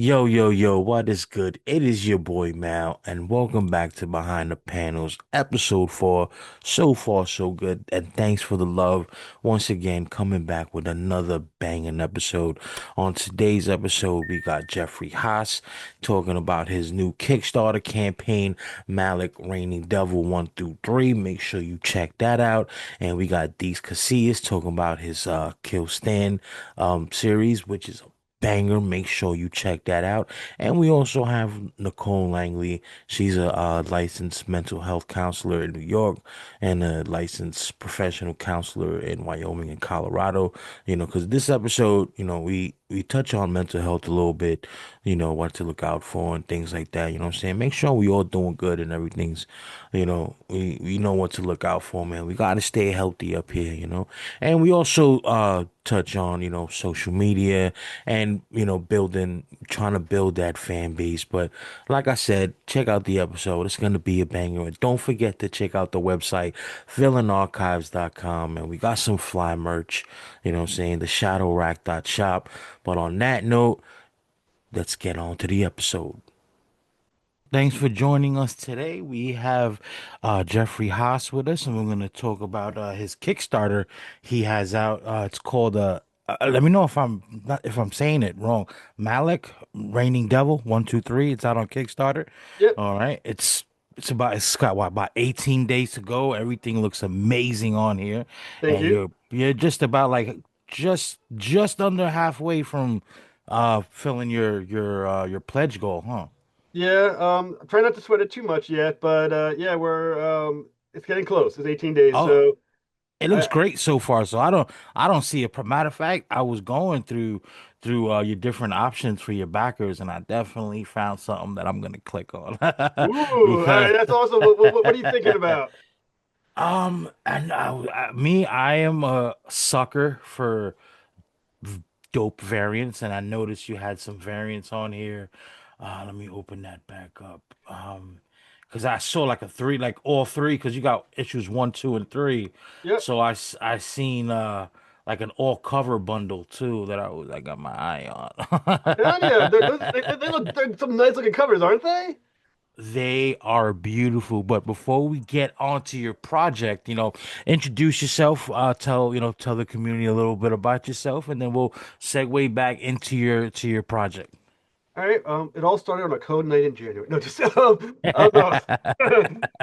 Yo, yo, yo, what is good? It is your boy Mal, and welcome back to Behind the Panels, episode 4. So far, so good, and thanks for the love. Once again, coming back with another banging episode. On today's episode, we got Jeffrey Haas talking about his new Kickstarter campaign, Malik Raining Devil 1 through 3. Make sure you check that out. And we got Deece Casillas talking about his Kill Stand series, which is banger. Make sure you check that out. And we also have Nicole Langley. She's a licensed mental health counselor in New York and a licensed professional counselor in Wyoming and Colorado. Because this episode, we touch on mental health a little bit, what to look out for and things like that. You know what I'm saying? Make sure we all doing good and everything's, we know what to look out for, man. We got to stay healthy up here. And we also touch on, social media and trying to build that fan base. But like I said, check out the episode. It's gonna be a banger. And don't forget to check out the website, villainarchives.com. And we got some fly merch, what I'm saying, the shadowrack.shop. But on that note, let's get on to the episode. Thanks for joining us today. We have Jeffrey Haas with us, and we're going to talk about his Kickstarter he has out. It's called let me know if I'm saying it wrong. Malik Raining Devil 1 2 3. It's out on Kickstarter. Yep. All right, it's got what, about 18 days to go. Everything looks amazing on here, Thank and you. you're just about like just under halfway from filling your pledge goal, huh? Yeah. Try not to sweat it too much yet, but yeah, we're it's getting close. It's 18 days. Oh, So it looks I great so far. So I don't see it. Matter of fact, I was going through your different options for your backers, and I definitely found something that I'm gonna click on ooh, because that's awesome. What are you thinking about? and I am a sucker for dope variants, and I noticed you had some variants on here. Let me open that back up. Because I saw like a three, like all three, because you got issues 1 2 and 3. Yep. So I seen like an all cover bundle too that I got my eye Hell yeah. on. They're some nice looking covers, aren't they? They are beautiful. But before we get onto your project, introduce yourself, tell the community a little bit about yourself, and then we'll segue back into your project. All right. It all started on a cold night in January. No, just no.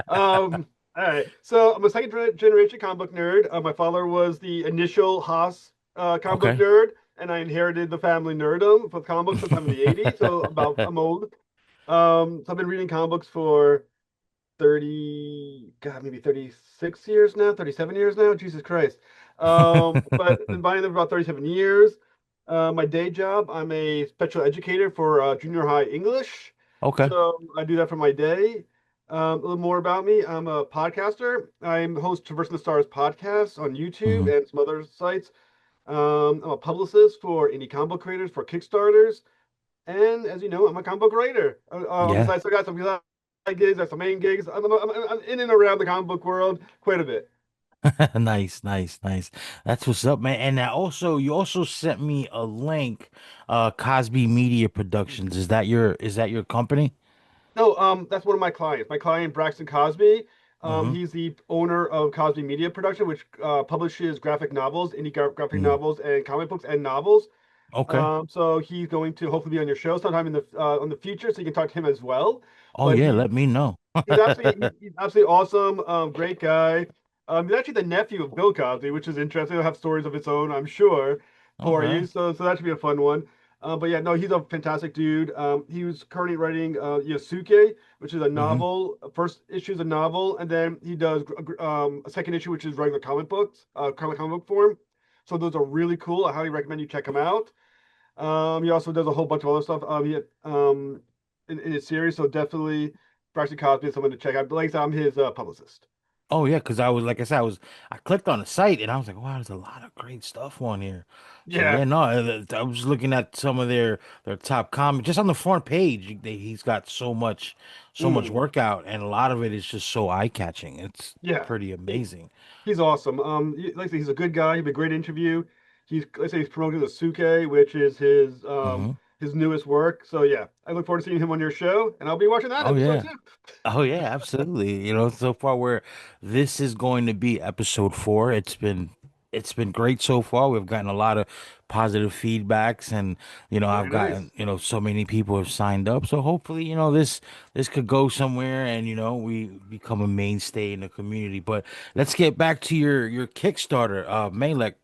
All right. So I'm a generation comic book nerd. My father was the initial Haas comic book Okay. nerd, and I inherited the family nerdom for comic books sometime in the '80s. So about I'm old. So I've been reading comic books for 30, God, maybe 36 years now, 37 years now. Jesus Christ. But been buying them for about 37 years. My day job, I'm a special educator for junior high English. Okay. So I do that for my day. A little more about me. I'm a podcaster. I'm host Traversing the Stars podcast on YouTube Hmm. and some other sites. I'm a publicist for indie comic book creators for Kickstarters. And as you know, I'm a comic book writer. Yeah. Besides, I got some side gigs, I got some main gigs. I'm in and around the comic book world quite a bit. Nice, nice, nice. That's what's up, man. And you also sent me a link, Cosby Media Productions. Is that your company? No, that's one of my clients. My client Braxton Cosby. Mm-hmm. He's the owner of Cosby Media Production, which publishes graphic novels, graphic Mm. novels, and comic books and novels. Okay. So he's going to hopefully be on your show sometime in the on the future, so you can talk to him as well. Oh But yeah, let me know. he's absolutely awesome, great guy. He's actually the nephew of Bill Cosby, which is interesting. He'll have stories of its own, I'm sure, for you. Okay. So that should be a fun one. But yeah, no, he's a fantastic dude. He was currently writing Yosuke, which is a Mm-hmm. novel. First issue is a novel, and then he does a second issue, which is regular comic books, comic book form. So those are really cool. I highly recommend you check him out. He also does a whole bunch of other stuff. In his series, so definitely Braxton Cosby is someone to check out. But like I said, I'm his publicist. Oh yeah, because I was like I said, I clicked on the site and I was like, wow, there's a lot of great stuff on here. So Yeah. yeah, no, I was looking at some of their top comments just on the front page. He's got so much Mm. workout, and a lot of it is just so eye-catching. It's Yeah. pretty He, amazing. he's awesome. Like I say, he's a good guy. He'd be a great interview. He's, let's say, he's promoting the Suke, which is his Hmm. his newest work. So yeah, I look forward to seeing him on your show, and I'll be watching that Oh episode yeah. too. Oh yeah, absolutely. So far this is going to be episode 4. It's been great so far. We've gotten a lot of positive feedbacks, and I've Very gotten, nice. so many people have signed up. So hopefully, this could go somewhere, and we become a mainstay in the community. But let's get back to your Kickstarter, Malek,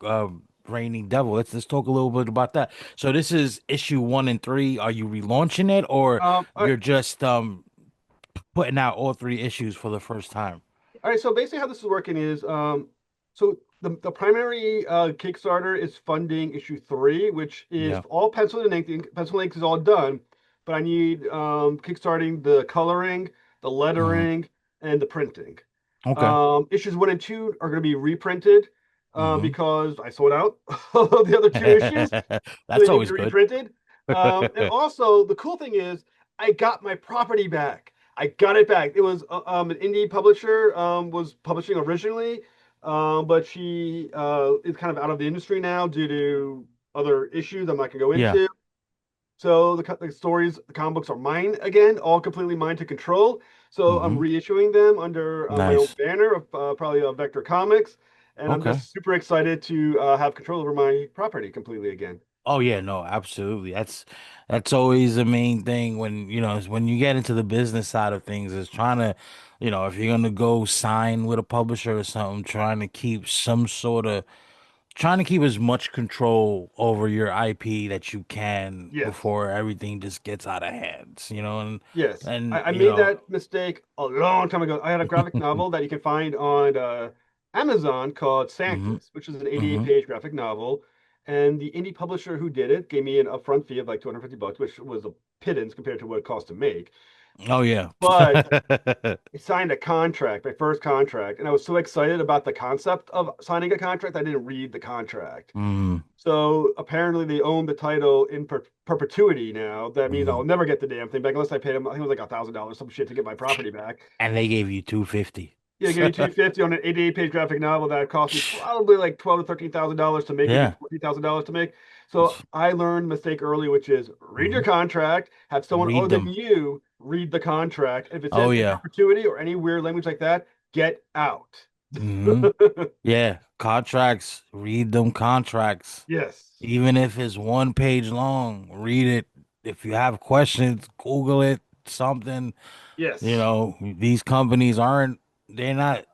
Raining Devil. Let's talk a little bit about that. So this is issue 1 and 3. Are you relaunching it, or All right, you're just putting out all 3 issues for the first time? all right. So basically, how this is working is, so the primary Kickstarter is funding issue 3, which is Yeah. all pencil and ink. The pencil and ink is all done, but I need kickstarting the coloring, the Hmm. lettering, and the printing. Okay. Issues 1 and 2 are going to be reprinted Hmm. because I sold out of the other 2 issues, so That's they need to always be good. reprinted. And also, the cool thing is, I got my property back. I got it back. It was an indie publisher was publishing originally, but she is kind of out of the industry now due to other issues I'm not going to go Yeah. into. So the stories, the comic books are mine again, all completely mine to control. So I'm Hmm. reissuing them under my own Nice. banner of probably Vector Comics, and I'm Okay. just super excited to have control over my property completely again. Oh yeah, no, absolutely. That's always the main thing when when you get into the business side of things is trying to, if you're gonna go sign with a publisher or something, trying to keep as much control over your IP that you can Yes. before everything just gets out of hands, Yes, and I made that mistake a long time ago. I had a graphic novel that you can find on Amazon called hmm Sanctus, which is an 88 hmm page graphic novel. And the indie publisher who did it gave me an upfront fee of like $250, which was a pittance compared to what it cost to make. Oh yeah. But I signed a contract, my first contract, and I was so excited about the concept of signing a contract, I didn't read the contract. mm So apparently they own the title in perpetuity now. That means mm I'll never get the damn thing back unless I pay them. I think it was like $1,000, some shit to get my property back. And they gave you 250. Yeah, give me 250 on an 88 page graphic novel that cost me probably like 12 to $13,000 to make, maybe Yeah. $14,000 to make. So I learned mistake early, which is read your Mhm. contract, have someone other Read than them. you read the contract. If it Oh says in yeah. perpetuity or any weird language like that, get out. hmm Yeah. Contracts. Read them contracts. Yes. Even if it's 1 page long, read it. If you have questions, Google it, something. Yes. These companies they're not,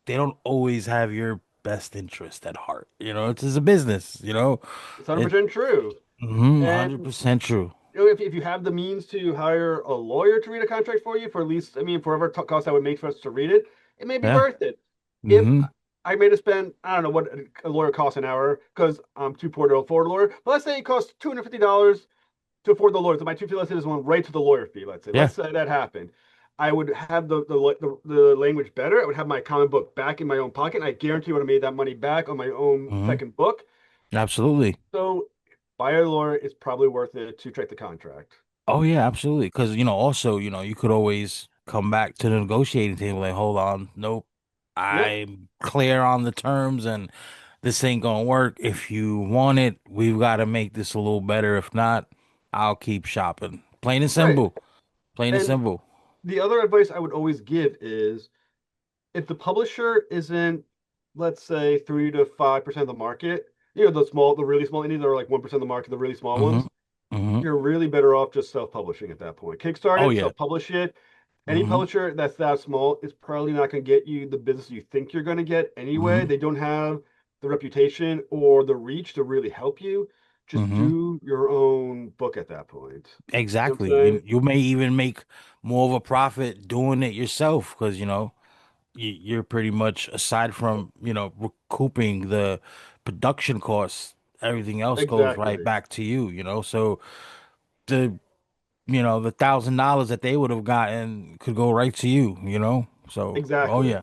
they don't always have your best interest at heart. It's just a business, It's it, 100% true. And 100% true. if you have the means to hire a lawyer to read a contract for you for at least, I mean, for whatever cost that would make for us to read it, it may be Yeah. worth it. If hmm I made to spend, I don't know what a lawyer costs an hour because I'm too poor to afford a lawyer, but let's say it costs $250 to afford the lawyer. So my 250, let's say, is one right to the lawyer fee. Let's say, Yeah. that happened. I would have the language better. I would have my comic book back in my own pocket. And I guarantee I would have made that money back on my own hmm second book. Absolutely. So buy a lawyer is probably worth it to check the contract. Oh yeah, absolutely. Because also, you could always come back to the negotiating table like, hold on, nope, Yep. I'm clear on the terms, and this ain't gonna work. If you want it, we've got to make this a little better. If not, I'll keep shopping. Plain and Right. simple. Plain and And simple. the other advice I would always give is if the publisher isn't, let's say, 3 to 5% of the market, the really small indies are like 1% of the market, the really small hmm ones, hmm you're really better off just self-publishing at that point. Kickstart Oh it, yeah. self-publish it. Any hmm publisher that's that small is probably not going to get you the business you think you're going to get anyway. hmm They don't have the reputation or the reach to really help you. Just hmm do your own book at that point. You know what Exactly. I'm You saying? you may even make more of a profit doing it yourself because you're pretty much, aside from recouping the production costs, everything else goes right Exactly. back to you. So the the $1,000 that they would have gotten could go right to you. So oh Exactly. yeah.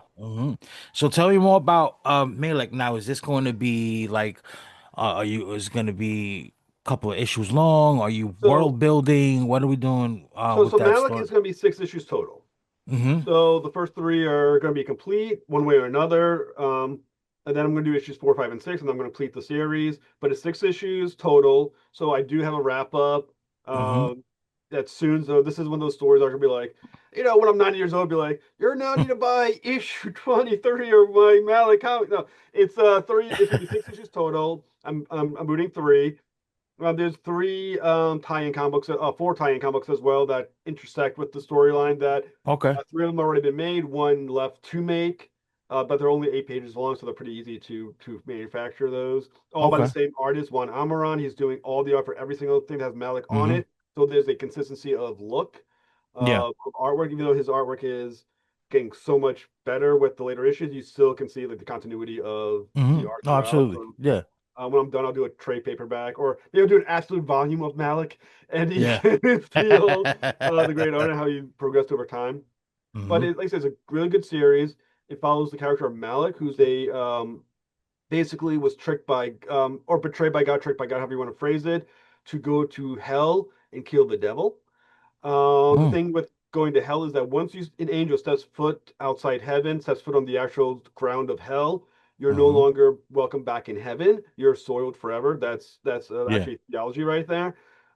So tell me more about Malek. Now, is this going to be like, is it going to be a couple of issues long? Are you So world building? What are we doing with so that Malik story? is going to be 6 issues total. Mm-hmm. So the first three are going to be complete one way or another. And then I'm going to do issues 4, 5, and 6, and I'm going to complete the series. But it's 6 issues total. So I do have a wrap up Mm-hmm. Um, that soon. So this is one of those stories are gonna be like, when I'm 90 years old, be like, you're now need to buy issue 20, 30 of my Malik comic. No, it's three. It's gonna be 6 issues total. I'm booting three. There's three tie-in comic books, four tie-in comic books as well that intersect with the storyline. That Okay. three of them already been made. One left to make, but they're only 8 pages long, so they're pretty easy to manufacture those. All by the Okay. same artist, Juan Amaran. He's doing all the art for every single thing that has Malik on Mm-hmm. it, so there's a consistency of look, Yeah. of artwork. Even though his artwork is getting so much better with the later issues, you still can see like the continuity of the Mm-hmm. art Oh, throughout. absolutely. So Yeah. when I'm done, I'll do a trade paperback, or maybe I'll do an absolute volume of Malik, and you Yeah. can feel the great art and how you progressed over time. But Mm-hmm. it, like I said, it's a really good series. It follows the character of Malik, who's a basically was tricked by or betrayed by God, tricked by God, however you want to phrase it, to go to hell and kill the devil. The Mm. thing with going to hell is that once an angel steps foot outside heaven, steps foot on the actual ground of hell, you're no Mm-hmm. longer welcome back in heaven. You're soiled forever. That's Yeah. actually theology right there.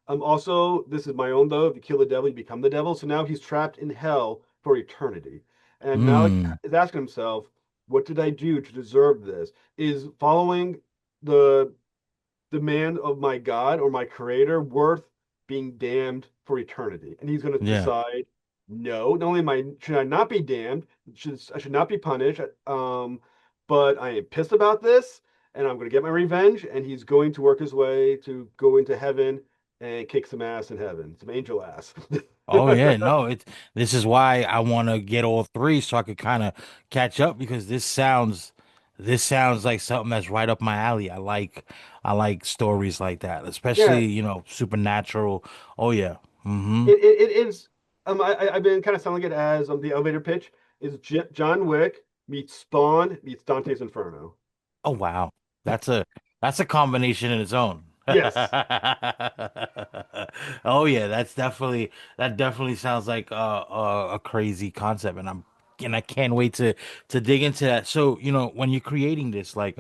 Also, this is my own though. If you kill the devil, you become the devil. So now he's trapped in hell for eternity. And Malik Mm. is asking himself, "What did I do to deserve this? Is following the demand of my God or my creator worth being damned for eternity?" And he's going to Yeah. decide, no, not only should I not be damned, I should not be punished, but I am pissed about this and I'm going to get my revenge. And he's going to work his way to go into heaven and kick some ass in heaven, some angel ass. Oh yeah, no, this is why I want to get all three so I could kind of catch up because this sounds like something that's right up my alley. I like stories like that, Yeah, especially, supernatural. Oh yeah. Mm-hmm. it is. I've been kind of selling it as the elevator pitch is John Wick meets Spawn meets Dante's Inferno. Oh wow. That's a that's a combination in its own. Yes. Oh yeah, that definitely sounds like a crazy concept and I can't wait to dig into that. So, when you're creating this like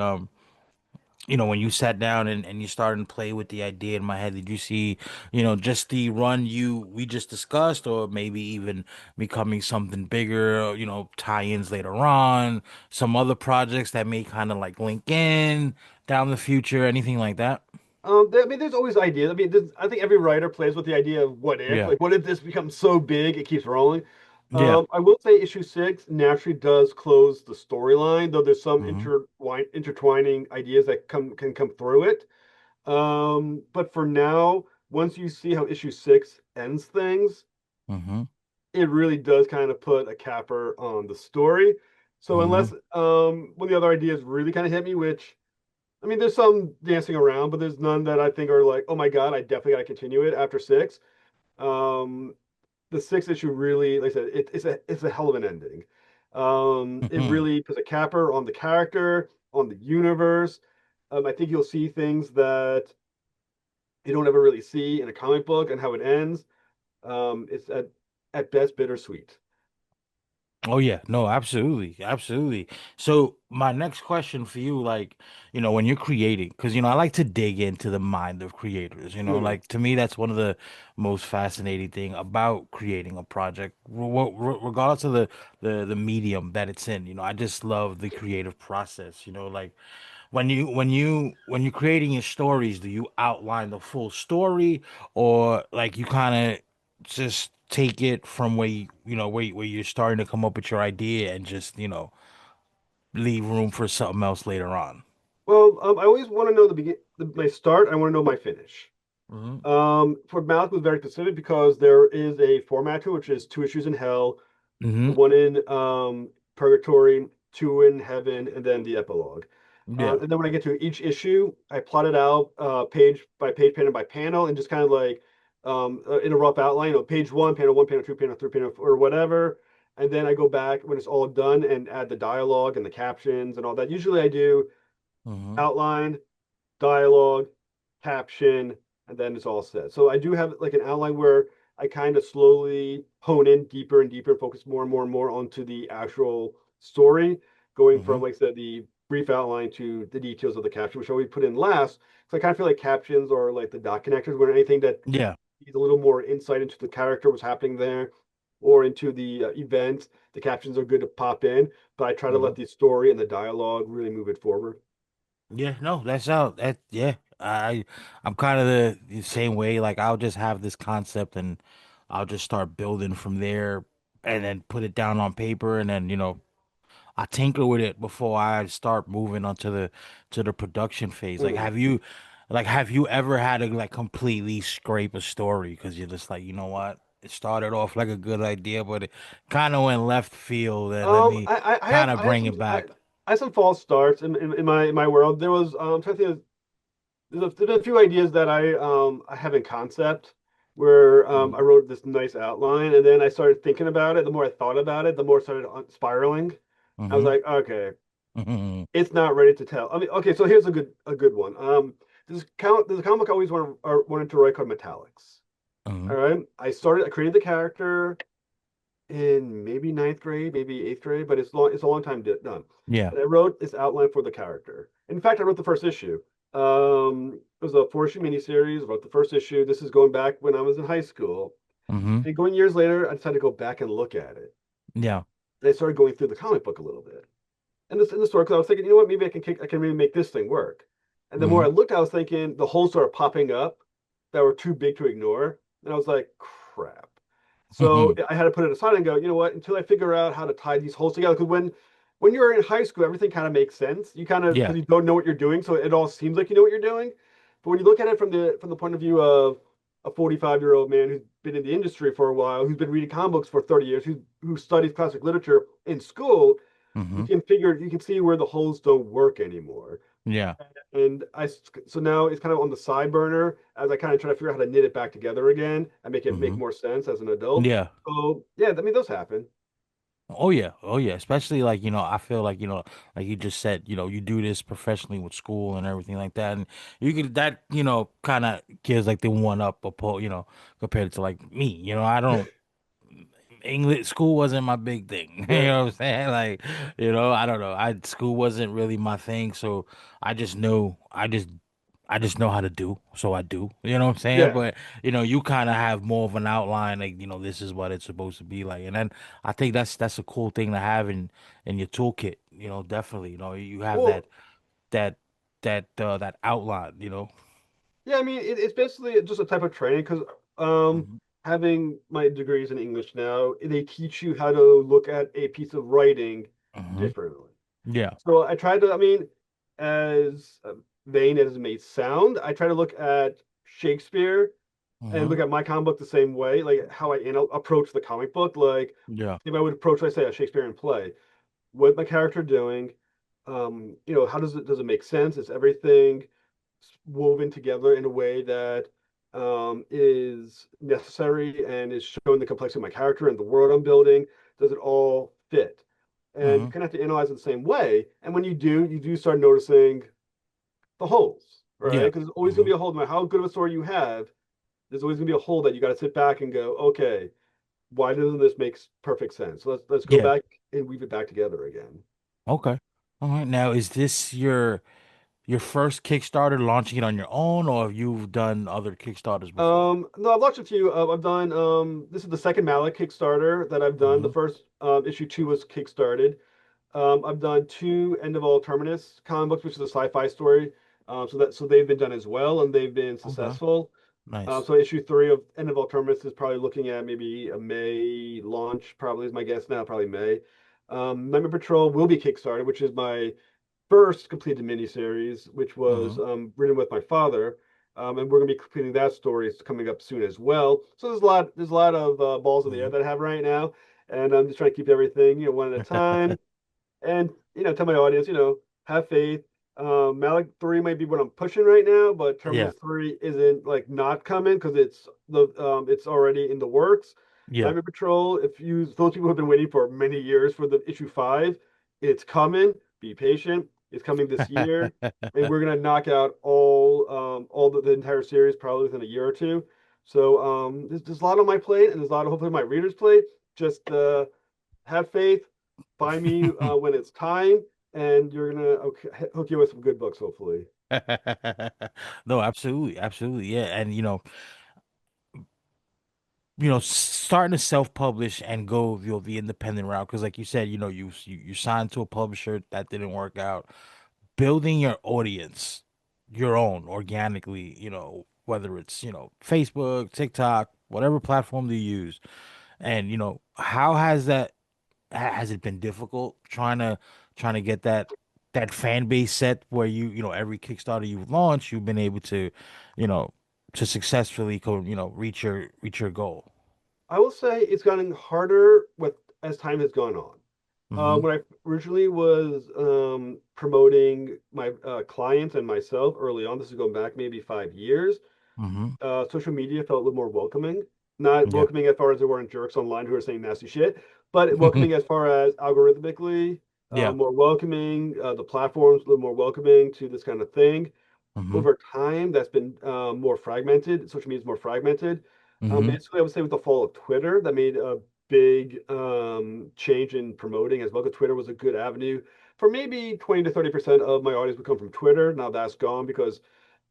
when you sat down and you started to play with the idea in my head, did you see, just the run we just discussed, or maybe even becoming something bigger, tie-ins later on, some other projects that may kind of like link in down the future, anything like that? I mean, there's always ideas. I mean, I think every writer plays with the idea of what if. Yeah. Like, what if this becomes so big it keeps rolling? Yeah. I will say issue six naturally does close the storyline, though there's some Mm-hmm. intertwining ideas that can come through it. But for now, once you see how issue six ends things, Mm-hmm. it really does kind of put a capper on the story. So Mm-hmm. unless one of the other ideas really kind of hit me, which I mean, there's some dancing around, but there's none that I think are like, oh my God, I definitely got to continue it after six. Um, the sixth issue really, like I said, it's a hell of an ending. It Mm-hmm. really puts a capper on the character, on the universe. I think you'll see things that you don't ever really see in a comic book and how it ends. It's at best bittersweet. Oh yeah, no, absolutely, absolutely. So my next question for you, like, when you're creating, because I like to dig into the mind of creators. Mhm. Like to me, that's one of the most fascinating thing about creating a project, regardless of the medium that it's in. I just love the creative process. Like when you're creating your stories, do you outline the full story, or like you kind of just take it from where you're starting to come up with your idea and just leave room for something else later on? Well, I always want to know my start. I want to know my finish. Hmm. For Malik was very specific because there is a format to it, which is two issues in hell, Hmm. one in purgatory, two in heaven, and then the epilogue. Yeah. And then when I get to each issue, I plot it out page by page, panel by panel, and just kind of like in a rough outline, page one, panel two, panel three, panel four, or whatever. And then I go back when it's all done and add the dialogue and the captions and all that. Usually I do Hmm. outline, dialogue, caption, and then it's all set. So I do have like an outline where I kind of slowly hone in deeper and deeper, focus more and more and more onto the actual story, going from, Hmm. like I said, the brief outline to the details of the caption, which I always put in last. So I kind of feel like captions or like the dot connectors, where anything that Yeah. needs a little more insight into the character, what's happening there, or into the event. The captions are good to pop in, but I try to let Mhm. the story and the dialogue really move it forward. Yeah, no, that's out. That yeah, I'm kind of the same way. Like I'll just have this concept and I'll just start building from there, and then put it down on paper, and then I tinker with it before I start moving onto the production phase. Like, Mm. have you ever had to like completely scrape a story because you're just like, you know what? It started off like a good idea, but it kind of went left field, and let me kind of I have bring some it back. I have some false starts in my world. There was I'm trying to think of, there's a few ideas that I have in concept where I Hmm. wrote this nice outline and then I started thinking about it. The more I thought about it, the more it started spiraling. I was Hmm. like, okay, Hmm. it's not ready to tell. I mean, okay, so here's a good one. There's a comic I always wanted to write called Metallics. Hmm. All right, I created the character in maybe ninth grade, maybe eighth grade, but it's a long time done. Yeah. And I wrote this outline for the character. In fact, I wrote the first issue. It was a four-issue miniseries. Wrote the first issue. This is going back when I was in high school. Hmm. And going years later, I decided to go back and look at it. Yeah. And I started going through the comic book a little bit. And this in the store because I was thinking, you know what, maybe I can maybe make this thing work. And the more I Hmm. looked, I was thinking the holes started popping up that were too big to ignore. And I was like, crap. So Hmm. I had to put it aside and go, you know what, until I figure out how to tie these holes together. Because when you're in high school, everything kind of makes sense. You kind of because Yeah. you don't know what you're doing, so it all seems like you know what you're doing. But when you look at it from the point of view of a 45-year-old man who's been in the industry for a while, who's been reading comic books for 30 years, who studies classic literature in school, Hmm. you can see where the holes don't work anymore. Yeah. And so now it's kind of on the side burner as I kind of try to figure out how to knit it back together again and make it make Hmm. more sense as an adult. Yeah. So yeah, I mean those happen. Oh yeah, oh yeah. Especially like, I feel like, like you just said, you do this professionally with school and everything like that. And you could that, kind of gives like the one up compared to like me. I don't English school wasn't my big thing. You Yeah, know what I'm saying? Like, I don't know. I school wasn't really my thing, so I just know how to do, so I do. You know what I'm saying? yeah. But you kind of have more of an outline, like this is what it's supposed to be like, and then I think that's a cool thing to have in your toolkit. Definitely. You have Well, that that outline. yeah. I mean it's basically just a type of training because um, Hmm. having my degrees in English now, they teach you how to look at a piece of writing Hmm. differently. Yeah. So I tried to, I mean, as vain as it may sound, I try to look at Shakespeare and Hmm. look at my comic book the same way, like how I approach the comic book. Like Yeah. if I would approach, let's say, a Shakespearean play, what my character doing, how does it make sense? Is everything woven together in a way that is necessary and is showing the complexity of my character and the world I'm building? Does it all fit? And you Hmm. kind of have to analyze it the same way. And when you do start noticing the holes, right? Yeah. Because there's always going Hmm. to be a hole. No matter how good of a story you have, there's always going to be a hole that you got to sit back and go, okay, why doesn't this make perfect sense? So let's go Yeah. back and weave it back together again. Okay. All right. Now, is this your first Kickstarter launching it on your own, or have you done other Kickstarters before? No, I've watched a few. I've done. This is the second Malik Kickstarter that I've done. The Hmm. first issue two was kickstarted. I've done two End of All Terminus comic books, which is a sci-fi story. So they've been done as well, and they've been Okay. successful. Nice. So issue three of End of All Terminus is probably looking at maybe a May launch. Probably is my guess now. Probably May. Nightmare Patrol will be kickstarted, which is my first completed miniseries, which was Hmm. written with my father. And we're going to be completing that story. It's coming up soon as well. So there's a lot of balls in the air Hmm. that I have right now, and I'm just trying to keep everything, one at a time. And tell my audience, have faith. Malik 3 might be what I'm pushing right now, but Yeah. Terminus 3 isn't like not coming because it's already in the works. Yeah. Nightmare Patrol, if you those people have been waiting for many years for the issue 5, it's coming. Be patient. It's coming this year, and we're gonna knock out all the entire series probably within a year or two. So there's a lot on my plate, and there's a lot of hopefully my readers' plate. Just have faith, find me when it's time, and you're gonna hook you with some good books, hopefully. No, absolutely, absolutely, yeah. And starting to self-publish and go, the independent route. Because, like you said, you signed to a publisher that didn't work out. Building your audience, your own, organically, whether it's, Facebook, TikTok, whatever platform they use. And, how has it been difficult trying to get that fan base set where every Kickstarter you've launched, you've been able to, you know, to successfully reach your goal. I will say it's gotten harder with as time has gone on. Mm-hmm. When I originally was promoting my clients and myself early on, this is going back maybe 5 years. Mm-hmm. Social media felt a little more welcoming. Not Yeah. welcoming as far as there weren't jerks online who are saying nasty shit, but welcoming as far as algorithmically, Yeah. more welcoming. The platforms a little more welcoming to this kind of thing. Mm-hmm. Over time, that's been more fragmented. Social media is more fragmented. Mm-hmm. Basically, I would say with the fall of Twitter, that made a big change in promoting as well. Because Twitter was a good avenue for maybe 20 to 30% of my audience would come from Twitter. Now that's gone because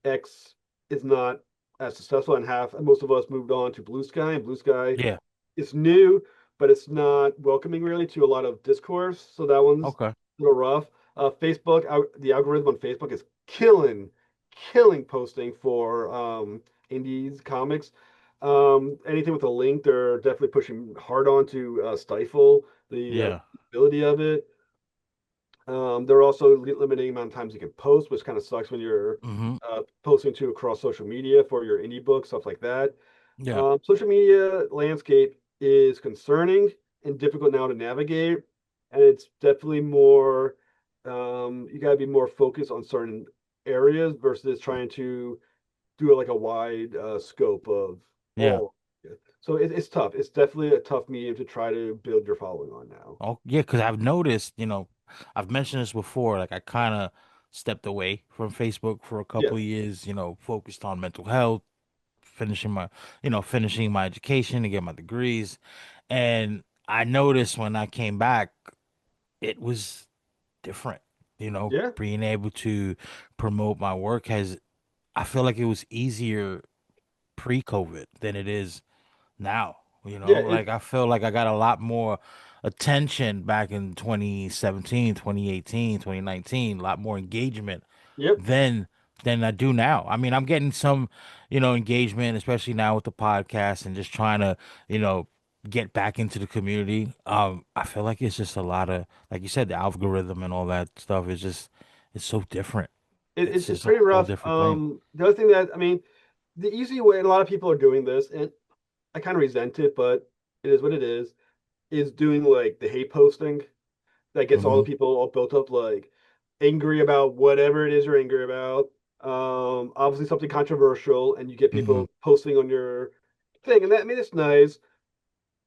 X is not as successful, and most of us moved on to Blue Sky, and Blue Sky Yeah. is new, but it's not welcoming really to a lot of discourse. So that one's Okay. a little rough. Facebook, the algorithm on Facebook is killing posting for indies comics. Anything with a link, they're definitely pushing hard on to stifle the Yeah. ability of it. They're also limiting the amount of times you can post, which kind of sucks when you're Mm-hmm. posting to across social media for your indie book, stuff like that. Yeah. Social media landscape is concerning and difficult now to navigate, and it's definitely more. You got to be more focused on certain areas versus trying to do like a wide scope of Yeah. all. So it's tough. It's definitely a tough medium to try to build your following on now. Oh, yeah, because I've noticed, I've mentioned this before, like I kind of stepped away from Facebook for a Yeah, couple of years, focused on mental health, finishing my education to get my degrees. And I noticed when I came back, it was different, yeah, being able to promote my work I feel like it was easier pre-COVID than it is now. yeah. Like I feel like I got a lot more attention back in 2017, 2018, 2019, a lot more engagement Yep. than I do now. I mean, I'm getting some, engagement, especially now with the podcast and just trying to, you know, get back into the community. I feel like it's just a lot of, like you said, the algorithm and all that stuff is just, it's so different. It's It's just a pretty whole rough. different thing. The other thing that I mean, the easy way, and a lot of people are doing this, and I kind of resent it, but it is what it is doing like the hate posting that gets all the Hmm. people all built up, like angry about whatever it is you're angry about. Obviously something controversial, and you get Hmm. people posting on your thing, and that I mean it's nice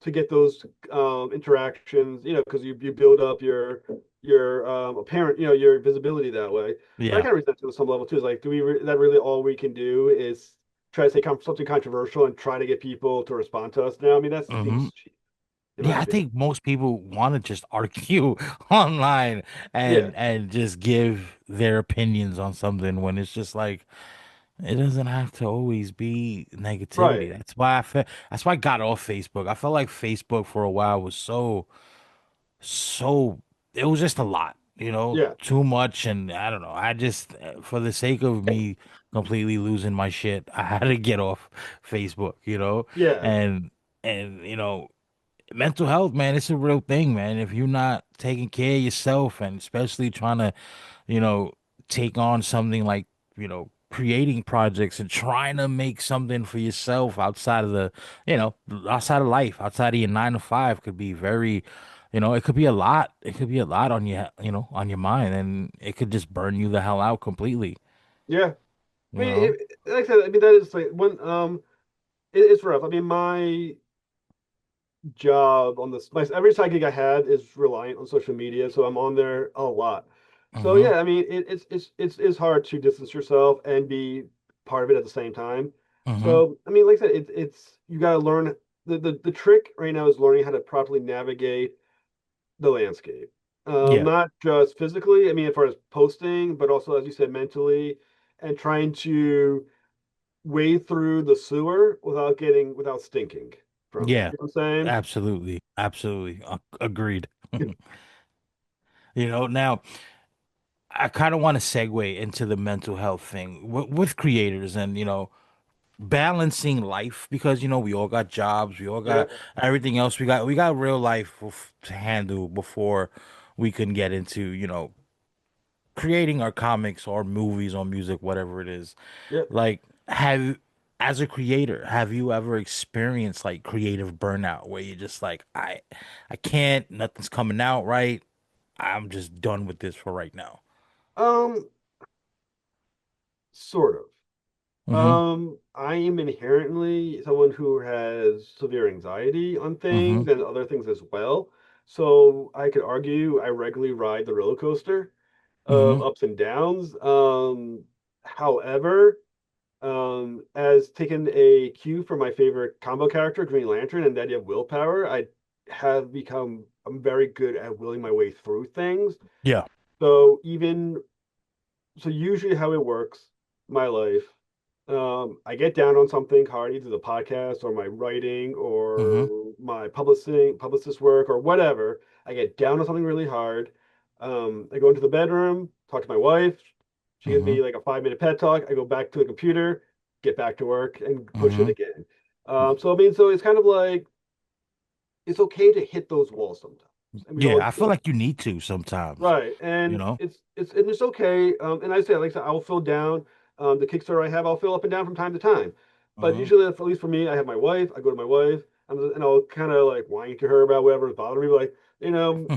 to get those interactions, because you build up your apparent, your visibility that way. But I Yeah. kind of resent it to some level too. Is like, that really all we can do is try to say something controversial and try to get people to respond to us now? I mean, that Hmm. seems cheap, in my Yeah, I opinion. think most people want to just argue online Yeah, and just give their opinions on something when it's just like it doesn't have to always be right. negativity. That's why I got off Facebook. I felt like Facebook for a while was so it was just a lot, Yeah, too much, and I don't know. I just for the sake of me completely losing my shit, I had to get off Facebook, yeah, and mental health, man, it's a real thing, man. If you're not taking care of yourself and especially trying to, you know, take on something like, creating projects and trying to make something for yourself outside of outside of life, outside of your 9 to 5 could be very, it could be a lot. It could be a lot on your mind, and it could just burn you the hell out completely, yeah. I you mean, know? like I said, I mean that is like when it's rough. I mean, my job on this my every side gig I had is reliant on social media, so I'm on there a lot. So Mm-hmm. yeah, I mean it's hard to distance yourself and be part of it at the same time. Mm-hmm. So I mean, like I said, it's you got to learn the trick right now is learning how to properly navigate the landscape. Yeah. Not just physically, I mean, as far as posting, but also as you said, mentally, and trying to wade through the sewer without stinking. from it. Yeah, You know what I'm absolutely. Absolutely. Agreed. saying? Now I kind of want to segue into the mental health thing with creators and, balancing life because, we all got jobs, we all Yeah, got everything else. We got real life to handle before we can get into, creating our comics or movies or music, whatever it is. yeah. Like, as a creator, have you ever experienced like creative burnout where you're just like, I can't, nothing's coming out right. I'm just done with this for right now. Um, sort of. Mm-hmm. I am inherently someone who has severe anxiety on Mm-hmm. things and other things as well. So I could argue I regularly ride the roller coaster of Mm-hmm. ups and downs. However, as taken a cue from my favorite combo character, Green Lantern, and the idea of willpower, I'm very good at willing my way through things. Yeah. So usually how it works, my life, I get down on something hard, either the podcast or my writing Mm-hmm. or my publicist work or whatever. I get down on something really hard. I go into the bedroom, talk to my wife. She gives Mm-hmm. me like a 5 minute pet talk. I go back to the computer, get back to work, and push it Mm-hmm. again. So it's kind of like it's okay to hit those walls sometimes, and we all Yeah, I feel like you need to sometimes, right, you and know? it's okay. And like I said, I'll fill down the Kickstarter I have. I'll fill up and down from time to time. But Mm-hmm. usually, at least for me, I have my wife. I go to my wife, and I'll kind of like whine to her about whatever's bothering me. Like, no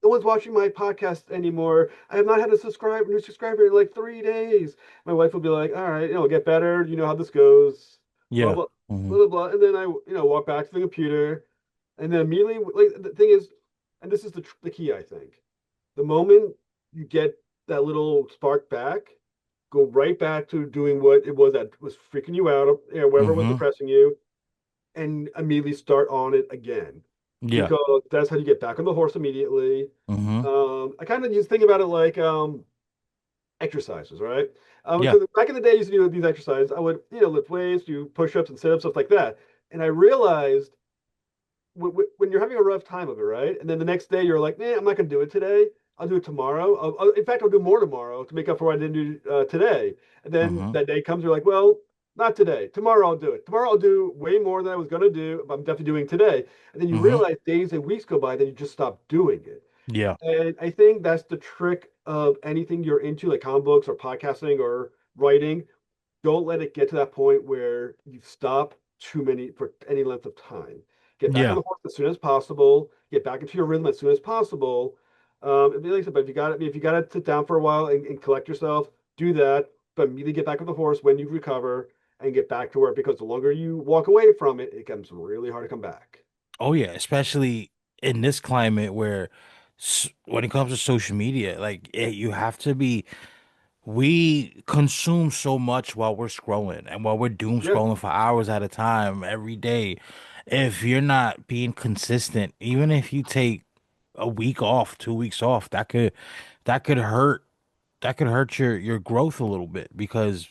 one's watching my podcast anymore. I have not had a new subscriber in like 3 days. My wife will be like, all right, get better. You know how this goes. Blah Yeah. blah Mm-hmm. blah blah blah. And then I walk back to the computer, and then immediately, like the thing is, and this is the key, I think the moment you get that little spark back, go right back to doing what it was that was freaking you out, whatever was Mm-hmm. depressing you, and immediately start on it again. Yeah. Because that's how you get back on the horse immediately. Mm-hmm. I kind of just think about it like exercises, right? Yeah. Because back in the day, I used to do these exercises. I would, lift weights, do push-ups and sit-ups, stuff like that. And I realized when you're having a rough time of it, right? And then the next day you're like, man, I'm not going to do it today. I'll do it tomorrow. In fact, I'll do more tomorrow to make up for what I didn't do today. And then Mm-hmm. that day comes, you're like, well, not today. Tomorrow I'll do it. Tomorrow I'll do way more than I was going to do, but I'm definitely doing today. And then you Mm-hmm. realize days and weeks go by, then you just stop doing it. Yeah. And I think that's the trick of anything you're into, like comic books or podcasting or writing. Don't let it get to that point where you stop too many for any length of time. Get back on Yeah. the horse as soon as possible. Get back into your rhythm as soon as possible. Like I said, but if you got to sit down for a while and collect yourself, do that. But immediately get back on the horse when you recover and get back to work because the longer you walk away from it, it becomes really hard to come back. Oh yeah, especially in this climate where when it comes to social media, like you have to be we consume so much while we're scrolling and while we're doom Yeah, scrolling for hours at a time every day. If you're not being consistent, even if you take a week off, 2 weeks off, that could hurt your growth a little bit because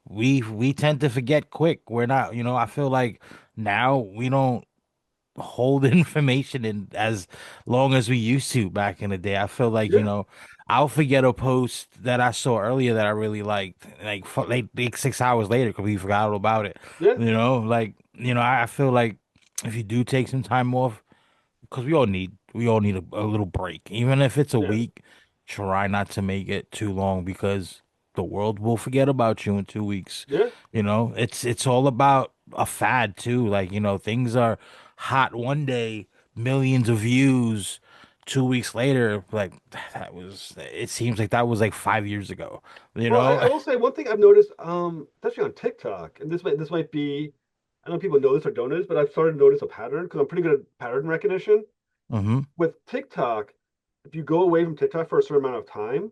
we tend to forget quick. We're not, I feel like now we don't hold information in as long as we used to back in the day. I feel like, yeah, I'll forget a post that I saw earlier that I really liked, like 6 hours later because we forgot all about it. yeah, I feel like if you do take some time off, because we all need a little break, even if it's a yeah, week. Try not to make it too long because the world will forget about you in 2 weeks. yeah, It's all about a fad too. Like, things are hot one day, millions of views. 2 weeks later, like it seems like that was like 5 years ago, you Well, know? I will say one thing I've noticed, especially on TikTok, and this might be, I don't know if people know this or don't know this, but I've started to notice a pattern because I'm pretty good at pattern recognition. Mm-hmm. With TikTok, if you go away from TikTok for a certain amount of time,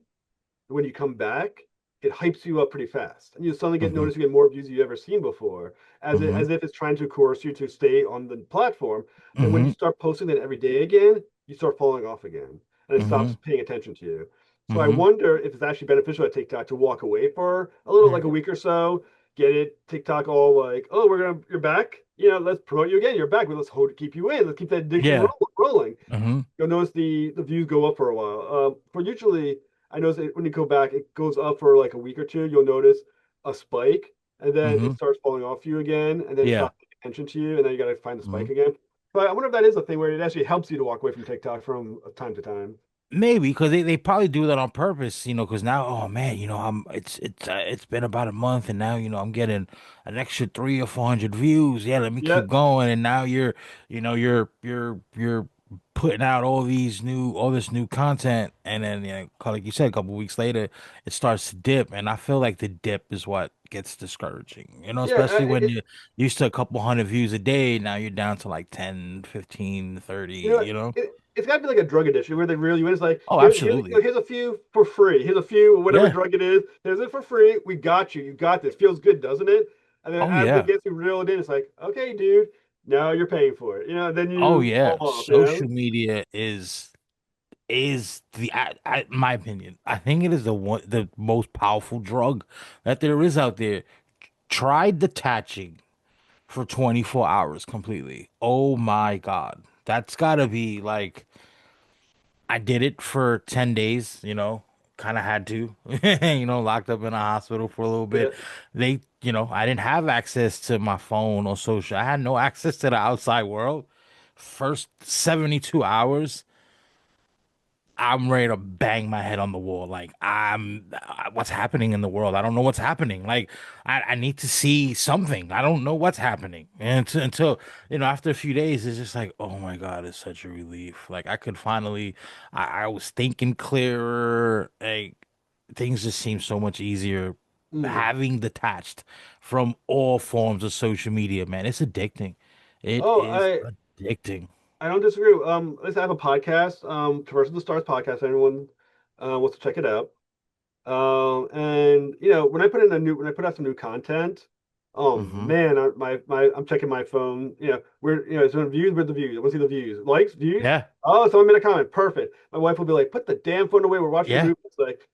when you come back, it hypes you up pretty fast, and you suddenly get Mm-hmm. noticed you get more views you've ever seen before, Mm-hmm. as if it's trying to coerce you to stay on the platform. Then when you Mm-hmm. start posting that every day again, you start falling off again, and it Mm-hmm. stops paying attention to you. So I Mm-hmm. wonder if it's actually beneficial at TikTok to walk away for a little, like a week or so, get it TikTok all like, oh, you're back. let's promote you again. You're back. Well, let's hold keep you in. Let's keep that addiction Yeah. rolling. Hmm. You'll notice the views go up for a while. For usually, I notice when you go back, it goes up for like a week or two. You'll notice a spike, and then Hmm. it starts falling off you again, and then it Yeah. stops paying attention to you, and then you got to find the spike Hmm. again. But I wonder if that is a thing where it actually helps you to walk away from TikTok from time to time. Maybe because they probably do that on purpose, because now, oh man, it's been about a month and now, I'm getting an extra 300 or 400 views. Yeah, let me Yeah, keep going. And now you're putting out all this new content, and then, like you said, a couple weeks later, it starts to dip, and I feel like the dip is what gets discouraging. yeah. Especially when you're used to a couple hundred views a day, now you're down to like 10, 15, 30. It's got to be like a drug addiction where they reel you in. It's like Oh, absolutely. here's a few for free. Here's a few whatever Yeah. drug it is. Here's it for free. We got you. You got this. Feels good, doesn't it? And then Oh as it yeah. gets you reeled in, it's like, okay, dude, now you're paying for it. Then Oh you fall yeah. off. Social media is my opinion. I think it is the most powerful drug that there is out there. Try detaching for 24 hours completely. Oh my God. That's gotta be like I did it for 10 days, kind of had to, locked up in a hospital for a little Yeah. bit. I didn't have access to my phone or social. I had no access to the outside world. First 72 hours, I'm ready to bang my head on the wall. Like, what's happening in the world? I don't know what's happening. Like, I need to see something. I don't know what's happening. And until, after a few days, it's just like, oh my God, it's such a relief. Like, I could finally, I was thinking clearer. Like, things just seem so much easier Mm. having detached from all forms of social media, man. It's addicting. It Oh, is I addicting. I don't disagree. Let's have a podcast. Traversing the Stars podcast. Anyone wants to check it out? And when I put out some new content, oh Hmm. man, I'm checking my phone. It's on views with the views. I want to see the views, likes, views. Yeah. Oh, someone made a comment. Perfect. My wife will be like, "Put the damn phone away. We're watching a Yeah. movie." It's like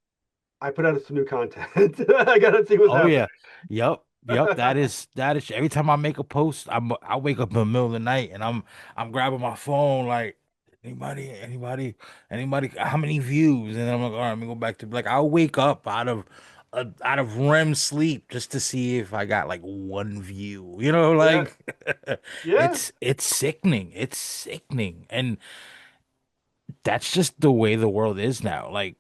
I put out some new content. I gotta see what's Oh happening. yeah. Yep. Yep. That is every time I make a post, I wake up in the middle of the night and I'm grabbing my phone like anybody, how many views? And I'm like, all right, let me go back to like I'll wake up out of REM sleep just to see if I got like one view. Yeah, Like yeah. it's sickening. It's sickening. And that's just the way the world is now. Like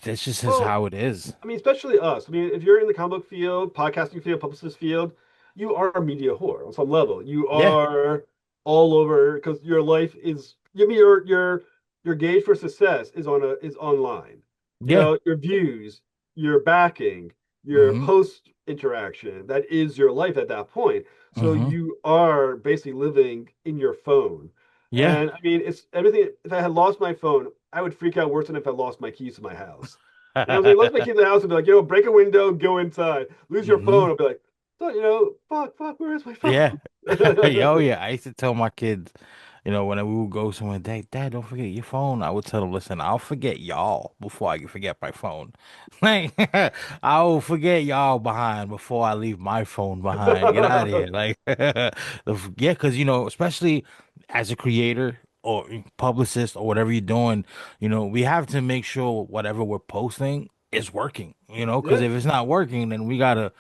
that's just is Well, how it is. I mean, especially us. I mean, if you're in the comic book field, podcasting field, publicist field, you are a media whore on some level. You Yeah. are all over because your life is. I mean, your gauge for success is online. Yeah. Your views, your backing, your Hmm. post interaction. That is your life at that point. So Hmm. you are basically living in your phone. Yeah. And I mean, it's everything. If I had lost my phone, I would freak out worse than if I lost my keys to my house. Like, let's make you in the house and be like, break a window, go inside, lose your phone. Hmm. I'll be like, so, fuck, where is my phone? Yeah. Oh yeah. I used to tell my kids, when we would go somewhere, Dad, don't forget your phone. I would tell them, listen, I'll forget y'all before I can forget my phone. Like, I'll forget y'all behind before I leave my phone behind. Get out of here. Like, yeah, because especially as a creator or publicist or whatever you're doing, we have to make sure whatever we're posting is working. Because Yeah, if it's not working, then we gotta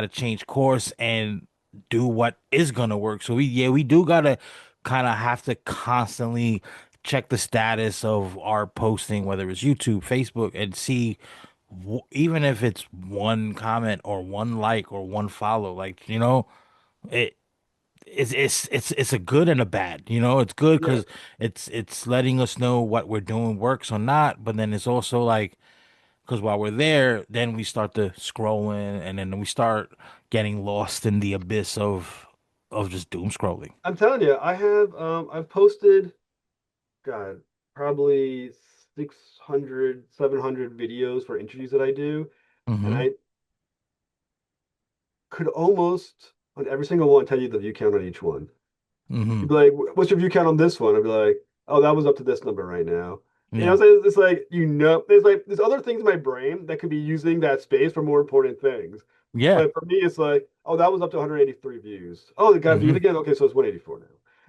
change course and do what is gonna work. So we do gotta kind of have to constantly check the status of our posting, whether it's YouTube, Facebook, and see even if it's one comment or one like or one follow, like it. It's a good and a bad, it's good yeah. because it's letting us know what we're doing works or not, but then it's also like because while we're there, then we start to scrolling, and then we start getting lost in the abyss of just doom scrolling. I'm telling you, I've posted, God, probably 600, 700 videos for interviews that I do. And Mm-hmm. I could almost, on every single one, tell you the view count on each one. Mm-hmm. You'd be like, "What's your view count on this one?" I'd be like, "Oh, that was up to this number right now." Yeah. So it's like there's other things in my brain that could be using that space for more important things, Yeah. But for me, it's like, oh, that was up to 183 views. Oh, they got viewed Hmm. again. Okay, so it's 184 now.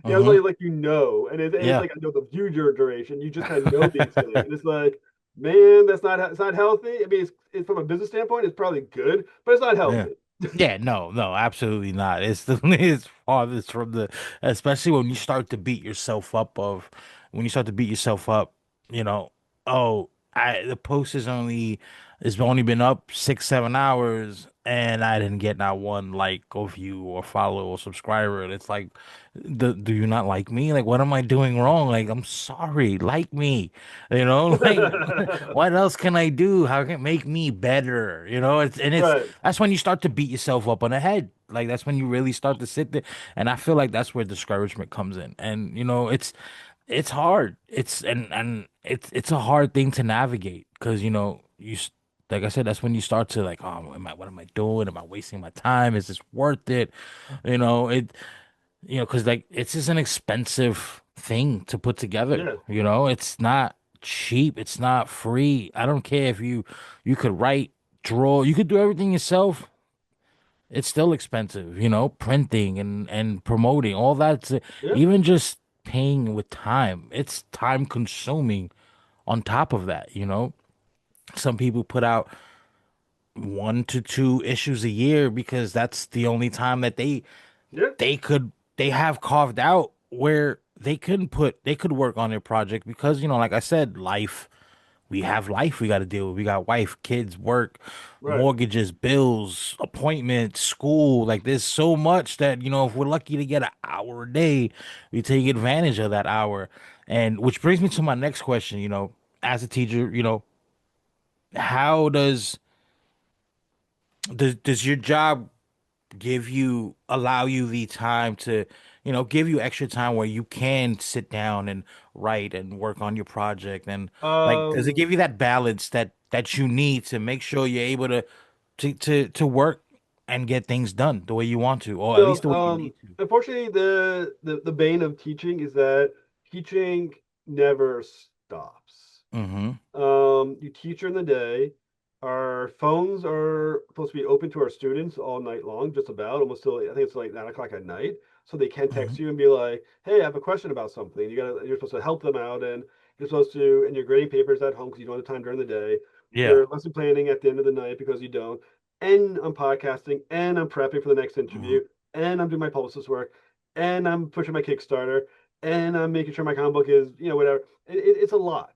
You know, it's Hmm. like and it's Yeah. like I know the view duration. You just kind of know these things, and it's like, man, it's not healthy. I mean, it's from a business standpoint, it's probably good, but it's not Yeah. healthy. Yeah, no, no, absolutely not. It's the it's farthest from the, especially when you start to beat yourself up of, when you start to beat yourself up, you know, oh, the post is only, it's only been up 6, 7 hours and I didn't get not one like or view or follow or subscriber. And it's like, do you not like me? Like, what am I doing wrong? Like, I'm sorry, like me, like what else can I do? How can it make me better? It's Right. that's when you start to beat yourself up on the head. Like that's when you really start to sit there. And I feel like that's where discouragement comes in. And it's hard. It's a hard thing to navigate because like I said, that's when you start to like, oh, what am I doing? Am I wasting my time? Is this worth it? You know, it because like it's just an expensive thing to put together. Yeah. It's not cheap. It's not free. I don't care if you could write, draw, you could do everything yourself. It's still expensive, printing and promoting, all that's Yeah. even just paying with time. It's time consuming on top of that. Some people put out 1 to 2 issues a year because that's the only time that Yeah. they have carved out where they could work on their project because like I said, life we got to deal with. We got wife, kids, work, Right. mortgages, bills, appointments, school. Like there's so much that if we're lucky to get an hour a day, we take advantage of that hour. And which brings me to my next question. As a teacher, how does your job allow you the time to give you extra time where you can sit down and write and work on your project, and like does it Um, give you that balance that you need to make sure you're able to work and get things done the way you want to, or at least no, the way you need to? unfortunately, the bane of teaching is that teaching never stops. Mm-hmm. You teach during the day. Our phones are supposed to be open to our students all night long, just about almost till I think it's like 9 o'clock at night. So they can Mm-hmm. text you and be like, "Hey, I have a question about something." You're supposed to help them out, and you're supposed to, and you're grading papers at home because you don't have time during the day. Yeah. You're lesson planning at the end of the night because you don't. And I'm podcasting, and I'm prepping for the next Mm-hmm. interview, and I'm doing my publicist work, and I'm pushing my Kickstarter, and I'm making sure my comic book is, whatever. It's a lot.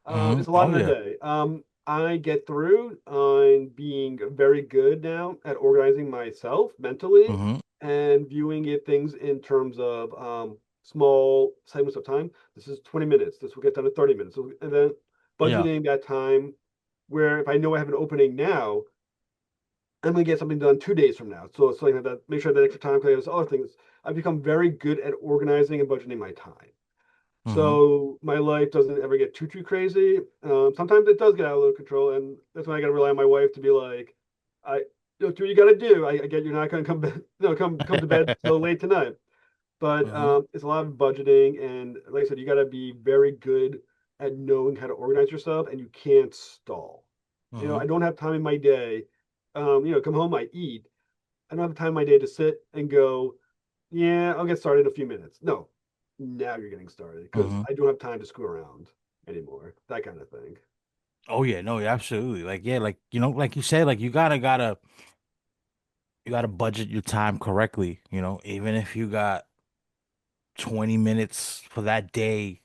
Mm-hmm. It's a lot Oh in a yeah. day. I get through on being very good now at organizing myself mentally Mm-hmm. and viewing it things in terms of small segments of time. This is 20 minutes. This will get done in 30 minutes. And then Yeah. budgeting that time where if I know I have an opening now, I'm going to get something done 2 days from now. So it's like that, make sure that extra time because there's other things. I've become very good at organizing and budgeting my time. Mm-hmm. So my life doesn't ever get too crazy. Sometimes it does get out of control, and that's when I got to rely on my wife to be like, "I do what you got to do. I get you're not going to come back, come to bed so late tonight." But Mm-hmm. it's a lot of budgeting, and like I said, you got to be very good at knowing how to organize yourself, and you can't stall. Mm-hmm. I don't have time in my day. Come home, I eat. I don't have time in my day to sit and go, yeah, I'll get started in a few minutes. No, now you're getting started because Mm-hmm. I don't have time to screw around anymore. That kind of thing. Oh yeah, no, yeah, absolutely. Like yeah, like like you said, like you gotta budget your time correctly, even if you got 20 minutes for that day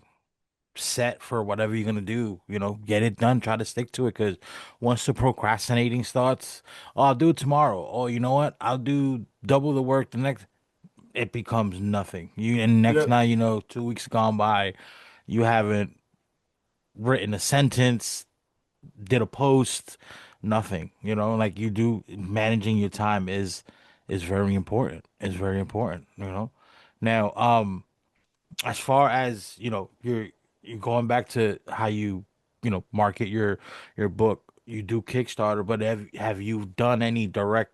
set for whatever you're gonna do, get it done, try to stick to it. Because once the procrastinating starts, oh, I'll do it tomorrow. Or you know what? I'll do double the work the next, it becomes nothing. And next Yeah, now, 2 weeks gone by, you haven't written a sentence, did a post, nothing. Like you do, managing your time is very important. It's very important. Now, as far as you're going back to how you market your book, you do Kickstarter, but have you done any direct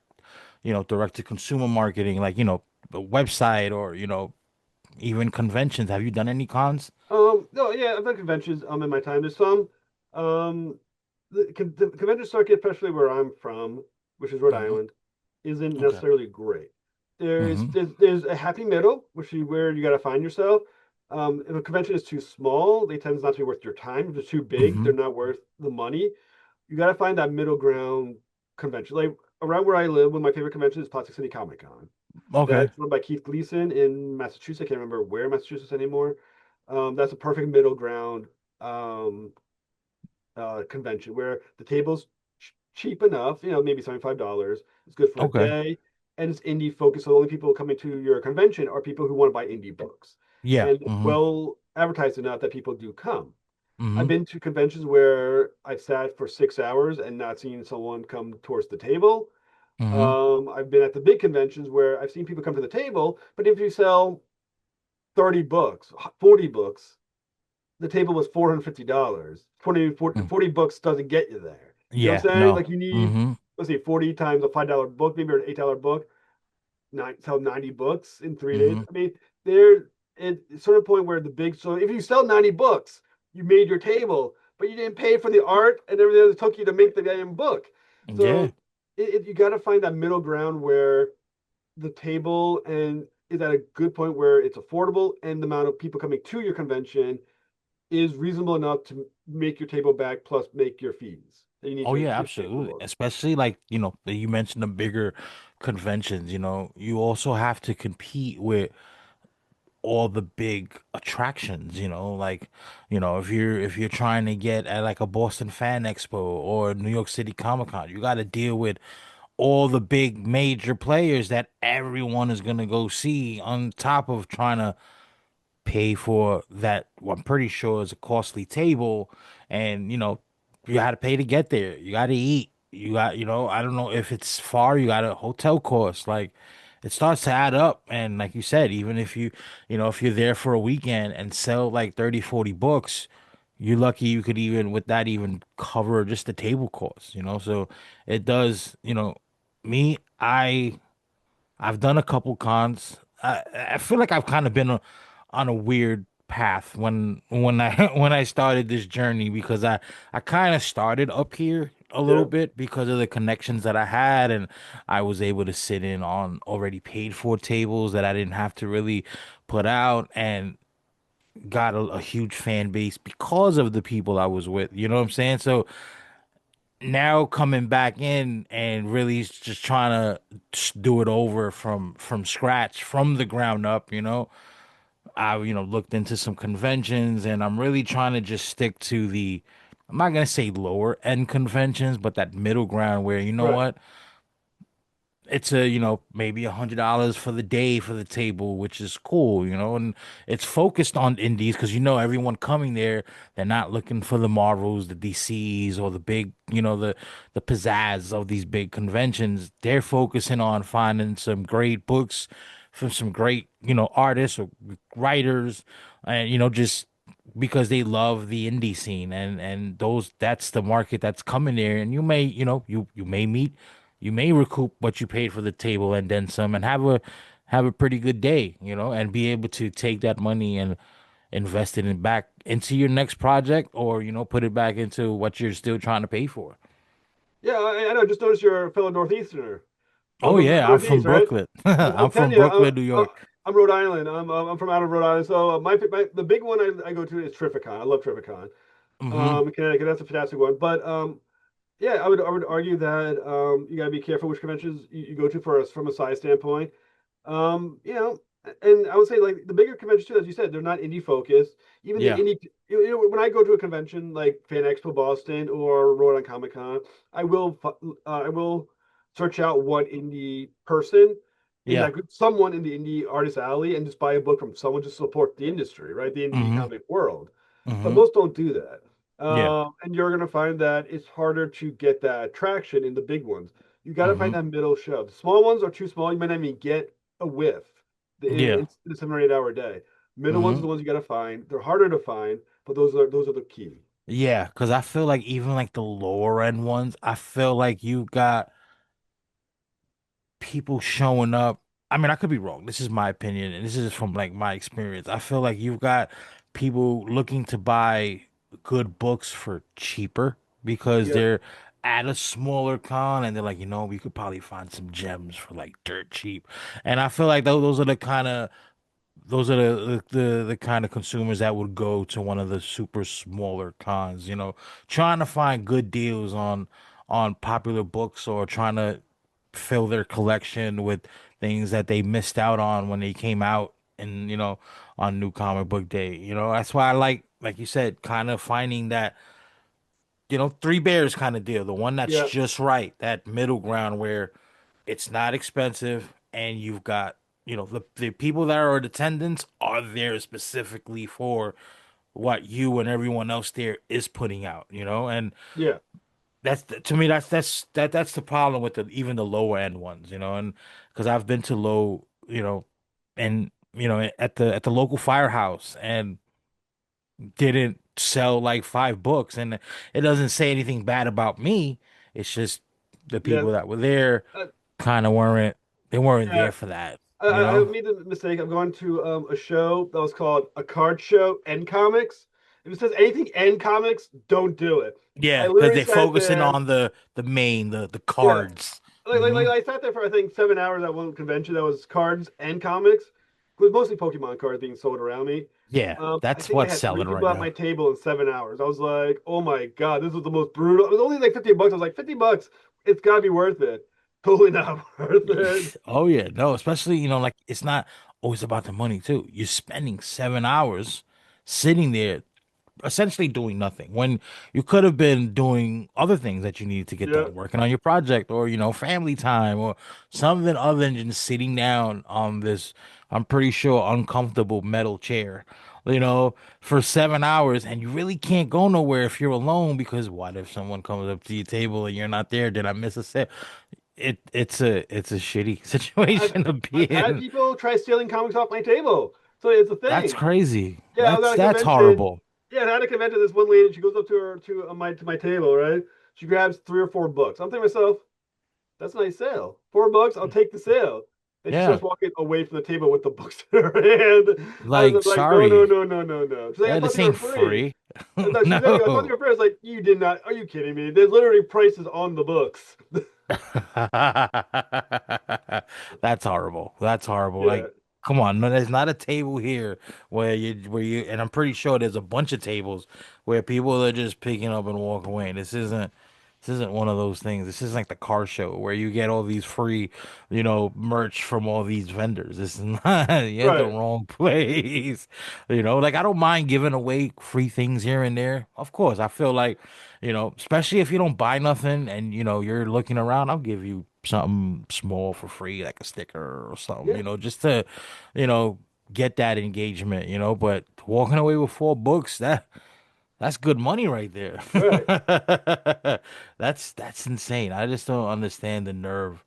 to consumer marketing, like a website, or even conventions? Have you done any cons? no, yeah, I've done conventions in my time. There's some um the convention circuit, especially where I'm from, which is Rhode Hmm. Island. isn't Okay. necessarily great. There's Mm-hmm. there's, there's a happy middle, which is where you got to find yourself. If a convention is too small, they tend not to be worth your time. If it's too big, Mm-hmm. they're not worth the money. You got to find that middle ground convention. Like around where I live, one of my favorite conventions is Plastic City Comic Con. Okay. That's run by Keith Gleason in Massachusetts. I can't remember where Massachusetts anymore. That's a perfect middle ground um, convention where the table's cheap enough, maybe $75. It's good for a Okay. day, and it's indie focused. So the only people coming to your convention are people who want to buy indie books, Yeah. and Mm-hmm. well advertised enough that people do come. I've Mm-hmm. been to conventions where I've sat for 6 hours and not seen someone come towards the table. Mm-hmm. I've been at the big conventions where I've seen people come to the table, but if you sell 30 books, 40 books, the table was $450. 40 books doesn't get you there. You know what Yeah. I'm saying? No. Like you need, Mm-hmm. let's see, 40 times a $5 book, maybe an $8 book, sell 90 books in 3 days. Mm-hmm. I mean, there it's sort of point where the big, so if you sell 90 books, you made your table, but you didn't pay for the art and everything that it took you to make the damn book. Yeah. So you got to find that middle ground where the table and is at a good point where it's affordable and the amount of people coming to your convention is reasonable enough to make your table back plus make your fees that you need Oh to yeah, pay for absolutely. books. Especially like, you mentioned the bigger conventions, you also have to compete with all the big attractions, like, if you're trying to get at like a Boston Fan Expo or New York City Comic Con, you got to deal with all the big major players that everyone is going to go see on top of trying to pay for that. Well, I'm pretty sure is a costly table, and you got to pay to get there. You got to eat. You got, I don't know if it's far. You got a hotel cost. Like it starts to add up, and like you said, even if you're there for a weekend and sell like 30, 40 books. You're lucky you could even with that even cover just the table costs, so it does, me, I've done a couple cons. I feel like I've kind of been on a weird path when I when I started this journey because I kind of started up here a little Yeah. bit because of the connections that I had, and I was able to sit in on already paid for tables that I didn't have to really put out, and got a huge fan base because of the people I was with. You know what I'm saying? So now coming back in and really just trying to do it over from scratch, from the ground up, I looked into some conventions, and I'm really trying to just stick to the, I'm not gonna say lower end conventions, but that middle ground where, Right. what, it's maybe $100 for the day for the table, which is cool, and it's focused on indies because everyone coming there, they're not looking for the Marvels, the DCs, or the big, the pizzazz of these big conventions. They're focusing on finding some great books from some great, artists or writers, and just because they love the indie scene, and that's the market that's coming there, and you may meet, you may recoup what you paid for the table and then some, and have a pretty good day, and be able to take that money and invest it in back into your next project, or put it back into what you're still trying to pay for. Yeah, I know. Just noticed you're a fellow Northeasterner. Well, Oh from the yeah, I'm from Northeast, right? Brooklyn. I'm I'm telling from you, Brooklyn, New York. I'm Rhode Island. I'm from out of Rhode Island. So the big one I go to is Trifficon. I love Trifficon. Mm-hmm. Connecticut, that's a fantastic one. But yeah, I would argue that you got to be careful which conventions you go to for us from a size standpoint. You know, and I would say like the bigger conventions too, as you said, they're not indie focused. Even the Yeah. indie, when I go to a convention like Fan Expo Boston or Rhode Island Comic Con, I will search out one indie person in Yeah. that group, someone in the indie artist alley, and just buy a book from someone to support the industry, right? The indie Mm-hmm. comic world. But Mm-hmm. most don't do that. Yeah. And you're going to find that it's harder to get that traction in the big ones. You got to Mm-hmm. find that middle shove. Small ones are too small. You might not even get a whiff Yeah. in a 7 or 8 hour day. Middle ones are Mm-hmm. the ones you got to find. They're harder to find, but those are the key. Yeah, because I feel like even like the lower end ones, I feel like you got people showing up. I mean, I could be wrong. This is my opinion, and this is from like my experience. I feel like you've got people looking to buy good books for cheaper because Yep. they're at a smaller con and they're like, we could probably find some gems for like dirt cheap. And I feel like those are the kind of those are the kind of consumers that would go to one of the super smaller cons, trying to find good deals on popular books or trying to fill their collection with things that they missed out on when they came out and on New Comic Book Day. That's why I like you said, kind of finding that Three Bears kind of deal, the one that's Yeah, just right, that middle ground where it's not expensive and you've got, the people that are in attendance are there specifically for what you and everyone else there is putting out, and yeah, that's to me that's the problem with even the lower end ones, and because I've been to low, and at the local firehouse and didn't sell like 5 books, and it doesn't say anything bad about me. It's just the yeah. people that were there Uh, kind of weren't yeah, there for that, I made the mistake of going to a show that was called a card show and comics. If it says anything and comics, don't do it. I Yeah, because literally they're sat focusing there. on the main the Yeah, cards. like I sat there for I think 7 hours at one convention that was cards and comics. It was mostly Pokemon cards being sold around me. Yeah, I that's think I what's had three selling people right at my now. table in 7 hours. I was like, oh my god, this was the most brutal. It was only like 50 bucks. I was like, 50 bucks, it's gotta be worth it. Totally not worth it. Oh yeah, no, especially like it's not always about the money too. You're spending 7 hours sitting there essentially doing nothing when you could have been doing other things that you needed to get Yeah, done, working on your project or family time or something other than just sitting down on this, I'm pretty sure, uncomfortable metal chair, for 7 hours, and you really can't go nowhere if you're alone because what if someone comes up to your table and you're not there? Did I miss a set? It's a shitty I've situation to be I've had in. people try stealing comics off my table. So it's a That's thing. crazy. Yeah, I was at a That's convention. horrible. Yeah, I had a convention. This one lady, she goes up to her to my table, right? She grabs 3 or 4 books. I'm thinking to myself, that's a nice sale. 4 bucks, I'll take the sale. Then she Yeah. starts walking away from the table with the books in her hand. I was Like, like, no, no, sorry. no, no, no, no. She's like, I thought This they were ain't free. free. No, she's like, I thought they No. were free. I was like, you did not. Are you kidding me? There's literally prices on the books. That's horrible. That's horrible. Yeah, Like, come on, no, there's not a table here and I'm pretty sure there's a bunch of tables where people are just picking up and walk away. This isn't one of those things. This isn't like the car show where you get all these free, merch from all these vendors. This is not, you're at the right, wrong place. Like I don't mind giving away free things here and there. Of course, I feel like, especially if you don't buy nothing and you're looking around, I'll give you something small for free, like a sticker or something, yeah, just to, you know, get that engagement, but walking away with 4 books, that's good money right there. right, That's insane. I just don't understand the nerve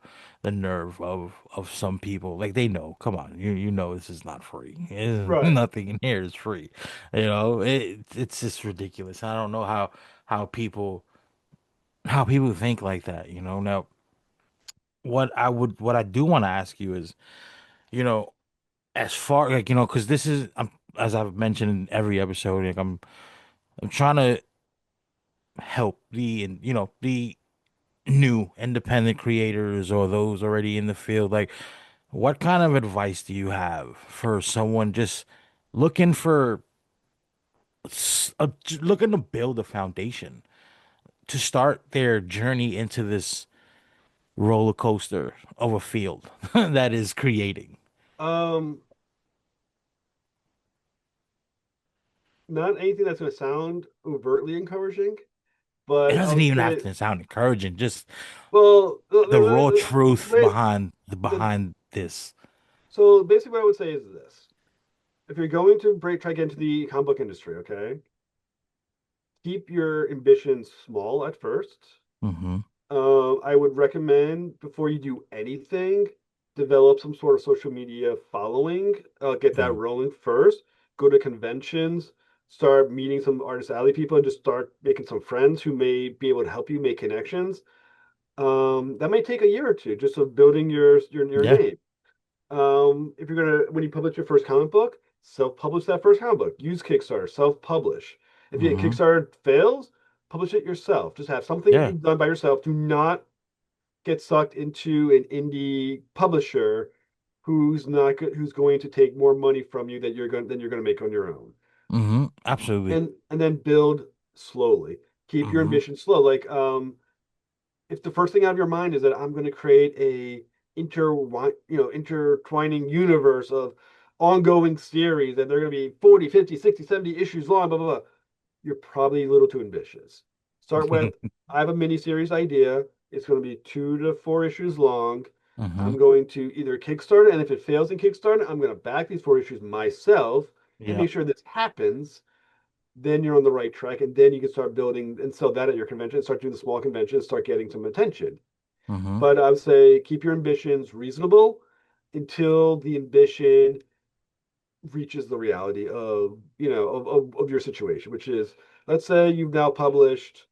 of some people. Like they know, come on, you know this is not free. right, Nothing in here is free. It's just ridiculous. I don't know how people how people think like that. Now, what I do want to ask you is, you know, as far like, because this is as I've mentioned in every episode, like I'm trying to help the new independent creators or those already in the field. Like, what kind of advice do you have for someone just looking for looking to build a foundation to start their journey into this roller coaster of a field that is creating? um, not anything that's going to sound overtly encouraging, It but doesn't I'll even have say, to sound encouraging, just well, the raw truth wait, behind the, behind this. so basically what I would say is this. If you're going to try to get into the comic book industry, okay, keep your ambitions small at first. Hmm. I would recommend before you do anything, develop some sort of social media following. Get that rolling first. Go to conventions, start meeting some artist alley people, and just start making some friends who may be able to help you make connections. That may take a year or two just of building your Yeah. name. If you're gonna when you publish your first comic book, self-publish that first comic book. Use Kickstarter, self-publish. If you Hmm. Kickstarter fails, publish it yourself. Just have something Yeah. you've done by yourself. Do not get sucked into an indie publisher who's not good, who's going to take more money from you than you're going to make on your own. Absolutely. And then build slowly. Keep your Hmm. ambition slow. Like if the first thing out of your mind is that I'm going to create a intertwining universe of ongoing series and they're going to be 40, 50, 60, 70 issues long, blah blah blah, you're probably a little too ambitious. Start with, I have a miniseries idea. It's going to be 2 to 4 issues long. Hmm. I'm going to either Kickstarter, and if it fails in Kickstarter, I'm going to back these 4 issues myself and Yeah. make sure this happens. Then you're on the right track, and then you can start building and sell that at your convention, start doing the small conventions, start getting some attention. Hmm. But I would say keep your ambitions reasonable until the ambition reaches the reality of of your situation, which is, let's say you've now published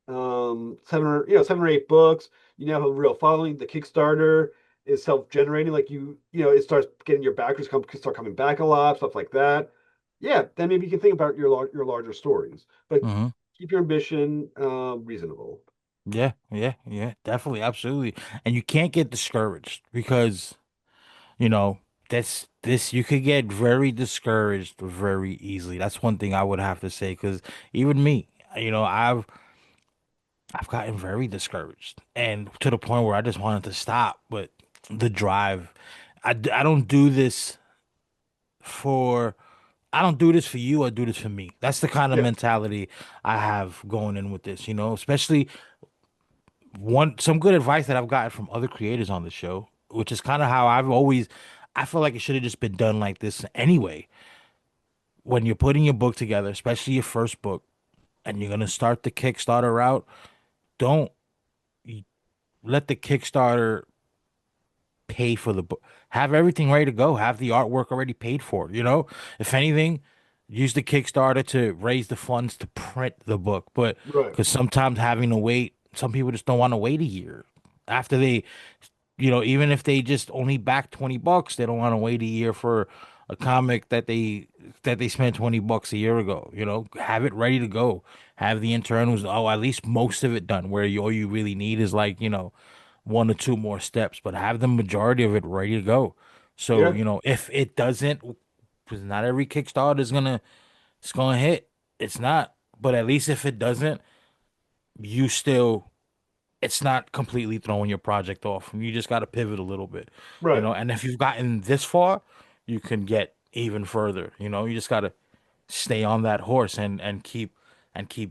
7 or 8 books. You now have a real following. The Kickstarter is self-generating, like it starts getting your backers start coming back a lot, stuff like that. Yeah, then maybe you can think about your larger stories, but Hmm. keep your ambition reasonable. Yeah, yeah, yeah, definitely, absolutely. And you can't get discouraged because, you know, this you could get very discouraged very easily. That's one thing I would have to say because even me, I've gotten very discouraged and to the point where I just wanted to stop. But the drive, I don't do this for I don't do this for you. I do this for me. That's the kind of Yeah, mentality I have going in with this, especially some good advice that I've gotten from other creators on the show, which is kind of how I feel like it should have just been done like this anyway. When you're putting your book together, especially your first book, and you're gonna start the Kickstarter route, don't let the Kickstarter pay for the book. Have everything ready to go. Have the artwork already paid for. If anything, use the Kickstarter to raise the funds to print the book. But right. because sometimes having to wait, some people just don't want to wait a year after even if they just only back $20, they don't want to wait a year for a comic that they spent $20 a year ago. Have it ready to go. Have the internals, at least most of it done, where all you really need is like, one or two more steps, but have the majority of it ready to go. So, Yeah, if it doesn't, because not every Kickstarter it's gonna hit. It's not. But at least if it doesn't, you still it's not completely throwing your project off. You just got to pivot a little bit, right. and if you've gotten this far, you can get even further. You just got to stay on that horse and keep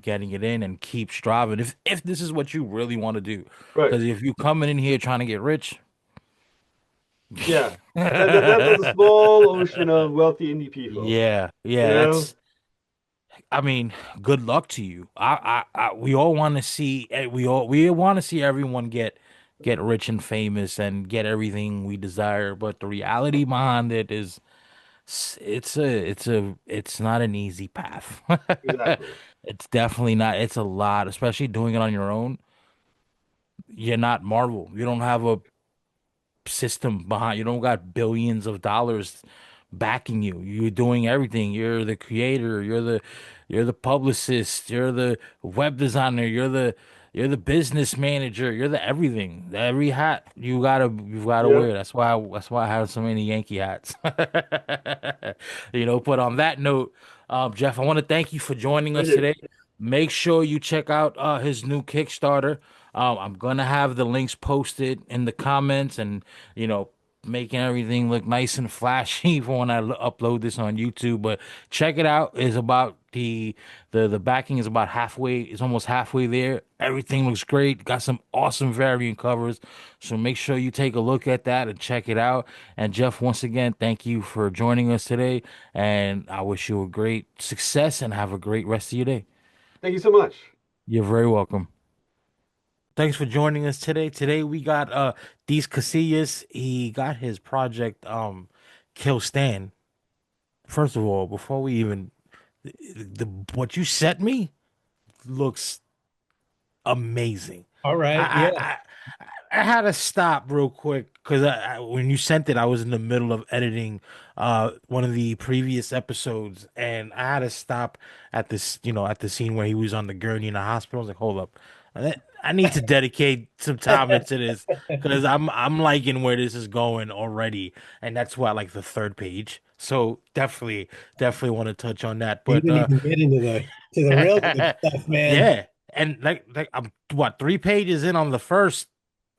getting it in and keep striving. If this is what you really want to do, Right. because if you coming in here trying to get rich, Yeah. That's a yeah, small ocean of wealthy indie people. yeah, You know? I mean, good luck to you. We all want to see, we want to see everyone get rich and famous and get everything we desire. But the reality behind it is, it's not an easy path. Exactly. It's definitely not. It's a lot, especially doing it on your own. You're not Marvel. You don't have a system behind. You don't got billions of dollars backing you. You're doing everything. You're the creator. You're the publicist. You're the web designer. You're the business manager. You're the everything. Every hat you've gotta Yeah. wear. That's why I have so many Yankee hats. But on that note, Jeff, I want to thank you for joining Thank us you. today. Make sure you check out his new Kickstarter. I'm gonna have the links posted in the comments and you know, making everything look nice and flashy for when I upload this on YouTube. But check it out. It's about the backing is about halfway. It's almost halfway there. Everything looks great. Got some awesome variant covers. So make sure you take a look at that and check it out. And Jeff, once again, thank you for joining us today. And I wish you a great success and have a great rest of your day. Thank you so much. You're very welcome. Thanks for joining us today. Today we got Deece Casillas. He got his project Kill Stan. First of all, before we even the what you sent me looks amazing. All right. I Yeah. I had to stop real quick because when you sent it, I was in the middle of editing one of the previous episodes, and I had to stop at this, at the scene where he was on the gurney in the hospital. I was like, hold up, I need to dedicate some time into this because I'm liking where this is going already, and that's what like the third page. So definitely want to touch on that, You but didn't even get into the real good stuff, man. yeah, and like I'm what 3 pages in on the first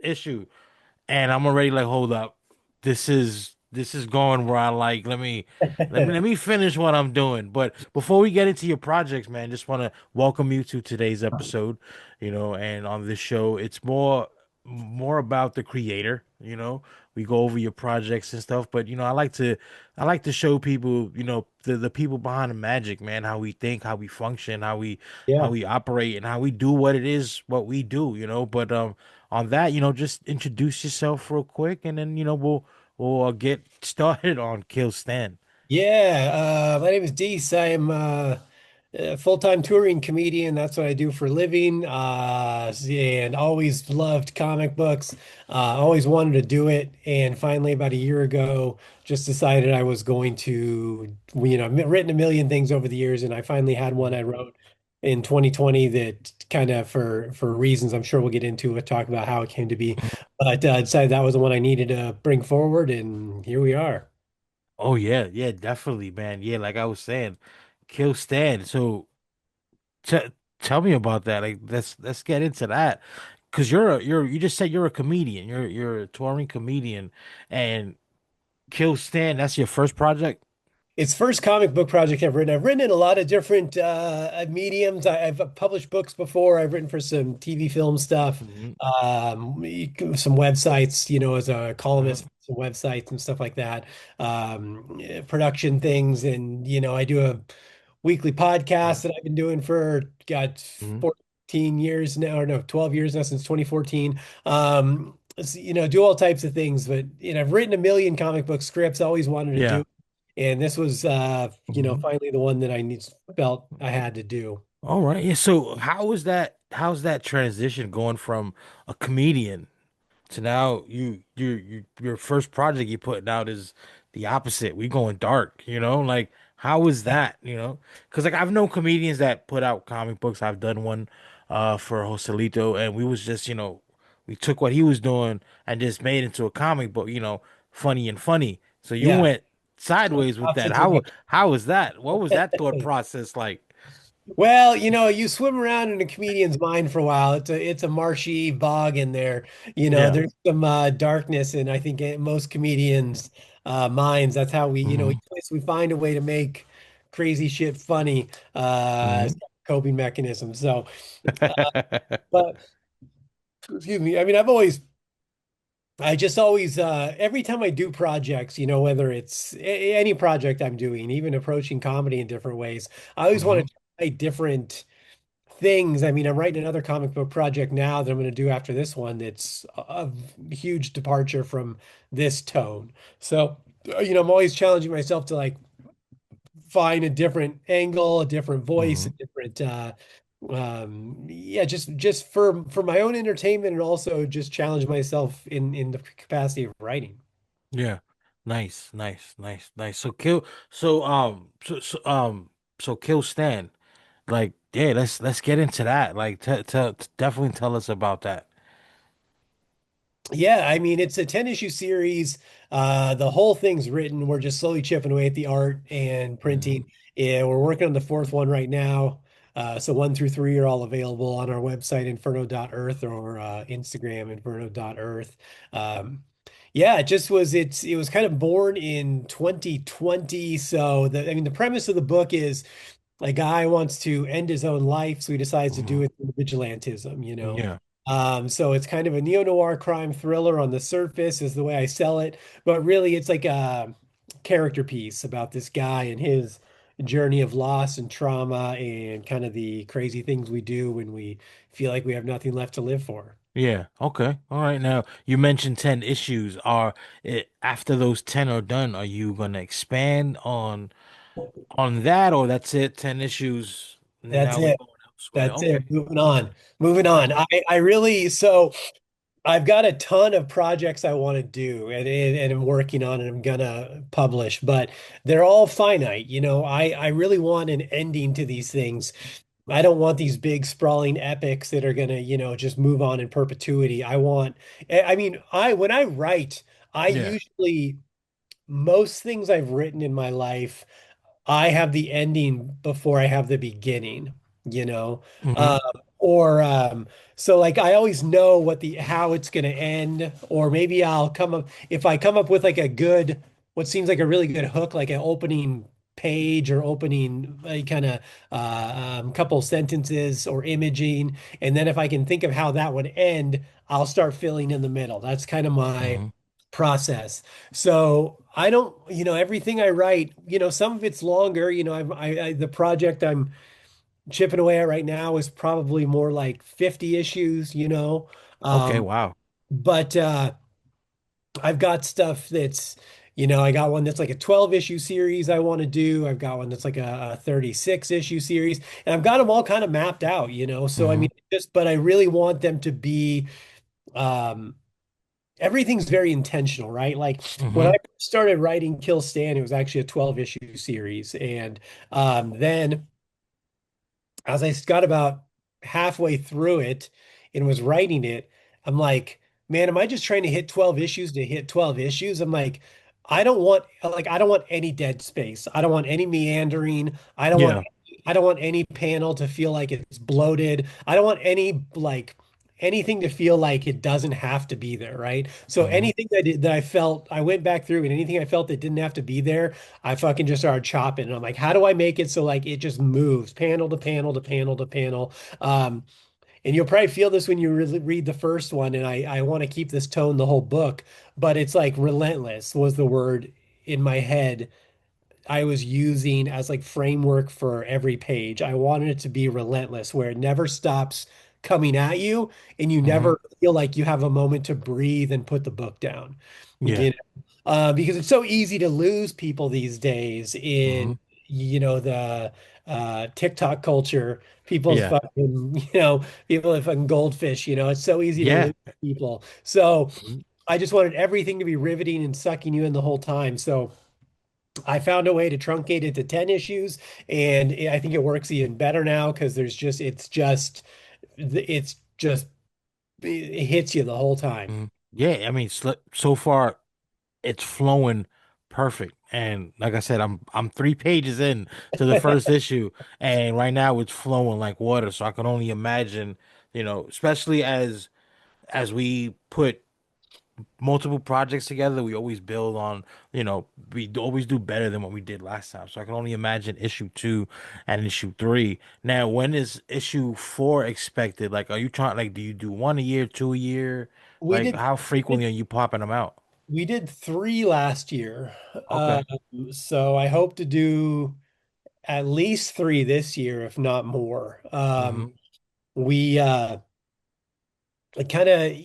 issue, and I'm already like, hold up, this is going where I like. Let me finish what I'm doing. But before we get into your projects, man, just want to welcome you to today's episode. And on this show, it's more about the creator. We go over your projects and stuff, but I like to show people, the people behind the magic, man, how we think, how we function, how we how Yeah. we operate, and how we do what we do. But on that, just introduce yourself real quick, and then we'll get started on Kill Stan. Yeah, my name is Deece. I am a full-time touring comedian. That's what I do for a living. And always loved comic books. Always wanted to do it. And finally, about a year ago, just decided I was going to, I've written a million things over the years, and I finally had one I wrote in 2020 that kind of for reasons I'm sure we'll get into it, talk about how it came to be. But decided that was the one I needed to bring forward, and here we are. Oh yeah, yeah, definitely, man. Yeah, like I was saying, Kill Stan. So t tell me about that. Like let's get into that. Cause you just said you're a comedian. You're a touring comedian, and Kill Stan, that's your first project? It's first comic book project I've written. I've written in a lot of different mediums. I've published books before. I've written for some TV film stuff, Hmm. some websites, as a Hmm. columnist, for some websites and stuff like that. Production things, and I do a weekly podcast that I've been doing for got Hmm. 14 years now, or no, 12 years now since 2014. Do all types of things, but I've written a million comic book scripts. Always wanted to Yeah. do. And this was, Hmm. finally the one that felt I had to do. All right. Yeah. So how's that transition going from a comedian so now your first project you're putting out is the opposite. We going dark, Like how is that, Because like I've known comedians that put out comic books. I've done one for Joselito, and we was just, we took what he was doing and just made it into a comic book, funny and funny. So you Yeah, went sideways with that. opposite How was that? What was that thought direction. process like? Well, you swim around in a comedian's mind for a while. It's a marshy bog in there. Yeah. There's some darkness, and I think in most comedians' minds, that's how Hmm. we find a way to make crazy shit funny. It's Hmm. kind of a coping mechanism. So, but excuse me. I mean, I just always, every time I do projects, whether it's any project I'm doing, even approaching comedy in different ways, I always want Hmm. to try different things. I mean, I'm writing another comic book project now that I'm going to do after this one that's a huge departure from this tone. So, I'm always challenging myself to like find a different angle, a different voice, a Hmm. different yeah, just for my own entertainment and also just challenge myself in the capacity of writing. Yeah. Nice, nice, nice, nice. So kill Stan. Like, yeah, let's get into that. Like, definitely tell us about that. Yeah, I mean, it's a 10 issue series. The whole thing's written. We're just slowly chipping away at the art and Hmm. printing. Yeah, we're working on the fourth one right now. So 1 through 3 are all available on our website, inferno.earth, or Instagram, inferno.earth. Um, yeah, it was kind of born in 2020. So I mean, the premise of the book is a guy wants to end his own life, so he decides to do Hmm. it through vigilantism. Yeah. So it's kind of a neo-noir crime thriller on the surface is the way I sell it, but really it's like a character piece about this guy and his journey of loss and trauma and kind of the crazy things we do when we feel like we have nothing left to live for. Yeah. Okay. All right. Now, you mentioned 10 issues. After those 10 are done, are you gonna expand on that, or that's it, 10 issues, and then That's now we it. going elsewhere? That's Okay. it. Moving on. Moving Okay. on. I really so. I've got a ton of projects I want to do and I'm working on and I'm gonna publish, but they're all finite. I really want an ending to these things. I don't want these big sprawling epics that are gonna, just move on in perpetuity. I mean, when I write, I Yeah. usually most things I've written in my life, I have the ending before I have the beginning, you know? Hmm. Um, or so like I always know what the how it's gonna end, or maybe I'll come up if I come up with like a good, what seems like a really good hook, like an opening page or opening kind of couple sentences or imaging, and then if I can think of how that would end, I'll start filling in the middle. That's kind of my Hmm. process. So I don't, everything I write, some of it's longer. The project I'm chipping away at right now is probably more like 50 issues. Okay, Um, wow. but I've got stuff that's, I got one that's like a 12 issue series I want to do. I've got one that's like a 36 issue series, and I've got them all kind of mapped out. So I Hmm. mean, but I really want them to be, um, everything's very intentional, right? Like when I Hmm. started writing Kill Stan, it was actually a 12 issue series. And then as I got about halfway through it and was writing it, I'm like, man, am I just trying to hit 12 issues to hit 12 issues? I'm I don't want any dead space. I don't want any meandering. Yeah. I don't want any panel to feel like it's bloated. I don't want anything to feel like it doesn't have to be there, right? So Hmm. anything that I felt, I went back through and anything I felt that didn't have to be there, I fucking just started chopping. And I'm like, how do I make it so like it just moves panel to panel to panel to panel? Um, and you'll probably feel this when you read the first one. And I want to keep this tone the whole book, but it's like relentless was the word in my head I was using as like framework for every page. I wanted it to be relentless, where it never stops coming at you and you Hmm. never feel like you have a moment to breathe and put the book down. Yeah. Because it's so easy to lose people these days in, Hmm. the TikTok culture. People's Yeah. fucking, people are fucking goldfish, it's so easy to Yeah. lose people. So Mhm. I just wanted everything to be riveting and sucking you in the whole time. So I found a way to truncate it to 10 issues, and I think it works even better now because it's just, it hits you the whole time. Yeah, I mean, so far it's flowing perfect. And like I said, I'm 3 pages in to the first issue, and right now it's flowing like water. So I can only imagine, especially as we put multiple projects together, we always build on, we always do better than what we did last time. So I can only imagine issue two and issue three. Now, when is issue four expected? Like, are you trying, like, do you do one a year, two a year? We Like, did how we did frequently are you popping them out? we did three last year. Okay. So I hope to do at least three this year, if not more. Hmm. We kind of,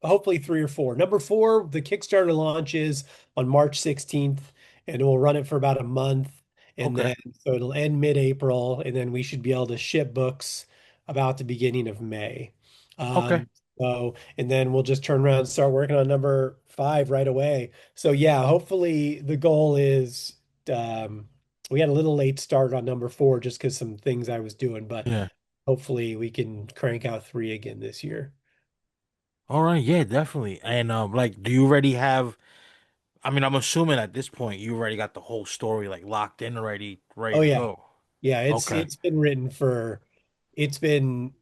hopefully three or four. Number four, the Kickstarter launches on March 16th, and we'll run it for about a month. And Okay. then, so it'll end mid-April, and then we should be able to ship books about the beginning of May. Okay. Um, and then we'll just turn around and start working on number five right away. So yeah, hopefully the goal is, um, we had a little late start on number four just because some things I was doing, but Yeah. hopefully we can crank out three again this year. All right. Yeah, definitely. And like, do you already have? I mean, I'm assuming at this point you already got the whole story like locked in already, ready Oh to yeah. go. Yeah, Okay. it's been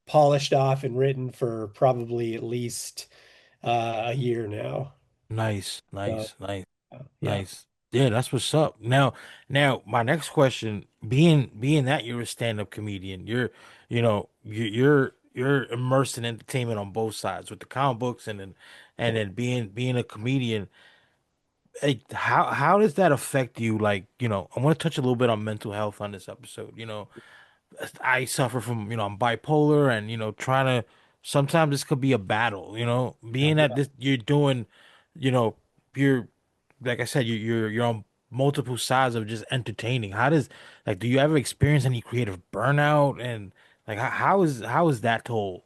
polished off and written for probably at least a year now. Nice. So Nice. Nice. yeah. Nice. Yeah, that's what's up. Now, my next question, being that you're a stand-up comedian, you're immersed in entertainment on both sides with the comic books and then being a comedian. Like, how does that affect you? Like, I want to touch a little bit on mental health on this episode. I suffer from, I'm bipolar and, trying to sometimes this could be a battle, being that Yeah. this you're doing, you know, you're like I said, you're on multiple sides of just entertaining. How does like do you ever experience any creative burnout and like how is that toll?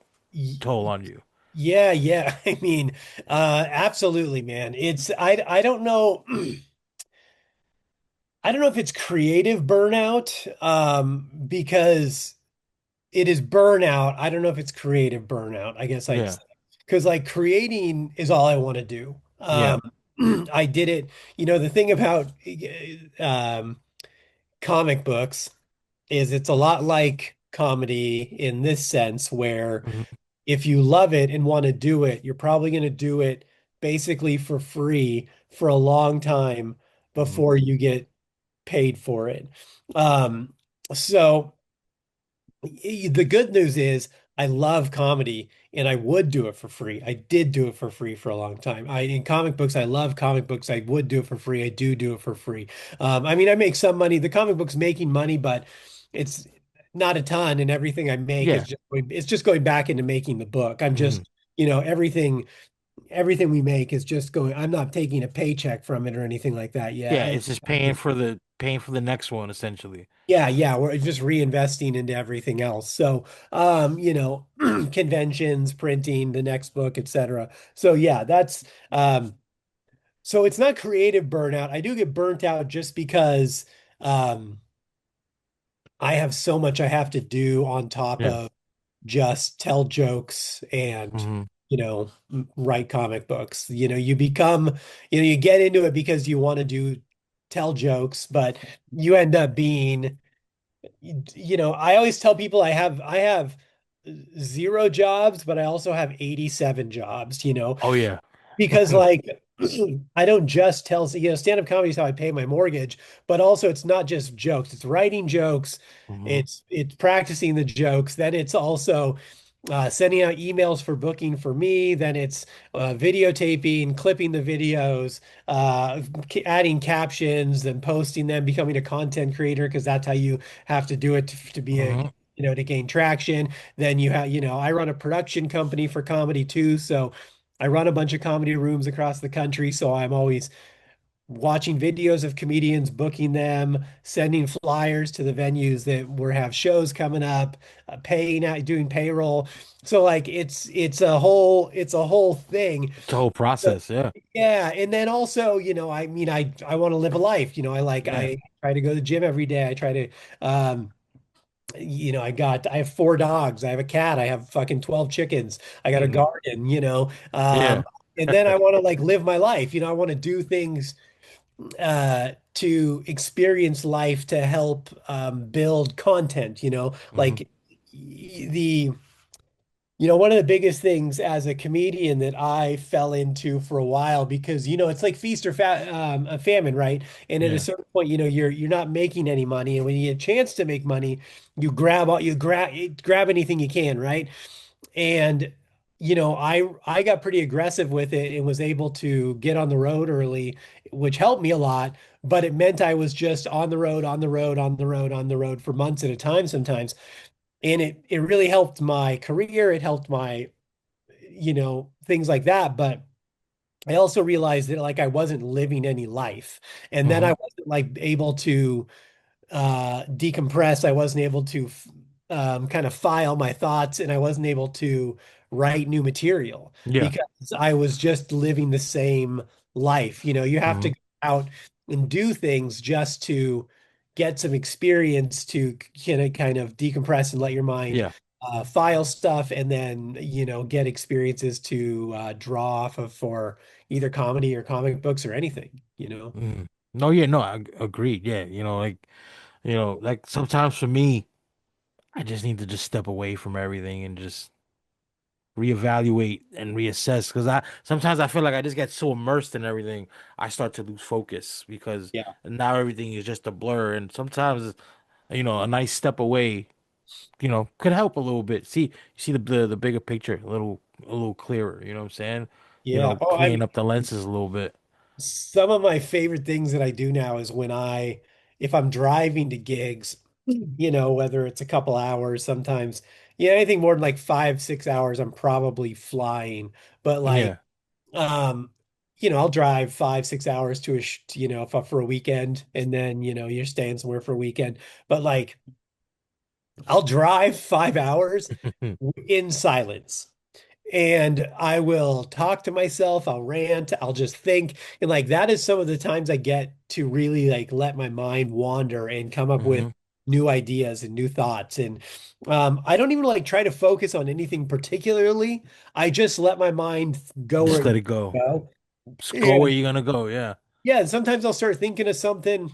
toll on you. Yeah, yeah. I mean, absolutely, man. I don't know. I don't know if it's creative burnout, because it is burnout. I don't know if it's creative burnout, I guess I'd Yeah. say. Because like creating is all I want to do. Yeah. I did it, the thing about um comic books is it's a lot like comedy in this sense where Hmm. if you love it and want to do it, you're probably going to do it basically for free for a long time Hmm. before you get paid for it. Um, so the good news is I love comedy and I would do it for free. I did do it for free for a long time. In comic books, I love comic books. I would do it for free. I do it for free. I mean, I make some money. The comic book's making money, but it's not a ton, and everything I make is Yeah. just going back into making the book. I'm Hmm. just, everything we make is just going. I'm not taking a paycheck from it or anything like that. Yeah, Yeah. it's just I'm just paying for the next one essentially. Yeah, yeah, we're just reinvesting into everything else. So, conventions, printing, the next book, etc. So yeah, so it's not creative burnout. I do get burnt out just because um I have so much I have to do on top Yeah. of just tell jokes and Hmm. write comic books. You get into it because you want to do tell jokes, but you end up being I always tell people I have zero jobs, but I also have 87 jobs, Oh yeah. because like I don't just tell, stand-up comedy is how I pay my mortgage, but also it's not just jokes. It's writing jokes, Hmm. it's practicing the jokes, then it's also sending out emails for booking for me, then it's videotaping, clipping the videos, adding captions, then posting them, becoming a content creator because that's how you have to do it to be Hmm. to gain traction. Then you have, I run a production company for comedy too, so I run a bunch of comedy rooms across the country, so I'm always watching videos of comedians, booking them, sending flyers to the venues that we have shows coming up, paying out, doing payroll. So like it's a whole thing. It's a whole So, process. Yeah. yeah, and then also, I mean, I want to live a life. Yeah. I try to go to the gym every day. I try to I have 4 dogs. I have a cat. I have fucking 12 chickens. I got a Hmm. garden. Yeah. And then I want to like live my life. I want to do things to experience life to help build content, Hmm. like the one of the biggest things as a comedian that I fell into for a while because it's like feast or fa a famine, right? And at a Yeah. certain point, you're not making any money, and when you get a chance to make money, you grab anything you can, right? And I got pretty aggressive with it and was able to get on the road early, which helped me a lot, but it meant I was just on the road, on the road, on the road, on the road for months at a time sometimes. And it really helped my career. It helped my, things like that. But I also realized that like I wasn't living any life. And then I Hmm. wasn't like able to decompress. I wasn't able to kind of file my thoughts, and I wasn't able to write new material Yeah. because I was just living the same life. You have to Hmm. go out and do things just to get some experience to kind of decompress and let your mind Yeah. file stuff, and then get experiences to draw off of for either comedy or comic books or anything. Hmm. No, yeah, no, I agreed. Yeah, like sometimes for me, I just need to just step away from everything and just reevaluate and reassess because I sometimes I feel like I just get so immersed in everything, I start to lose focus because Yeah. now everything is just a blur. And sometimes, a nice step away, could help a little bit. See the bigger picture a little clearer. You know what I'm saying? Yeah. Oh, Clean up the lenses a little bit. some of my favorite things that I do now is if I'm driving to gigs, whether it's a couple hours, sometimes, anything more than like 5, 6 hours, I'm probably flying. But like, Yeah. um, I'll drive 5, 6 hours for a weekend, and then, you're staying somewhere for a weekend. But like, I'll drive 5 hours in silence. And I will talk to myself, I'll rant, I'll just think. And like that is some of the times I get to really like let my mind wander and come up with Hmm. new ideas and new thoughts. And I don't even like try to focus on anything particularly. I just let my mind go where Just it let needs it go. to go. Just go where And you're gonna go. Yeah. yeah, and sometimes I'll start thinking of something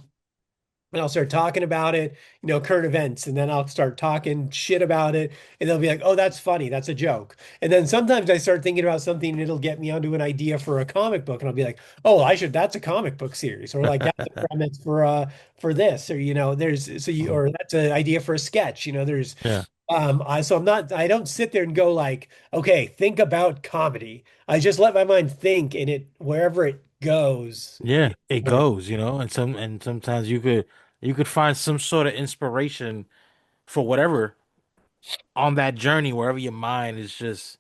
and I'll start talking about it, current events, and then I'll start talking shit about it, and they'll be like, "Oh, that's funny, that's a joke." And then sometimes I start thinking about something, and it'll get me onto an idea for a comic book, and I'll be like, "Oh, I should. That's a comic book series, or like that's a premise for this, or there's Mhm. or that's an idea for a sketch. There's Yeah. I don't sit there and go like, okay, think about comedy. I just let my mind think, and it wherever it goes, Yeah, it's it where it, goes, and sometimes you could find some sort of inspiration for whatever on that journey, wherever your mind is just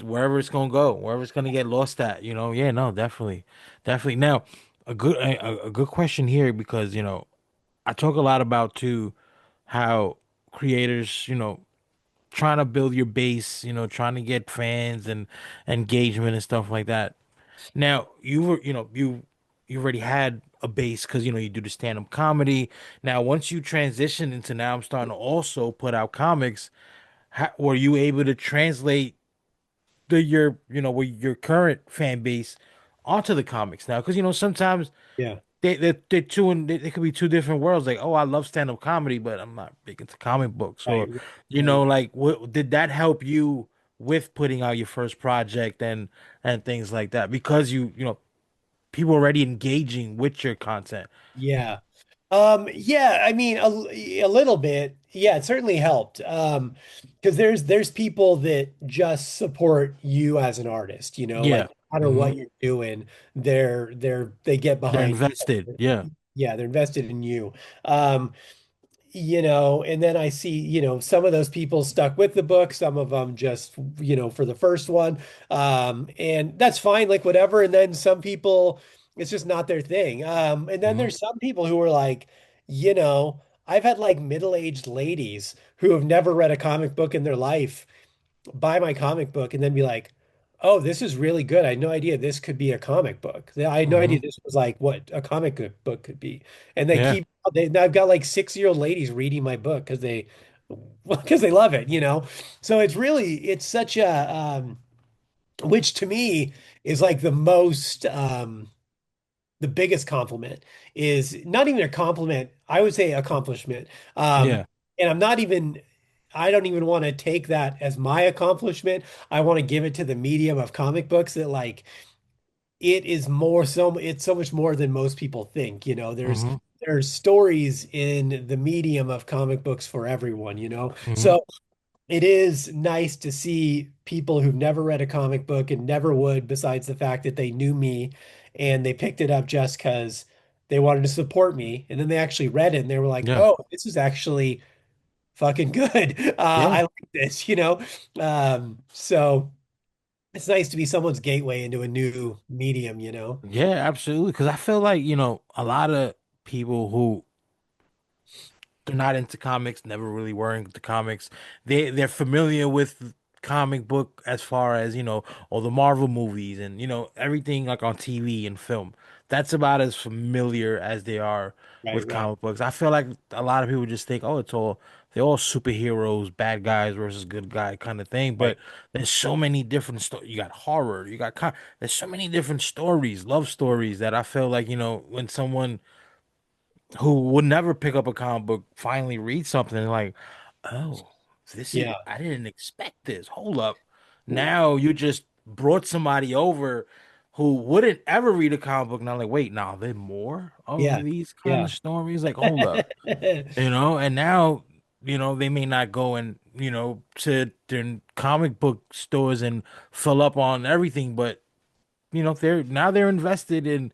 wherever it's gonna go, wherever it's gonna get lost at. Yeah, no, definitely, definitely. Now, a good question here because I talk a lot about too how creators, trying to build your base, trying to get fans and engagement and stuff like that. Now, you already had a base because you do the stand-up comedy. Now, once you transition into now, I'm starting to also put out comics. Were you able to translate your current fan base onto the comics now? Because sometimes yeah, they could be two different worlds. Like, oh, I love stand-up comedy, but I'm not big into comic books. right, Or, right. like, what did that help you with putting out your first project and things like that? Because people already engaging with your content. Yeah. Yeah, I mean a little bit. Yeah, it certainly helped. Because there's people that just support you as an artist, like Yeah. no matter Hmm. what you're doing, they get They're behind invested. you. Yeah. Yeah, they're invested in you. Um, and then I see, some of those people stuck with the book, some of them just, for the first one. And that's fine, like whatever. And then some people, it's just not their thing. And then Hmm. there's some people who are like, I've had like middle-aged ladies who have never read a comic book in their life buy my comic book and then be like, "Oh, this is really good. I had no idea this could be a comic book. I had no Hmm. idea this was like what a book could be." And Yeah. I've got like 6-year-old ladies reading my book because they love it, So it's such a which to me is like the biggest compliment is not even a compliment. I would say accomplishment. Um, Yeah. and I don't even want to take that as my accomplishment. I want to give it to the medium of comic books that like it's so much more than most people think. Hmm. There's stories in the medium of comic books for everyone. Hmm. So it is nice to see people who've never read a comic book and never would, besides the fact that they knew me and they picked it up just because they wanted to support me. And then they actually read it and they were like, Yeah. oh, this is actually fucking good. Yeah. I like this. So it's nice to be someone's gateway into a new medium. Yeah, absolutely. Because I feel like, a lot of people who they're not into comics, never really were into comics. They're familiar with comic book as far as, all the Marvel movies and, everything like on TV and film. That's about as familiar as they are Right, with right, comic books. I feel like a lot of people just think, oh, they're all superheroes, bad guys versus good guy kind of thing. right. But there's so many different stories. You got horror, there's so many different stories, love stories that I feel like, when someone who would never pick up a comic book finally read something and like, oh, Yeah. I didn't expect this. Hold up. Now you just brought somebody over who wouldn't ever read a comic book. Now like, wait, now there more of Yeah. these kind Yeah. of stories? Like, hold up. And now, they may not go and, to their comic book stores and fill up on everything, but they're invested in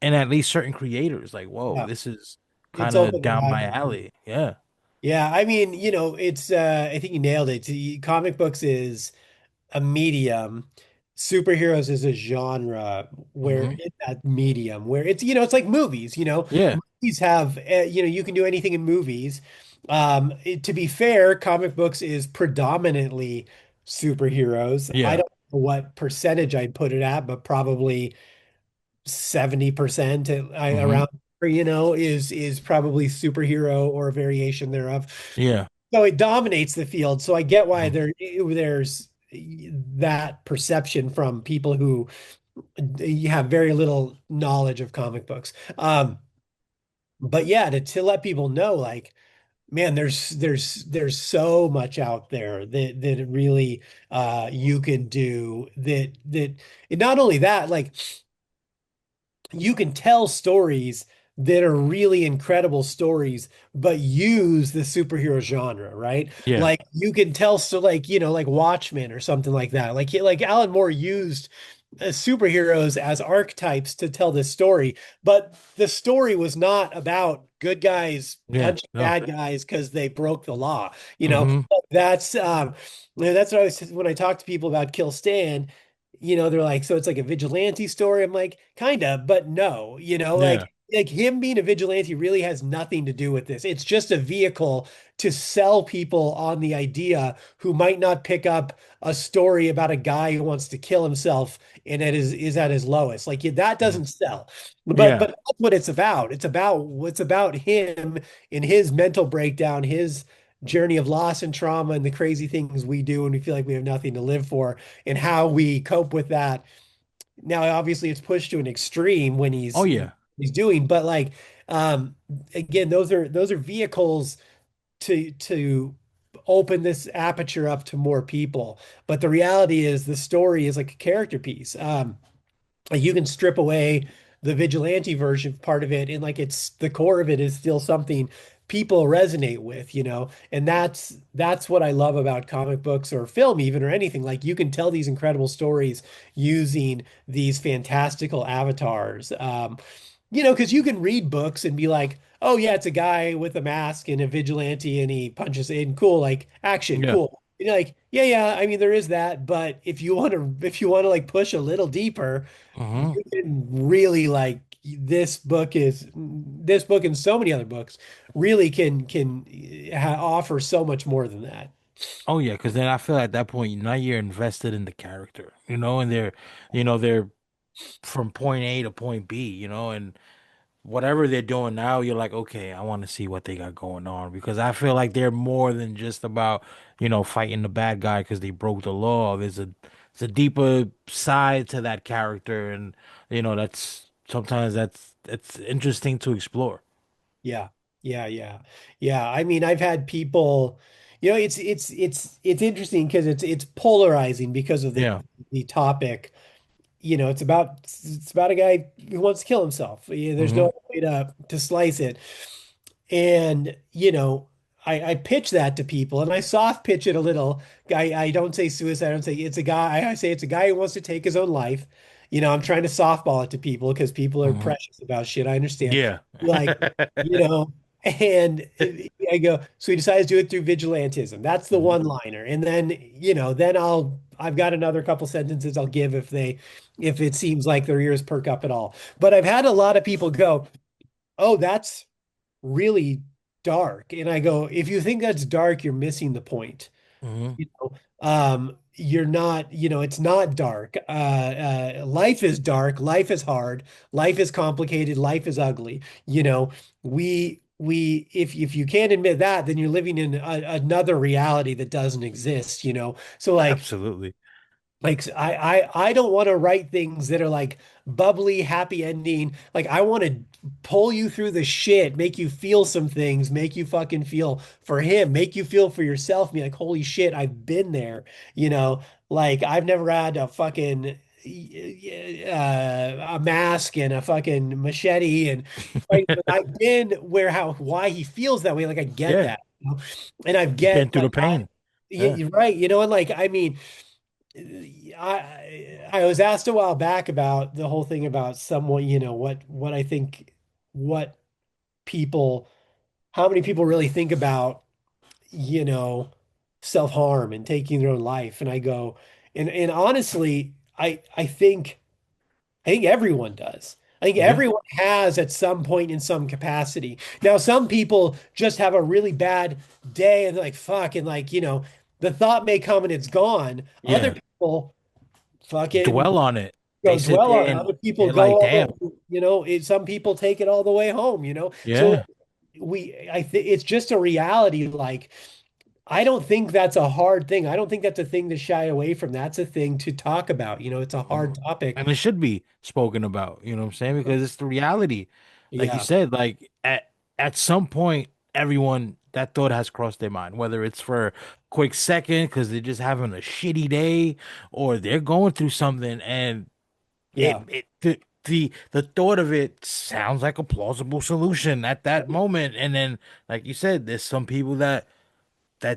at least certain creators. Like, whoa, Yeah. this is It's kind of open their down my eyes. alley. Yeah. Yeah, I mean, it's I think you nailed it. Comic books is a medium. Superheroes is a genre where Hmm. it's that medium where it's like movies. Yeah. Movies have you can do anything in movies. To be fair, comic books is predominantly superheroes. I Yeah. don't know what percentage I'd put it at, but probably 70% Hmm. around, is probably superhero or a variation thereof. Yeah. So it dominates the field. So I get why Hmm. there's that perception from people who have very little knowledge of comic books. But yeah, to let people know, like, man, there's so much out there that it really you can do that and not only that, like you can tell stories that are really incredible stories, but use the superhero genre, right? Yeah. Like you can tell, so like, like Watchmen or something like that. Like Alan Moore used superheroes as archetypes to tell this story, but the story was not about good guys Yeah. punching No. bad guys because they broke the law. You know, Hmm. that's what I was when I talk to people about Kill Stan, they're like, so it's like a vigilante story. I'm like, kind of, but no, Yeah. like him being a vigilante really has nothing to do with this. It's just a vehicle to sell people on the idea who might not pick up a story about a guy who wants to kill himself and is at his lowest. Like that Mhm. doesn't sell. But Yeah. that's what it's about. It's about him and his mental breakdown, his journey of loss and trauma and the crazy things we do when we feel like we have nothing to live for and how we cope with that. Now, obviously, it's pushed to an extreme when Oh he's yeah. doing, but like um again, those are vehicles to open this aperture up to more people. But the reality is the story is like a character piece. Like you can strip away the vigilante version part of it, and like it's the core of it is still something people resonate with, and that's what I love about comic books or film even or anything. Like you can tell these incredible stories using these fantastical avatars. Because you can read books and be like, oh yeah, it's a guy with a mask and a vigilante and he punches in, cool, like action, Yeah. cool. And you're like, yeah, yeah, I mean there is that, but if you want to like push a little deeper, you Hmm. can really like this book and so many other books really can offer so much more than that. Oh yeah, because then I feel at that point now you're invested in the character, and they're from point A to point B, and whatever they're doing now, you're like, okay, I want to see what they got going on because I feel like they're more than just about, fighting the bad guy because they broke the law. It's a deeper side to that character, and that's sometimes it's interesting to explore. Yeah. Yeah, yeah. Yeah. I mean, I've had people, it's interesting because it's polarizing because of the Yeah. the topic. It's about a guy who wants to kill himself. Yeah, there's no Hmm. other way to slice it. And, I pitch that to people and I soft pitch it a little. I don't say suicide. I don't say it's a guy. I say it's a guy who wants to take his own life. I'm trying to softball it to people because people are Hmm. precious about shit. I understand. Yeah. Like, you know, and I go, so he decides to do it through vigilantism. That's the Hmm. one liner. And then, then I've got another couple sentences I'll give if it seems like their ears perk up at all. But I've had a lot of people go, oh, that's really dark. And I go, if you think that's dark, you're missing the point. Hmm. You're not, it's not dark. Life is dark, life is hard, life is complicated, life is ugly. If you can't admit that, then you're living in another reality that doesn't exist, So Absolutely. like I don't want to write things that are like bubbly, happy ending. Like I want to pull you through the shit, make you feel some things, make you fucking feel for him, make you feel for yourself. Be like, holy shit, I've been there. You know, like I've never had a fucking a mask and a fucking machete and fight, but I've been why he feels that way. Like I get Yeah. that. And I You've been get through the like pain. Yeah. you're right. And like I mean. I was asked a while back about the whole thing about someone, what I think, what people, how many people really think about, you know, self-harm and taking their own life. And I go, and honestly, I think everyone does. I think Yeah. everyone has at some point in some capacity. Now, some people just have a really bad day and they're like, fuck, and like, the thought may come and it's gone. Other Yeah. people fucking Dwell on it. They go sit dwell there on it. and Other people they're go like, all damn. the, some people take it all the way home, So Yeah. I think it's just a reality. Like, I don't think that's a hard thing. I don't think that's a thing to shy away from. That's a thing to talk about. It's a hard Mhm. topic. And it should be spoken about, you know what I'm saying? Because it's the reality. Like you Yeah. said, like at some point, everyone that thought has crossed their mind, whether it's for a quick second because they're just having a shitty day or they're going through something and Yeah. the thought of it sounds like a plausible solution at that moment. And then, like you said, there's some people that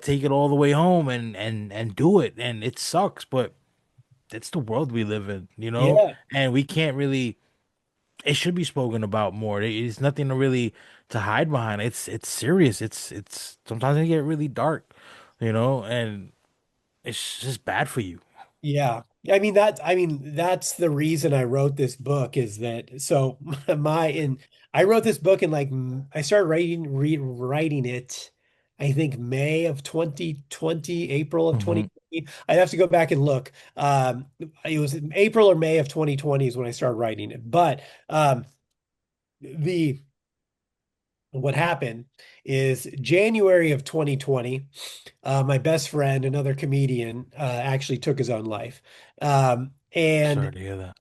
take it all the way home and do it, and it sucks, but it's the world we live in, you know, Yeah. and we can't really. It should be spoken about more. It's nothing to really to hide behind. It's serious. It's sometimes it get really dark, you know, and it's just bad for you. Yeah. I mean that's the reason I wrote this book is that so my and I wrote this book in like I started writing it I think May of 2020, April of Hmm. 2020. I'd have to go back and look. It was April or May of 2020 is when I started writing it. But the what happened is January of 2020, my best friend, another comedian, actually took his own life. Sorry And to hear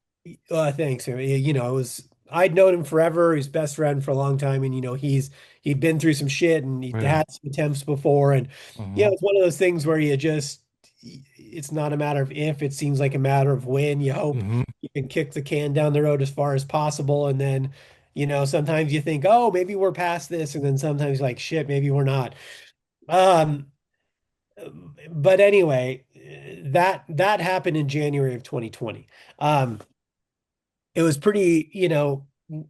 that. thanks. It was I'd known him forever. He's best friend for a long time, and he'd been through some shit, and he'd Yeah. had some attempts before, and Hmm. it's one of those things where it's not a matter of if, it seems like a matter of when. You hope Hmm. you can kick the can down the road as far as possible, and then sometimes you think, oh, maybe we're past this, and then sometimes like shit, maybe we're not. Um, but anyway, that happened in January of 2020. Um, it was pretty,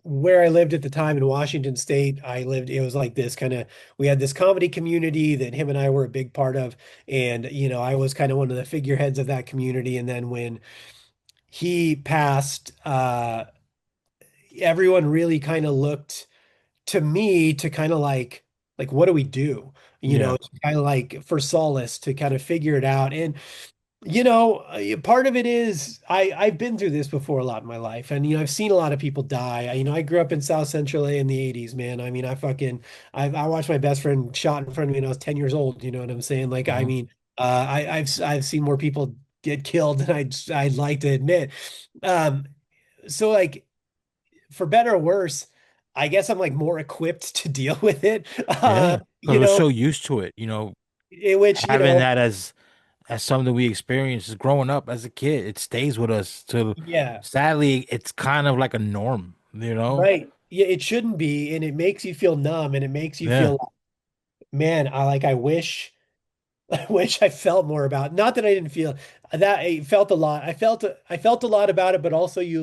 where I lived at the time in Washington State, it was like this kind of, we had this comedy community that him and I were a big part of. And, I was kind of one of the figureheads of that community. And then when he passed, everyone really kind of looked to me to kind of like, what do we do? Yeah. Kind of like for solace to kind of figure it out. And part of it is I've been through this before a lot in my life, and I've seen a lot of people die. I grew up in South Central LA in the 80s, man. I mean, I watched my best friend shot in front of me when I was 10 years old. You know what I'm saying? Like, I Hmm. mean, I've seen more people get killed than I'd like to admit. Um, so like for better or worse, I guess I'm like more equipped to deal with it. Yeah. Because we're so used to it, In which, having that as something we experience growing up as a kid. It stays with us till yeah. sadly it's kind of like a norm, you know? Right. Yeah, it shouldn't be, and it makes you feel numb, and it makes you Yeah. feel like, man, I wish I wish I felt more about. Not that I didn't feel that I felt a lot. I felt a lot about it, but also you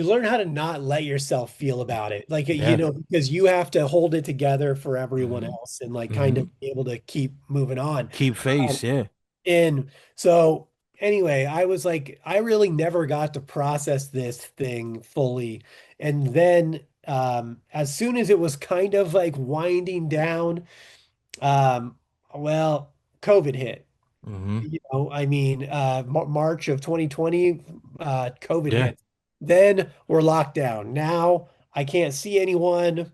learn how to not let yourself feel about it. Like, Yeah. because you have to hold it together for everyone Hmm. else and like kind Hmm. of be able to keep moving on. Keep Um, face, yeah. And so, anyway, I was like, I really never got to process this thing fully. And then, as soon as it was kind of like winding down, um, well, COVID hit. Hmm. I mean, March of 2020, COVID Yeah. hit. Then we're locked down. Now I can't see anyone.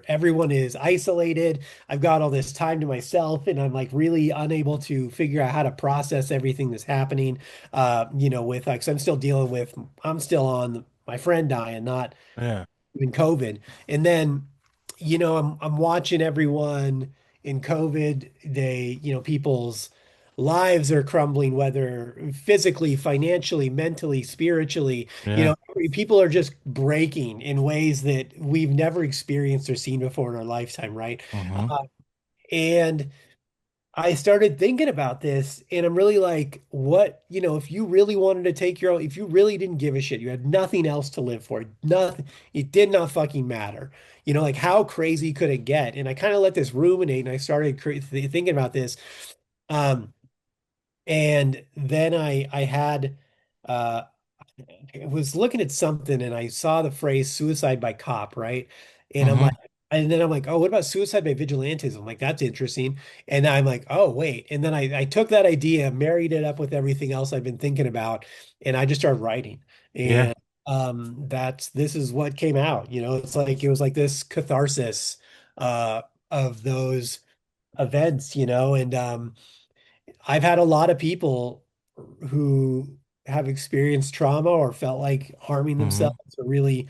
Everyone is isolated. I've got all this time to myself, and I'm like really unable to figure out how to process everything that's happening. With like, 'cause I'm still on my friend dying, not Yeah. in COVID. And then, I'm watching everyone in COVID. People's lives are crumbling, whether physically, financially, mentally, spiritually. Yeah. People are just breaking in ways that we've never experienced or seen before in our lifetime, right? Hmm. And I started thinking about this, and I'm really like, what, if you really wanted to take your own, if you really didn't give a shit, you had nothing else to live for, nothing, it did not fucking matter. Like how crazy could it get? And I kind of let this ruminate, and I started thinking about this. Um, and then I had uh, I was looking at something and I saw the phrase suicide by cop, right? And I'm like, Mm-hmm. and then I'm like, oh, what about suicide by vigilantism? I'm like, that's interesting. And I'm like, oh, wait. And then I took that idea, married it up with everything else I've been thinking about, and I just started writing. Yeah. And this is what came out. It's like it was like this catharsis uh of those events, and I've had a lot of people who have experienced trauma or felt like harming Mm-hmm. themselves or really,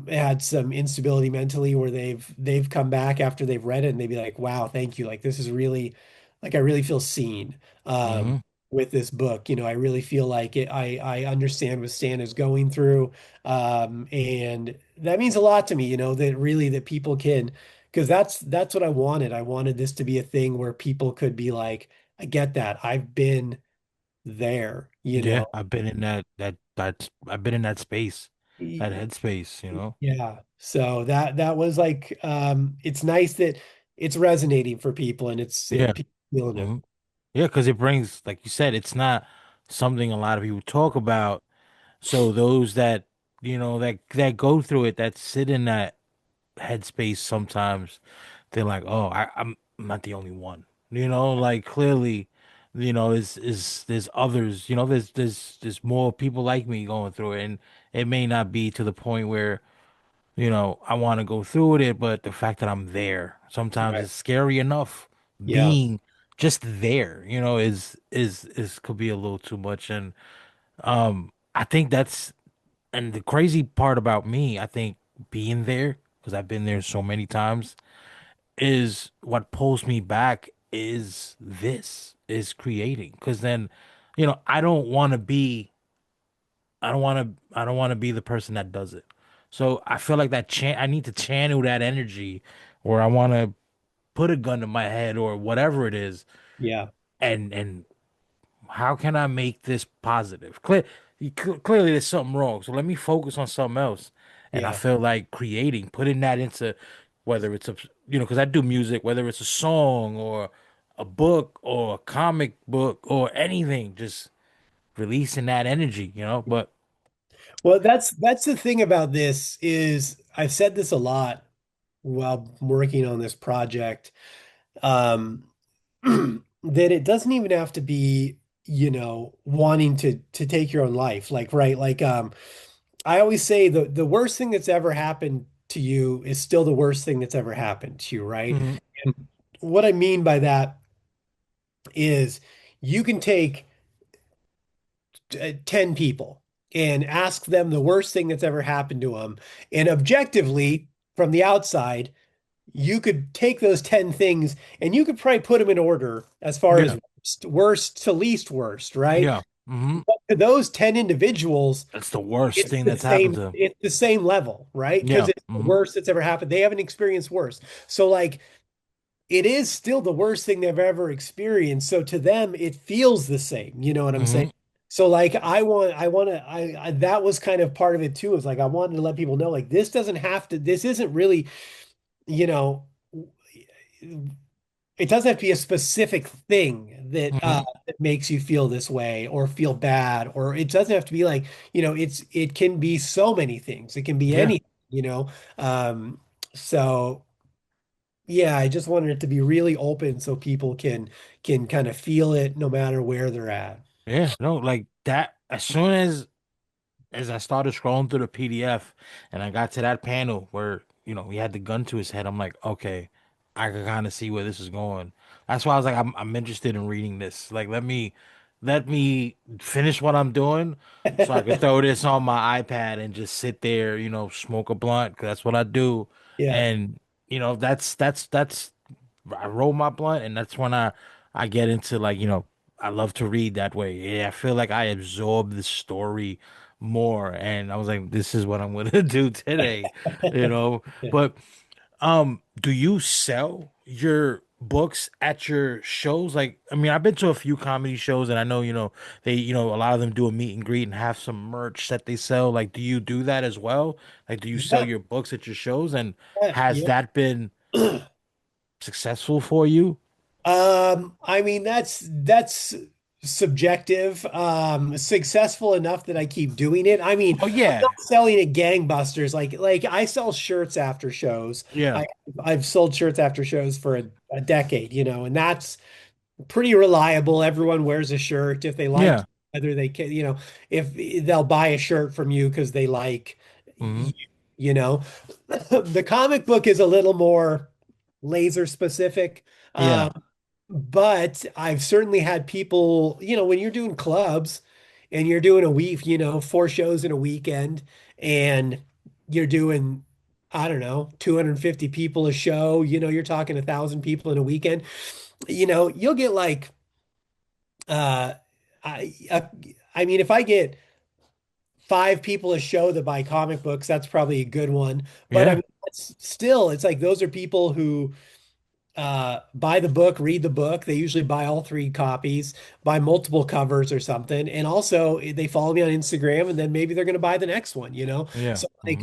had some instability mentally where they've come back after they've read it and they'd be like, wow, thank you. Like this is really like I really feel seen Mm-hmm. with this book. I really feel like I understand what Stan is going through. And that means a lot to me, that really that people can because that's what I wanted. I wanted this to be a thing where people could be like, I get that. I've been there, Yeah. I've been in that I've been in that space, that Y- headspace, you know? Yeah. So that was like it's nice that it's resonating for people and it's Yeah. people feeling it. Hmm. Yeah, because it brings, like you said, it's not something a lot of people talk about. So those that, that go through it, that sit in that headspace sometimes, they're like, oh, I'm not the only one. Like clearly, there's others, there's more people like me going through it. And it may not be to the point where, I want to go through with it, but the fact that I'm there, sometimes Right. it's scary enough Yeah. being just there, is could be a little too much. And I think and the crazy part about me, I think being there, because I've been there so many times, is what pulls me back is creating. Because then, I don't want to be, I don't want to be the person that does it. So I feel like I need to channel that energy, or I want to put a gun to my head or whatever it is, Yeah. and how can I make this positive? Clearly, there's something wrong. So let me focus on something else. And I Yeah. feel like creating, putting that into whether it's because I do music, whether it's a song or a book or a comic book or anything, just releasing that energy. But Well, that's the thing about this is I've said this a lot while working on this project. Um that it doesn't even have to be, wanting to take your own life. Like, right, like I always say the worst thing that's ever happened to you is still the worst thing that's ever happened to you, right? mhm, And what I mean by that is you can take 10 people and ask them the worst thing that's ever happened to them. And objectively, from the outside, you could take those 10 things and you could probably put them in order as far as yeah, worst to least worst, right? yeah, To those 10 individuals, that's the worst thing that's happened to them. it's the same level, right? Because Yeah, it's the worst that's ever happened. They haven't experienced worse. So like it is still the worst thing they've ever experienced. So to them, it feels the same. You know what I'm saying? hmm So like that was kind of part of it too. Is like I wanted to let people know like this isn't really, you know, it doesn't have to be a specific thing hmm that makes you feel this way or feel bad, or it doesn't have to be like, it can be so many things. It can be yeah, anything, you know. Um, so yeah, I just wanted it to be really open so people can kind of feel it no matter where they're at. yeah. No, like that. As soon as I started scrolling through the PDF and I got to that panel where, he had the gun to his head, I'm like, okay, I can kind of see where this is going. That's why I was like, I'm interested in reading this. Like, let me finish what I'm doing so I could throw this on my iPad and just sit there, smoke a blunt, 'cause that's what I do. Yeah. And, that's I roll my blunt, and that's when I get into, like, I love to read that way. Yeah, I feel like I absorb the story more, and I was like, this is what I'm gonna do today, you know. Yeah. But do you sell your books at your shows? Like, I mean, I've been to a few comedy shows, and I know, they, a lot of them do a meet and greet and have some merch that they sell. Like, do you do that as well? Like, do you sell Yeah. your books at your shows, and has Yeah. that been successful for you? I mean, that's subjective, successful enough that I keep doing it. I mean, Oh I'm not yeah, selling it gangbusters. Like I sell shirts after shows. yeah, I I've sold shirts after shows for a decade, and that's pretty reliable. Everyone wears a shirt if they like, yeah. whether they can, if they'll buy a shirt from you because they like Hmm. you, you know. The comic book is a little more laser specific. Yeah, But I've certainly had people, when you're doing clubs and you're doing a week, 4 shows in a weekend and you're doing, I don't know, 250 people a show, you're talking 1,000 people in a weekend, you'll get like, uh, I, uh, I mean, if I get 5 people a show that buy comic books, that's probably a good one. But I yeah, mean, it's like those are people who buy the book, read the book. They usually buy all 3 copies, buy multiple covers or something. And also they follow me on Instagram and then maybe they're going to buy the next one. yeah. So Hmm. like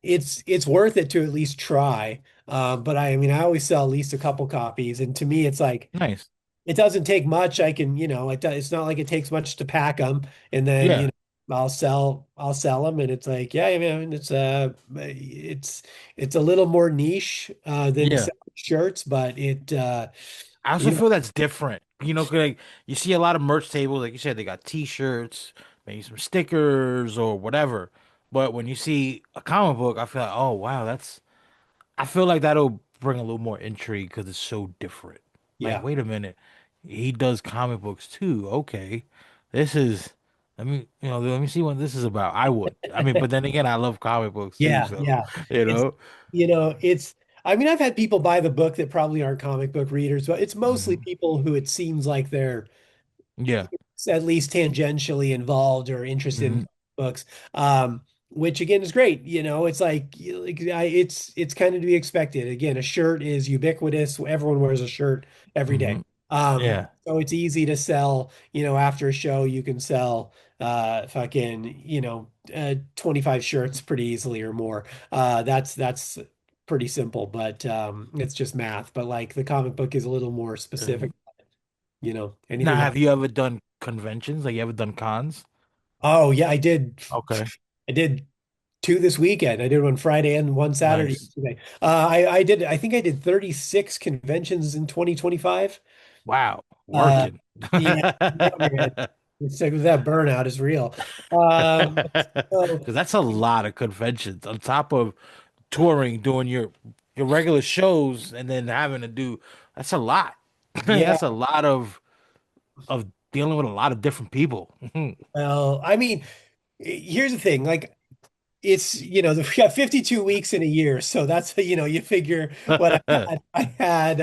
it's worth it to at least try. But I mean, I always sell at least a couple copies. And to me, it's like, Nice. it doesn't take much. I can, it's not like it takes much to pack them. And then, Yeah, I'll sell them. And it's like, yeah, I mean, it's a little more niche, than yeah. selling shirts, but I also you know, feel that's different. 'Cause, like you see a lot of merch tables, like you said, they got T-shirts, maybe some stickers or whatever. But when you see a comic book, I feel like, oh wow, that's. I feel like that'll bring a little more intrigue because it's so different. Like, yeah, wait a minute, he does comic books too. Okay, this is. Let me see what this is about. I would. I mean, but then again, I love comic books too, yeah, so yeah. you It's, know. I mean, I've had people buy the book that probably aren't comic book readers, but it's mostly Hmm. people who it seems like they're Yeah. at least tangentially involved or interested in Hmm. books, which again is great. It's it's kind of to be expected. Again, a shirt is ubiquitous. Everyone wears a shirt every Hmm. day. Yeah. So it's easy to sell, after a show, you can sell fucking, 25 shirts pretty easily or more. That's pretty simple, but it's just math. But like the comic book is a little more specific, Now, anything else. have you ever done conventions? Like, you ever done cons? Oh yeah, I did. Okay. I did 2 this weekend. I did one Friday and one Saturday Nice. today. I think I did 36 conventions in 2025. Wow. Uh, Working. yeah, yeah, man. It's like that burnout is real. Um, Because so that's a lot of conventions on top of touring, doing your regular shows, and then having to do that's a lot. yeah, That's a lot of dealing with a lot of different people. well, I mean, here's the thing, like we got 52 weeks in a year, so that's you figure what I had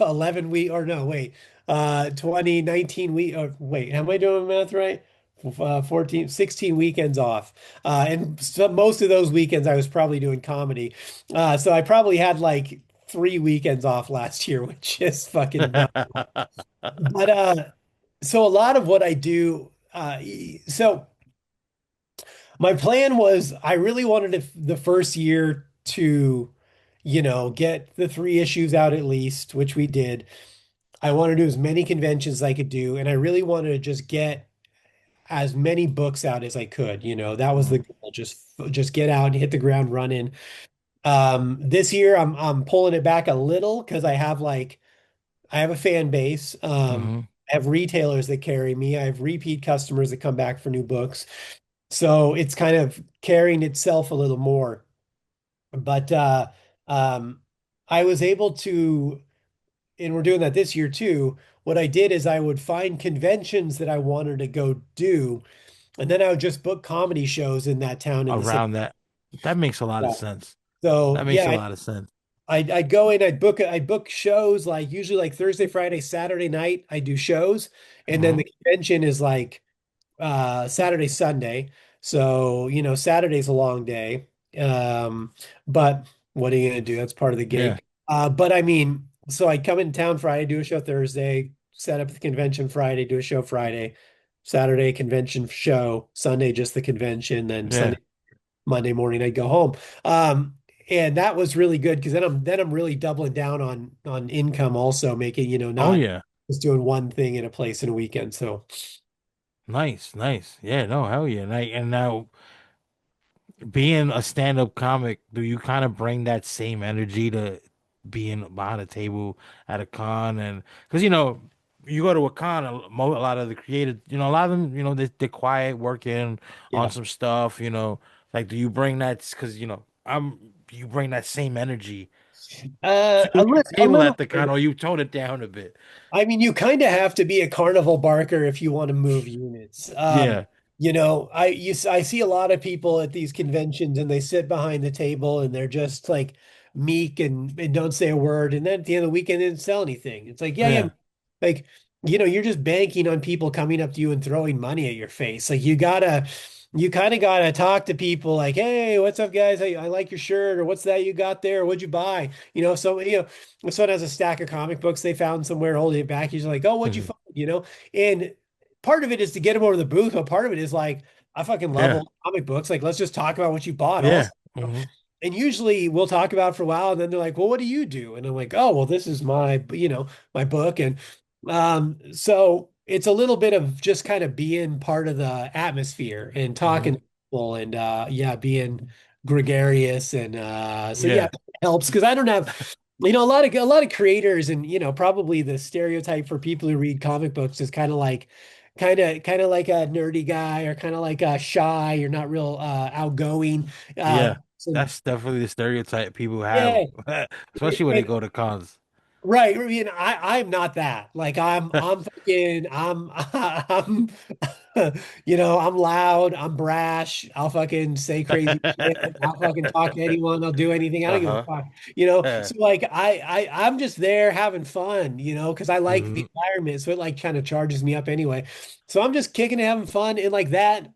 11 week or no, wait, 2019 week or wait, am I doing math right? 14, 16 weekends off. And so most of those weekends I was probably doing comedy. So I probably had like 3 weekends off last year, which is fucking nuts. But so a lot of what I do, so my plan was I really wanted the first year to, get the 3 issues out at least, which we did. I wanted to do as many conventions as I could do, and I really wanted to just get as many books out as I could. That was the Mhm. goal. Just get out and hit the ground running. This year I'm pulling it back a little because I have a fan base. Mhm. I have retailers that carry me. I have repeat customers that come back for new books. So it's kind of carrying itself a little more. But um, I was able to, and we're doing that this year too. What I did is I would find conventions that I wanted to go do, and then I would just book comedy shows in that town in the same. Around that. That makes a lot of Yeah. sense. So That makes yeah, a lot of sense. I'd go in, I'd book shows like usually like Thursday, Friday, Saturday night. I do shows, and then Mhm. the convention is like Saturday, Sunday. So, Saturday's a long day. But what are you gonna do? That's part of the Yeah. gig. But I mean, so I come in town Friday, do a show Thursday, set up the convention Friday, do a show Friday, Saturday convention show, Sunday just the convention, then Yeah. Sunday, Monday morning I'd go home. And that was really good because then I'm really doubling down on income also, making, Oh not yeah. just doing one thing in a place in a weekend. So Nice, nice. Yeah, no, hell yeah. And now being a stand-up comic, do you kind of bring that same energy to being behind a table at a con? And because you go to a con, a lot of the creative, a lot of them, they're quiet, working on yeah. some stuff. Like do you bring that? Because you bring that same energy to your A table little at the con, bit. or you tone it down a bit. I mean, you kind of have to be a carnival barker if you want to move units. Yeah, I see a lot of people at these conventions and they sit behind the table and they're just like meek and don't say a word. And then at the end of the weekend, they didn't sell anything. It's like, yeah, yeah. yeah, Like, you're just banking on people coming up to you and throwing money at your face. Like, you kind of gotta talk to people like, hey, what's up, guys? I like your shirt, or what's that you got there? What'd you buy? If someone has a stack of comic books they found somewhere holding it back, he's like, oh, what'd you mhm, find? And part of it is to get them over the booth, but part of it is like, I fucking love yeah, old comic books. Like, let's just talk about what you bought yeah. also. Hmm. And usually we'll talk about it for a while, and then they're like, well, what do you do? And I'm like, oh, well, this is my book. And so it's a little bit of just kind of being part of the atmosphere and talking Hmm. to people and yeah, being gregarious and so yeah, Yeah, it helps because I don't have a lot of creators and probably the stereotype for people who read comic books is kind of like a nerdy guy or kind of like shy. You're not real outgoing. yeah. So That's definitely the stereotype people have, yeah, especially when they go to cons. right. I mean, I'm not that. Like I'm fucking I'm I'm loud, I'm brash, I'll fucking say crazy shit, I'll fucking talk to anyone, I'll do anything. I don't give a Uh-huh. fuck. Yeah. So like I'm just there having fun, because I like the Hmm. environment. So it like kind of charges me up anyway. So I'm just kicking and having fun and like that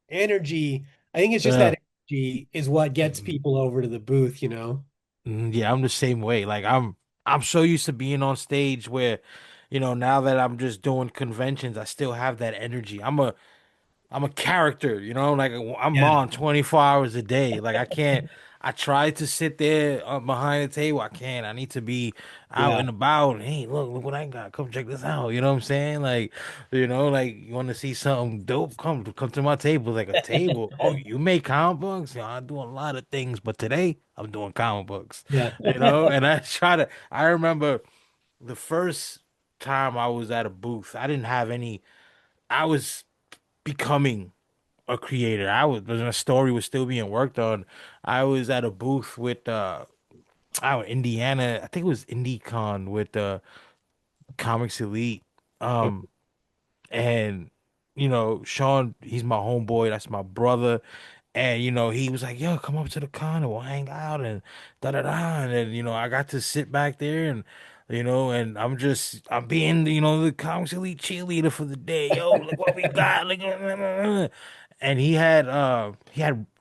energy. I think it's just Yeah. that energy is what gets Mhm. people over to the booth. Yeah, I'm the same way. Like I'm so used to being on stage where, now that I'm just doing conventions, I still have that energy. I'm a character, like I'm Yeah. on 24 hours a day. Like I try to sit there behind the table. I can't. I need to be out Yeah. and about. Hey, look what I got. Come check this out. You know what I'm saying? Like you want to see something dope? Come to my table. Like a table. Oh, you make comic books? I do a lot of things, but today I'm doing comic books. Yeah. And I remember the first time I was at a booth, I didn't have any, I was becoming a creator. I was when a story was still being worked on. I was at a booth with Indiana. I think it was IndieCon with Comics Elite. Um and Sean, he's my homeboy, that's my brother. And he was like, "Yo, come up to the con and we'll hang out and da da da." And then I got to sit back there and and I'm being the Comics Elite cheerleader for the day. Yo, look what we got. Look, and he had my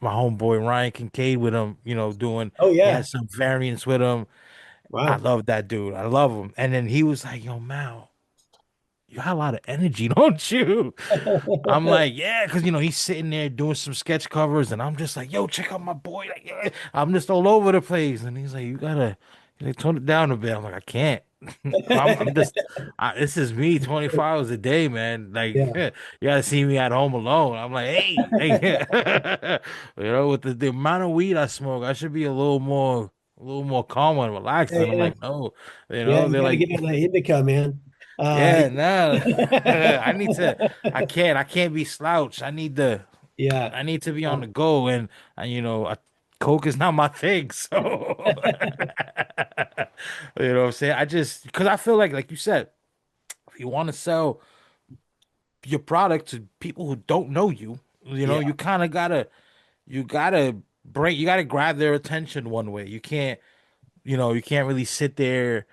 homeboy Ryan Kincaid with him. Doing Oh he yeah. had some variants with him. I Wow. love that dude. I love him. And then he was like, "Yo, Mal, you got a lot of energy, don't you?" I'm like, yeah, because he's sitting there doing some sketch covers, and I'm just like, yo, check out my boy. Like, yeah. I'm just all over the place, and he's like, you gotta tone it down a bit. I'm like, I can't. I'm just, this is me 24 hours a day, man. Like, Yeah. you gotta see me at home alone. I'm like, hey, with the amount of weed I smoke, I should be a little more calm and relaxed. Yeah, And I'm yeah. like, no, Yeah, you they're got to like, get on that indica, man. yeah, no. I need to. I can't be slouched. Yeah. I need to be on Uh, the go, and Coke is not my thing. So, you know what I'm saying? Because I feel like you said, if you want to sell your product to people who don't know you, yeah. you kind of you gotta grab their attention one way. You can't really sit there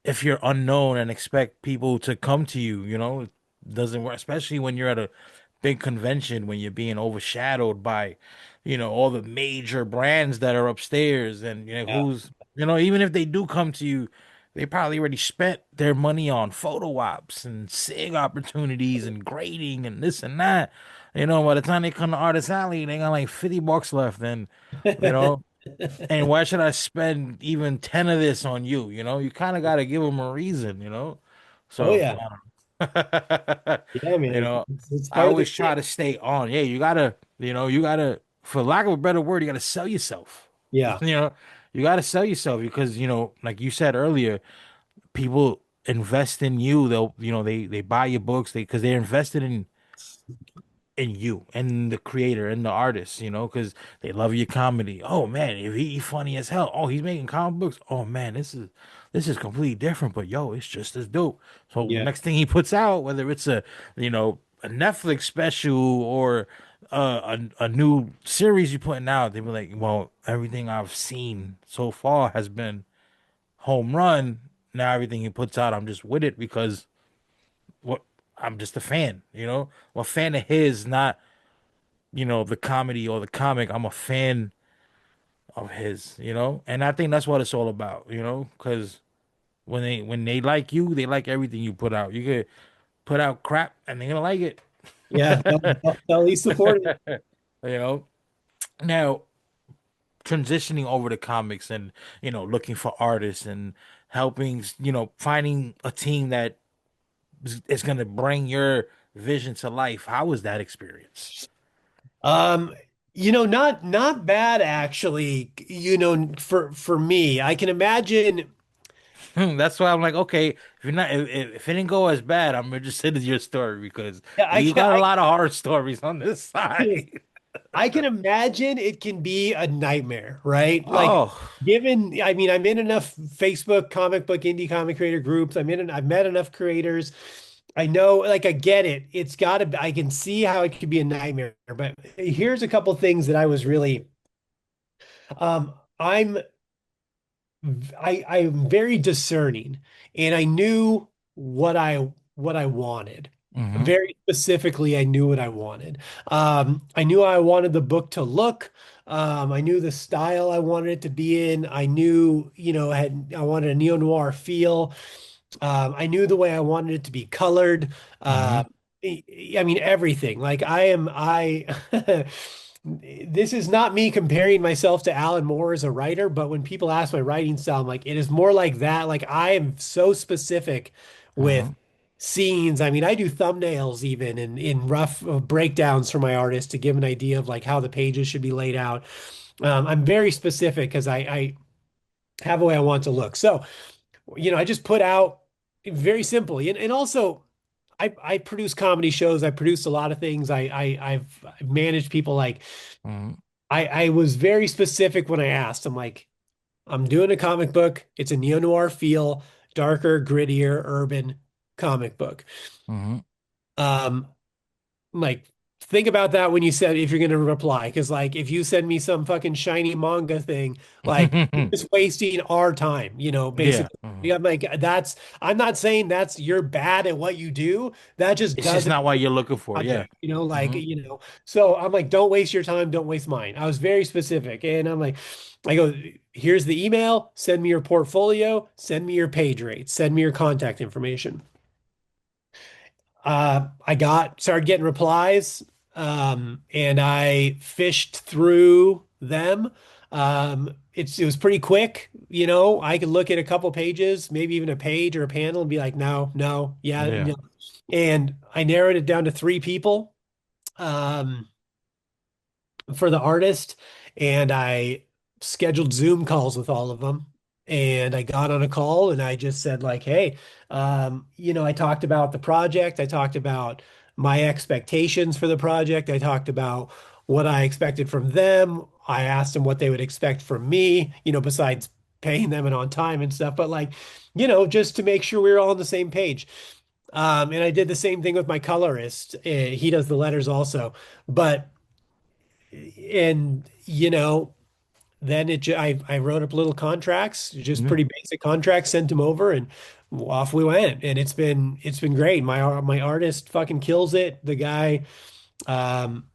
if you're unknown and expect people to come to you, it doesn't work, especially when you're at a big convention when you're being overshadowed by, all the major brands that are upstairs and Yeah. even if they do come to you, they probably already spent their money on photo ops and SIG opportunities and grading and this and that. By the time they come to Artist Alley, they got like $50 left and you know and why should I spend even 10 of this on you? You kind of got to give them a reason. Oh So, yeah. Yeah, you man. know, It's I part of the always try shtick. to stay on. Yeah, you gotta, for lack of a better word, you gotta sell yourself. Yeah. You know, you gotta sell yourself because, like you said earlier, people invest in you. They buy your books, because they're invested in you and the creator and the artist, because they love your comedy. Oh man, if he funny as hell. Oh, he's making comic books. Oh man, this is completely different, but yo, it's just as dope. So Yeah. next thing he puts out, whether it's a Netflix special or a new series you're putting out, they be like, well, everything I've seen so far has been home run. Now everything he puts out, I'm just with it because what I'm just a fan, I'm a fan of his, not the comedy or the comic. I'm a fan of his, and I think that's what it's all about, because when they like you, they like everything you put out. You could put out crap and they're gonna like it. Yeah. They'll at least support it. you know. Now transitioning over to comics and looking for artists and helping, finding a team that is gonna bring your vision to life. How was that experience? Um, not bad actually, for me. I can imagine. That's why I'm like, okay, if it didn't go as bad, I'm interested in your story because Yeah, you got a lot of horror stories on this side. I can imagine it can be a nightmare, right? Like, Oh, I mean, I'm in enough Facebook comic book indie comic creator groups. I've met enough creators. I know, like, I get it. I can see how it could be a nightmare. But here's a couple things that I was really, um, I'm I'm very discerning, and I knew what I wanted. hmm Very specifically, I knew what I wanted. I knew I wanted the book to look. I knew the style I wanted it to be in. I knew, I wanted a neo-noir feel. I knew the way I wanted it to be colored. hmm I I mean, everything. Like this is not me comparing myself to Alan Moore as a writer, but when people ask my writing style, I'm like, it is more like that. Like I am so specific with hmm scenes. I mean, I do thumbnails even in rough breakdowns for my artists to give an idea of like how the pages should be laid out. I'm very specific because I have a way I want to look. So, I just put out very simply, and also I produce comedy shows. I produced a lot of things. I've managed people. Like hmm I was very specific when I asked. I'm like, I'm doing a comic book. It's a neo-noir feel, darker, grittier, urban comic book. hmm Um, like think about that when you said if you're gonna reply, because like if you send me some fucking shiny manga thing, like you're just wasting our time, Yeah. basically. Yeah, I'm like I'm not saying you're bad at what you do. That just It's just doesn't not what you're looking for. Yeah. project, hmm so I'm like, don't waste your time, don't waste mine. I was very specific, and I'm like, I go, here's the email, send me your portfolio, send me your page rates, send me your contact information. I started getting replies, and I fished through them. It was pretty quick, I could look at a couple pages, maybe even a page or a panel and be like, no, no, yeah, Yeah. no. And I narrowed it down to three people. Um, for the artist, and I scheduled Zoom calls with all of them. And I got on a call and I just said, like, hey, I talked about the project. I talked about my expectations for the project. I talked about what I expected from them. I asked them what they would expect from me, besides paying them and on time and stuff, but like, just to make sure we were all on the same page. And I did the same thing with my colorist. He does the letters also. But and then I wrote up little contracts, just Yeah. pretty basic contracts, sent them over, and off we went. And it's been great. My artist fucking kills it. The guy, um,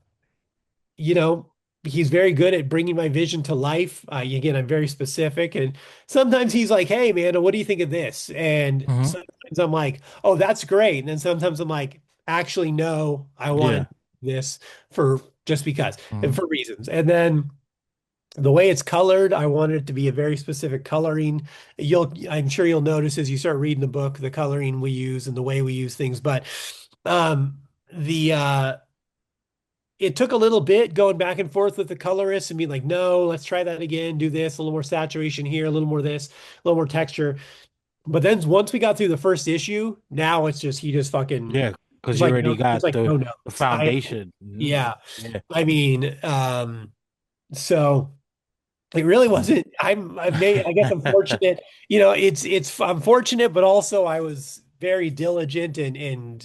you know, he's very good at bringing my vision to life. Again, I'm very specific, and sometimes he's like, "Hey, man, what do you think of this?" And hmm sometimes I'm like, "Oh, that's great." And then sometimes I'm like, "Actually, no, I want Yeah. to do this for just because and hmm for reasons." And then The way it's colored, I wanted it to be a very specific coloring. I'm sure you'll notice as you start reading the book, the coloring we use and the way we use things. But um, the it took a little bit going back and forth with the colorist and being like, no, let's try that again, do this, a little more saturation here, a little more this, a little more texture. But then once we got through the first issue, now it's just he just fucking Yeah, because it's you like already no, it's got like no the notes. foundation. Yeah. Yeah, I mean, so it really wasn't. I've made. I guess I'm fortunate. I'm fortunate, but also I was very diligent and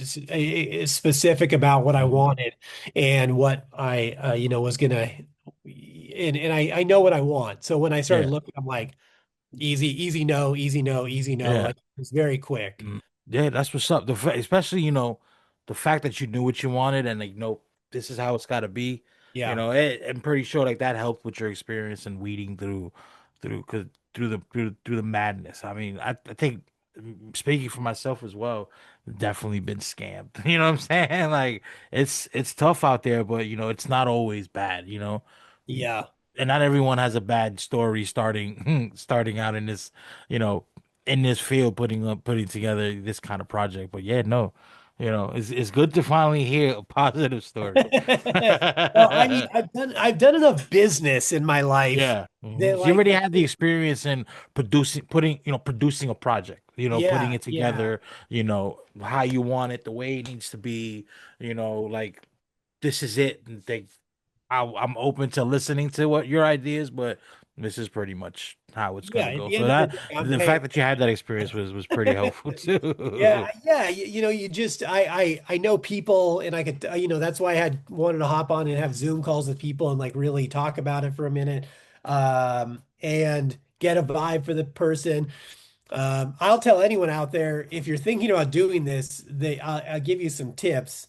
specific about what I Mhm. wanted and what I was gonna. And I know what I want. So when I started Yeah, looking, I'm like easy, easy, no, easy, no, easy, no. yeah. Like it's very quick. Yeah, that's what's up. Especially, the fact that you knew what you wanted and like, this is how it's got to be. Yeah, I'm pretty sure like that helped with your experience and weeding through, cause through the madness. I mean, I think speaking for myself as well, definitely been scammed. You know what I'm saying? Like it's tough out there, but it's not always bad. yeah, And not everyone has a bad story starting starting out in this, you know, in this field, putting together this kind of project. But yeah, no, it's good to finally hear a positive story. Well, I mean, I've done enough business in my life Yeah. that So you like already had the experience in producing a project, putting yeah, it yeah. together, how you want it, the way it needs to be, like this is it. And I'm open to listening to what your ideas, but this is pretty much how it's Yeah, gonna at go. the So end of the that day, I'm the paying. fact that you had that experience was pretty helpful Yeah, too. yeah. You just I know people, and I could that's why I had wanted to hop on and have Zoom calls with people and like really talk about it for a minute, and get a vibe for the person. I'll tell anyone out there if you're thinking about doing this, I'll give you some tips.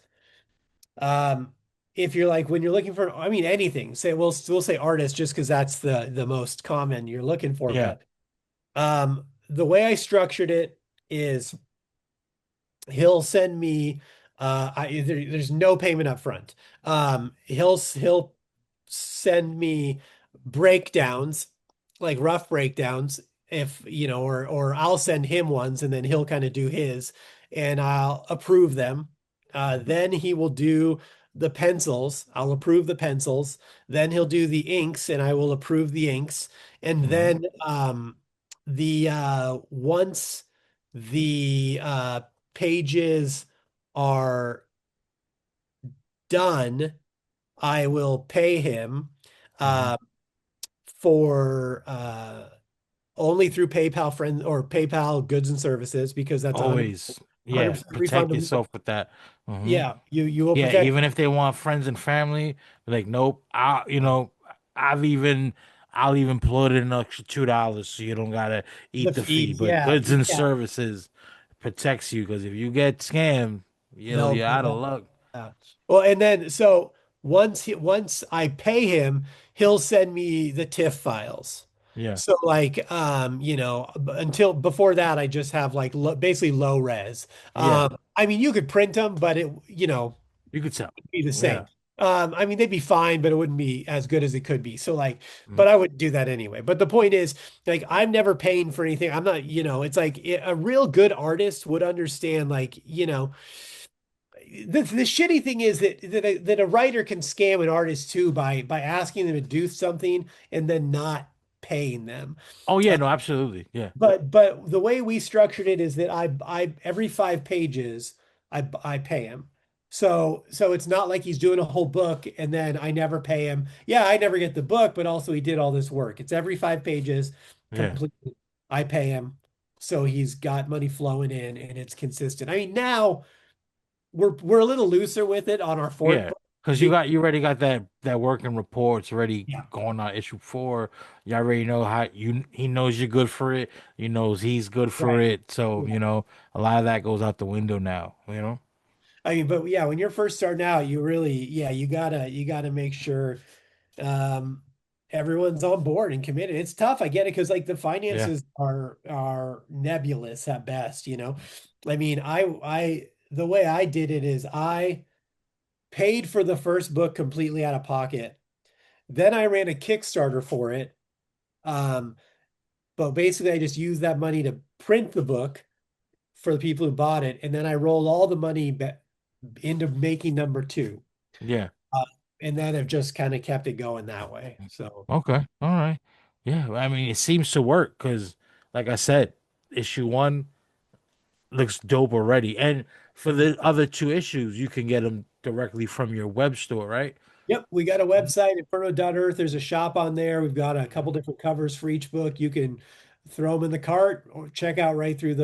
If you're like when you're looking for, I mean anything, say we'll say artist just because that's the most common you're looking for, Yeah. but the way I structured it is he'll send me there's no payment up front. He'll send me breakdowns, like rough breakdowns, if or I'll send him ones and then he'll kind of do his and I'll approve them. Then he will do the pencils. I'll approve the pencils. Then he'll do the inks and I will approve the inks. And Hmm. then the once the pages are done, I will pay him Hmm. uh, for only through PayPal friend or PayPal goods and services because that's Always, yeah, 100% protect refundable. yourself with that. Hmm. Yeah, you will Yeah, protect even if they want friends and family, like nope. I've even I'll even put in an extra $2 so you don't gotta the eat the fee. fee. But Yeah, goods and yeah, services protects you because if you get scammed, they'll you're out of luck. yeah. Well, and then so once I pay him, he'll send me the TIFF files. Yeah, So like until before that I just have like basically low res. yeah, I mean you could print them but it you could tell. be the Yeah. same. I mean they'd be fine but it wouldn't be as good as it could be. So like Mm. but I wouldn't do that anyway. But the point is like I'm never paying for anything. I'm not, it's like a real good artist would understand like, the shitty thing is that a writer can scam an artist too by asking them to do something and then not paying them. Oh yeah, no, absolutely. Yeah, But the way we structured it is that I every 5 pages I pay him. So it's not like he's doing a whole book and then I never pay him. Yeah, I never get the book, but also he did all this work. It's every 5 pages yeah, completely. I pay him. So he's got money flowing in and it's consistent. I mean, now we're a little looser with it on our fourth yeah. book. Because you already got that working reports already Yeah, going on issue 4. You already know how he knows you're good for it. You knows he's good for right. it. So, Yeah. a lot of that goes out the window now. I mean, but yeah, when you're first starting out, you really, yeah, you gotta make sure um everyone's on board and committed. It's tough. I get it because like the Yeah. finances are nebulous at best. I mean, I the way I did it is I paid for the first book completely out of pocket. Then I ran a Kickstarter for it. Um, but basically, I just used that money to print the book for the people who bought it, and then I rolled all the money into making number two. Yeah. Uh, and then I've just kind of kept it going that way. So, Okay. All right. Yeah. I mean, it seems to work because, like I said, issue one looks dope already. And for the other two issues, you can get them directly from your web store, right? yep, we got a website, Inferno.earth. There's a shop on there. We've got a couple different covers for each book. You can throw them in the cart or check out uh, right through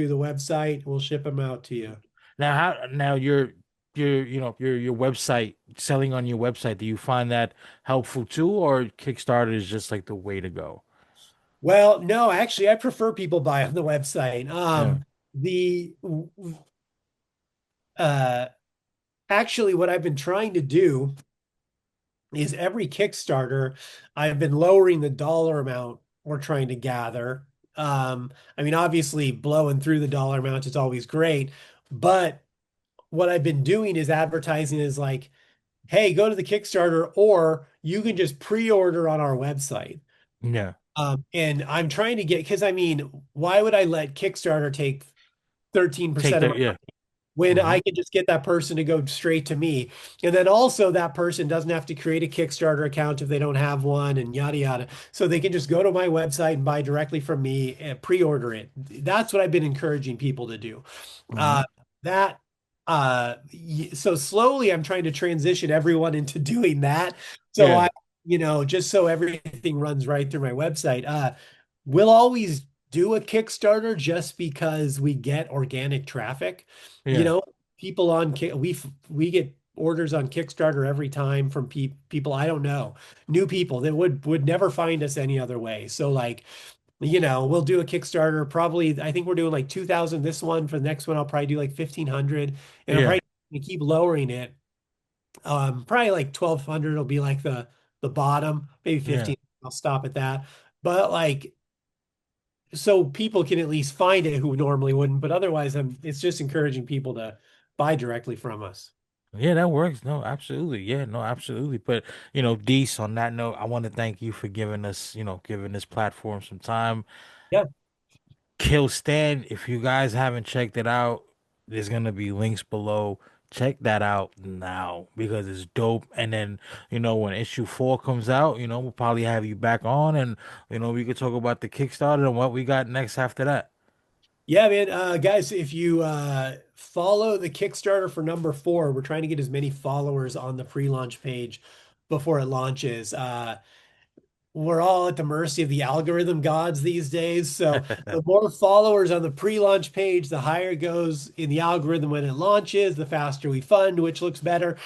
the website. We'll ship them out to you. Now, how now your website selling on your website? Do you find that helpful too, or Kickstarter is just like the way to go? Well, no, actually, I prefer people buy on the website. Yeah. The uh, Actually, what I've been trying to do is every Kickstarter, I've been lowering the dollar amount we're trying to gather. I mean, obviously, blowing through the dollar amount is always great, but what I've been doing is advertising is like, hey, go to the Kickstarter, or you can just pre-order on our website. Yeah. And I'm trying to get, because I mean, why would I let Kickstarter take Take 13% of that. Yeah. when Hmm. I can just get that person to go straight to me? And then also that person doesn't have to create a Kickstarter account if they don't have one and yada yada. So they can just go to my website and buy directly from me and pre-order it. That's what I've been encouraging people to do. Hmm. Uh, that so slowly I'm trying to transition everyone into doing that. So Yeah. just so everything runs right through my website. We'll always do a Kickstarter just because we get organic traffic. You Yeah. know, people on we get orders on Kickstarter every time from people I don't know, new people that would never find us any other way. So like, we'll do a Kickstarter. Probably, I think we're doing like 2,000 this one. For the next one, I'll probably do like 1,500, and I'm Yeah. probably gonna keep lowering it. Probably like 1,200 will be like the bottom, maybe Yeah. 15. I'll stop at that. But like, so people can at least find it who normally wouldn't. But otherwise, it's just encouraging people to buy directly from us. Yeah, that works. No, absolutely. Yeah, no, absolutely. But Deece, on that note, I want to thank you for giving us, giving this platform some time. Yeah. Kill Stand. If you guys haven't checked it out, there's gonna be links below. Check that out now because it's dope. And then, when issue four comes out, we'll probably have you back on and we could talk about the Kickstarter and what we got next after that. Yeah, man. Guys, if you follow the Kickstarter for number four, we're trying to get as many followers on the pre-launch page before it launches. We're all at the mercy of the algorithm gods these days. So the more followers on the pre-launch page, the higher it goes in the algorithm when it launches, the faster we fund, which looks better.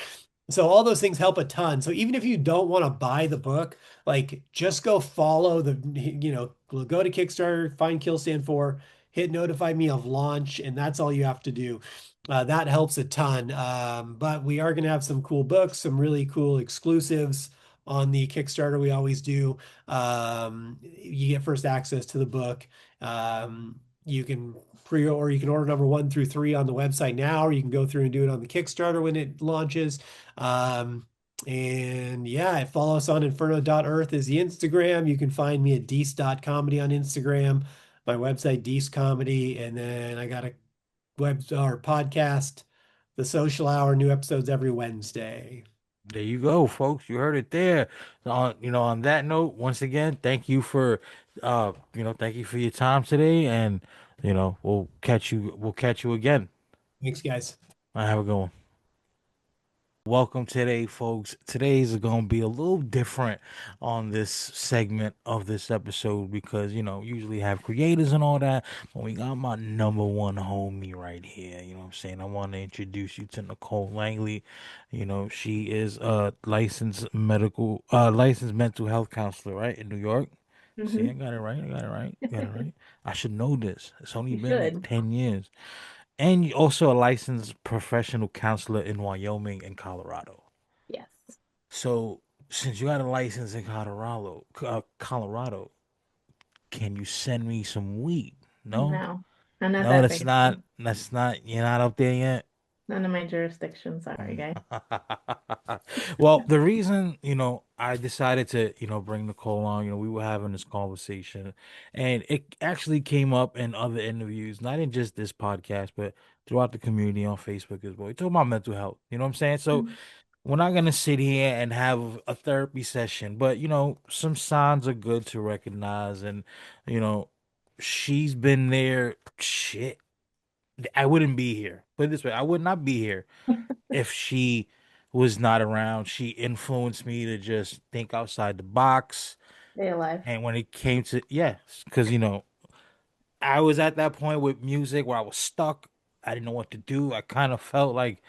So all those things help a ton. So even if you don't want to buy the book, like just go follow go to Kickstarter, find Kill Stand 4, hit notify me of launch, and that's all you have to do. That helps a ton. But we are going to have some cool books, some really cool exclusives on the Kickstarter. We always do. You get first access to the book. You can or you can order number one through three on the website now, or you can go through and do it on the Kickstarter when it launches. Um, and yeah, follow us on inferno.earth is the Instagram. You can find me at deece.comedy on Instagram, my website, Deece Comedy. And then I got a web or podcast, The Social Hour, new episodes every Wednesday. There you go, folks. You heard it there. On that note, once again, thank you for your time today, and we'll catch you again. Thanks, guys. I have a good one. Welcome today, folks. Today's going to be a little different on this segment of this episode because, usually have creators and all that, but we got my number one homie right here. You know what I'm saying? I want to introduce you to Nicole Langley. She is a licensed mental health counselor, right, in New York. See, I Hmm. got it right. I got it right. Got it right. I should know this. It's only You been like should. 10 years. And you're also a licensed professional counselor in Wyoming and Colorado. Yes. So, since you got a license in Colorado, can you send me some weed? No, No, I'm not no, that that's not. fancy. That's not. You're not up there yet. None of my jurisdiction. Sorry, Mm. guys. Well, the reason, I decided to, bring Nicole on, we were having this conversation and it actually came up in other interviews, not in just this podcast, but throughout the community on Facebook as well. We talk about mental health, you know what I'm saying? So Mhm. we're not gonna sit here and have a therapy session, but some signs are good to recognize and you know, she's been there. Shit. I wouldn't be here. Put it this way, I would not be here if she was not around. She influenced me to just think outside the box. Stay alive. And when it came to, yes, because I was at that point with music where I was stuck. I didn't know what to do. I kind of felt like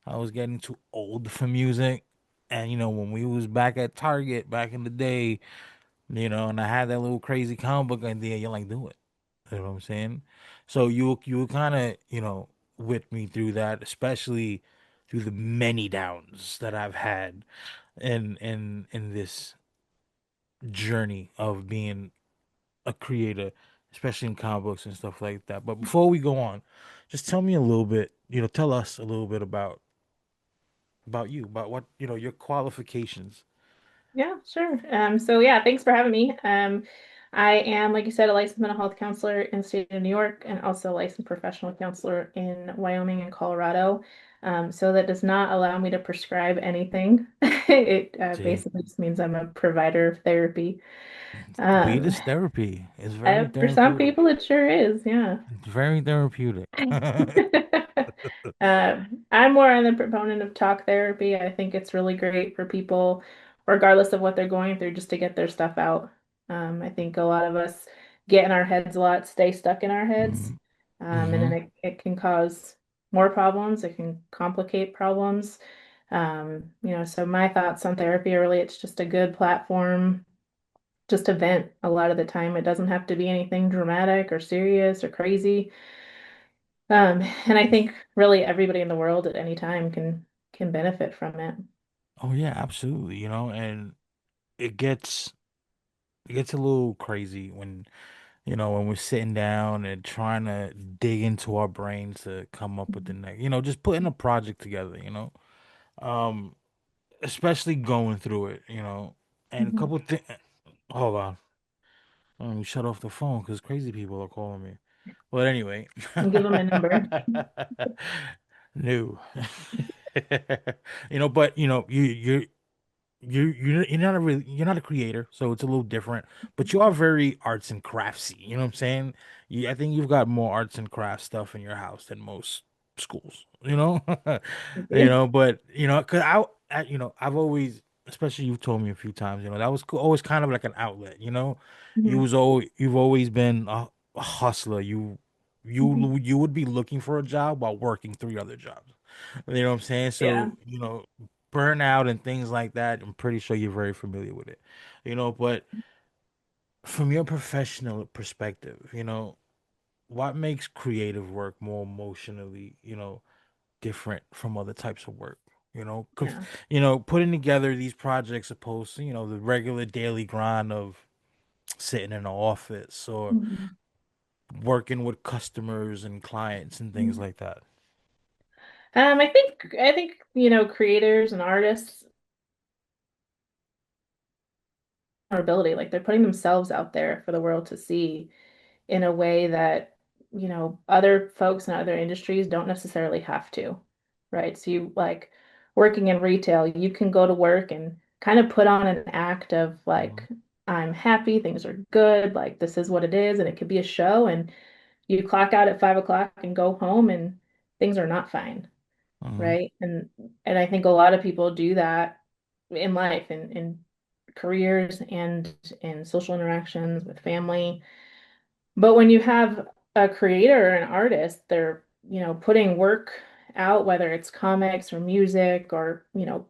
I was getting too old for music. And when we was back at Target back in the day, and I had that little crazy comic book idea, you're like, do it. You know what I'm saying? So you were kind of, with me through that, especially through the many downs that I've had in this journey of being a creator, especially in comic books and stuff like that. But before we go on, just tell me a little bit, tell us a little bit about you, about what, your qualifications. Yeah, sure. So yeah, thanks for having me. I am, like you said, a licensed mental health counselor in the state of New York and also a licensed professional counselor in Wyoming and Colorado. So that does not allow me to prescribe anything. It See, basically just means I'm a provider of therapy. Um, weed is therapy. It's very for some therapeutic. people, it sure is. Yeah. It's very therapeutic. I'm more on the proponent of talk therapy. I think it's really great for people, regardless of what they're going through, just to get their stuff out. I think a lot of us get in our heads a lot, stay stuck in our heads, Hmm. and then Hmm. it can cause more problems. It can complicate problems. So my thoughts on therapy are really it's just a good platform just to vent a lot of the time. It doesn't have to be anything dramatic or serious or crazy. And I think really everybody in the world at any time can benefit from it. Oh yeah, absolutely. And it gets it gets a little crazy when we're sitting down and trying to dig into our brains to come up with the next, just putting a project together, um, especially going through it, and a Mhm. couple things. Hold on, let me shut off the phone because crazy people are calling me. But anyway, I'll give them a number. no, but you're not a really you're not a creator, so it's a little different. But you are very arts and craftsy. You know what I'm saying? I think you've got more arts and crafts stuff in your house than most schools. Thank you. But cause I've always, especially you've told me a few times, that was always kind of like an outlet. Mhm. You've always been a hustler. Mhm. You would be looking for a job while working three other jobs. You know what I'm saying? Yeah. So, burnout and things like that, I'm pretty sure you're very familiar with it. But from your professional perspective, what makes creative work more emotionally, different from other types of work? Yeah. Putting together these projects opposed to, the regular daily grind of sitting in an office or Mhm. working with customers and clients and things like that. I think creators and artists are ability, like they're putting themselves out there for the world to see in a way that, other folks in other industries don't necessarily have to, right? So you like working in retail, you can go to work and kind of put on an act of like, I'm happy, things are good, like this is what it is, and it could be a show, and you clock out at 5 o'clock and go home and things are not fine, Mm-hmm. right? And I think a lot of people do that in life and in careers and in social interactions with family. But when you have a creator or an artist, they're, putting work out, whether it's comics or music or,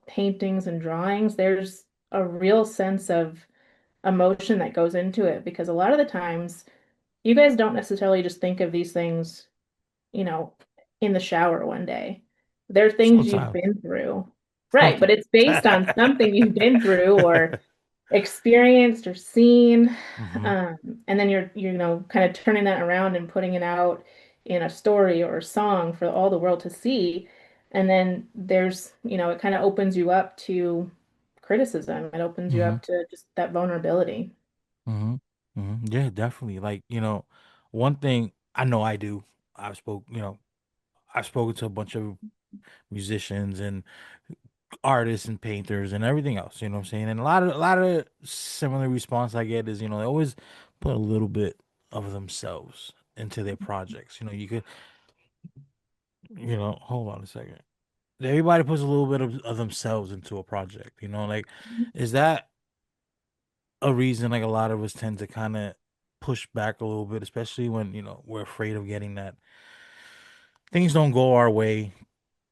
paintings and drawings, there's a real sense of emotion that goes into it because a lot of the times you guys don't necessarily just think of these things, you know, in the shower one day. They're things you've Sometimes. been through. Right, but Sometimes. it's based on something you've been through or experienced or seen. Hmm. Um, and then you're, kind of turning that around and putting it out in a story or a song for all the world to see. And then there's, it kind of opens you up to criticism. It opens you Mm-hmm. up to just that vulnerability. Mm-hmm. Mm-hmm. Yeah, definitely. Like, one thing I know I do, I've spoken to a bunch of musicians and artists and painters and everything else, you know what I'm saying? And a lot of similar response I get is, they always put a little bit of themselves into their projects. You could, hold on a second. Everybody puts a little bit of themselves into a project, like, is that a reason like a lot of us tend to kind of push back a little bit, especially when, we're afraid of getting that things don't go our way,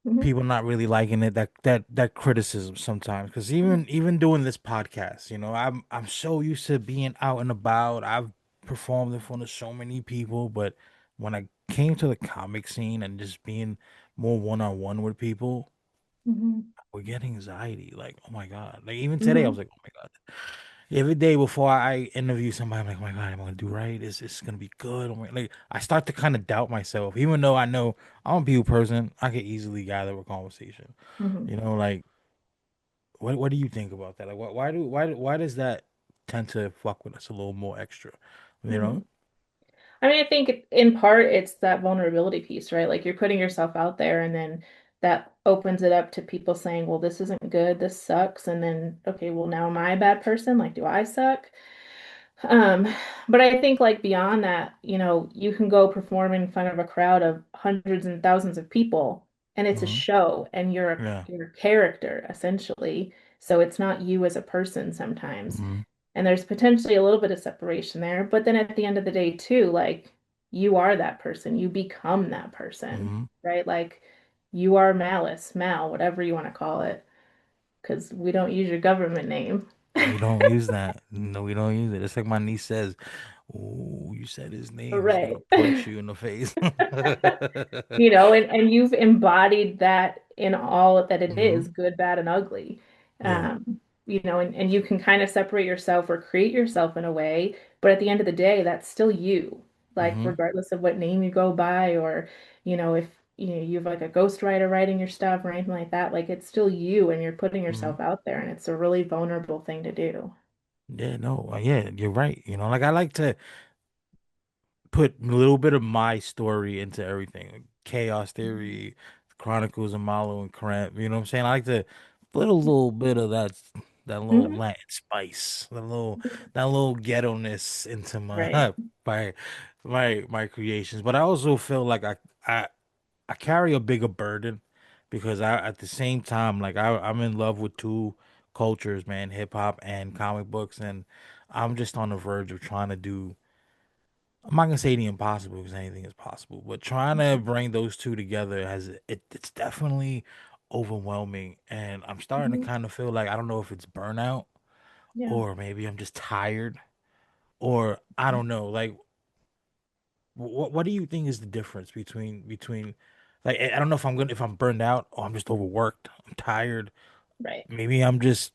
Hmm. people not really liking it, that criticism sometimes, because even doing this podcast, I'm so used to being out and about. I've performed in front of so many people, but when I came to the comic scene and just being more one-on-one with people, Hmm. we're getting anxiety. Like, oh my God. Like, even today I was Hmm. like, oh my God. Every day before I interview somebody, I'm like, oh my God, am I gonna do right? Is this gonna be good? Like, I start to kind of doubt myself, even though I know I'm a people person. I could easily gather a conversation. Hmm. Like, what do you think about that? Like, why does that tend to fuck with us a little more extra? You Hmm. know? I mean, I think in part it's that vulnerability piece, right? Like you're putting yourself out there and then that opens it up to people saying, well, this isn't good, this sucks. And then, okay, well, now am I a bad person? Like, do I suck? Um, but I think like beyond that, you can go perform in front of a crowd of hundreds and thousands of people and it's a Hmm. show and Yeah. you're a character essentially. So it's not you as a person sometimes. Hmm. And there's potentially a little bit of separation there, but then at the end of the day too, like you are that person, you become that person, Hmm. right? Like you are Malice, Mal, whatever you want to call it, because we don't use your government name. We don't use that. No, we don't use it. It's like my niece says, "Oh, you said his name. He's gonna Right. punch you in the face." And you've embodied that in all that it Hmm. is, good, bad, and ugly. Yeah. And you can kind of separate yourself or create yourself in a way, but at the end of the day, that's still you. Like Hmm. regardless of what name you go by, or if you have like a ghostwriter writing your stuff or anything like that, like it's still you and you're putting Hmm. yourself out there, and it's a really vulnerable thing to do. Yeah, no, yeah, you're right. Like I like to put a little bit of my story into everything. Like Chaos Theory, Chronicles of Malo and Cramp. You know what I'm saying? I like to put a little bit of that little Mhm. Latin spice, that little ghetto-ness into Right. my my my creations. But I also feel like I I carry a bigger burden because I at the same time like I'm in love with two cultures, man, hip hop and comic books, and I'm just on the verge of trying to do. I'm not gonna say the impossible because anything is possible, but trying to bring those two together it's definitely overwhelming, and I'm starting to Mhm. kind of feel like I don't know if it's burnout Yeah. or maybe I'm just tired or I don't know. Like, what do you think is the difference between like I don't know if I'm burned out or I'm just overworked, I'm tired, Right. maybe I'm just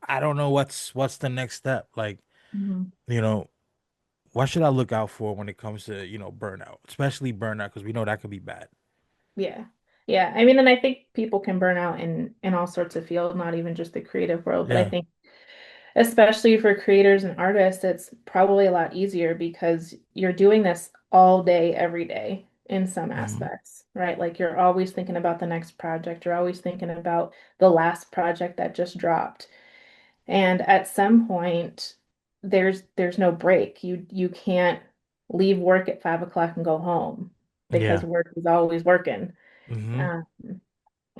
I don't know what's the next step. Like, Mhm. you know, what should I look out for when it comes to, burnout, especially burnout, because we know that could be bad. Yeah. Yeah. I mean, and I think people can burn out in all sorts of fields, not even just the creative world, but I Yeah. think especially for creators and artists, it's probably a lot easier because you're doing this all day, every day in some Hmm. aspects, right? Like you're always thinking about the next project, you're always thinking about the last project that just dropped. And at some point, there's no break. You can't leave work at 5 o'clock and go home because Yeah. work is always working. Hmm. Um,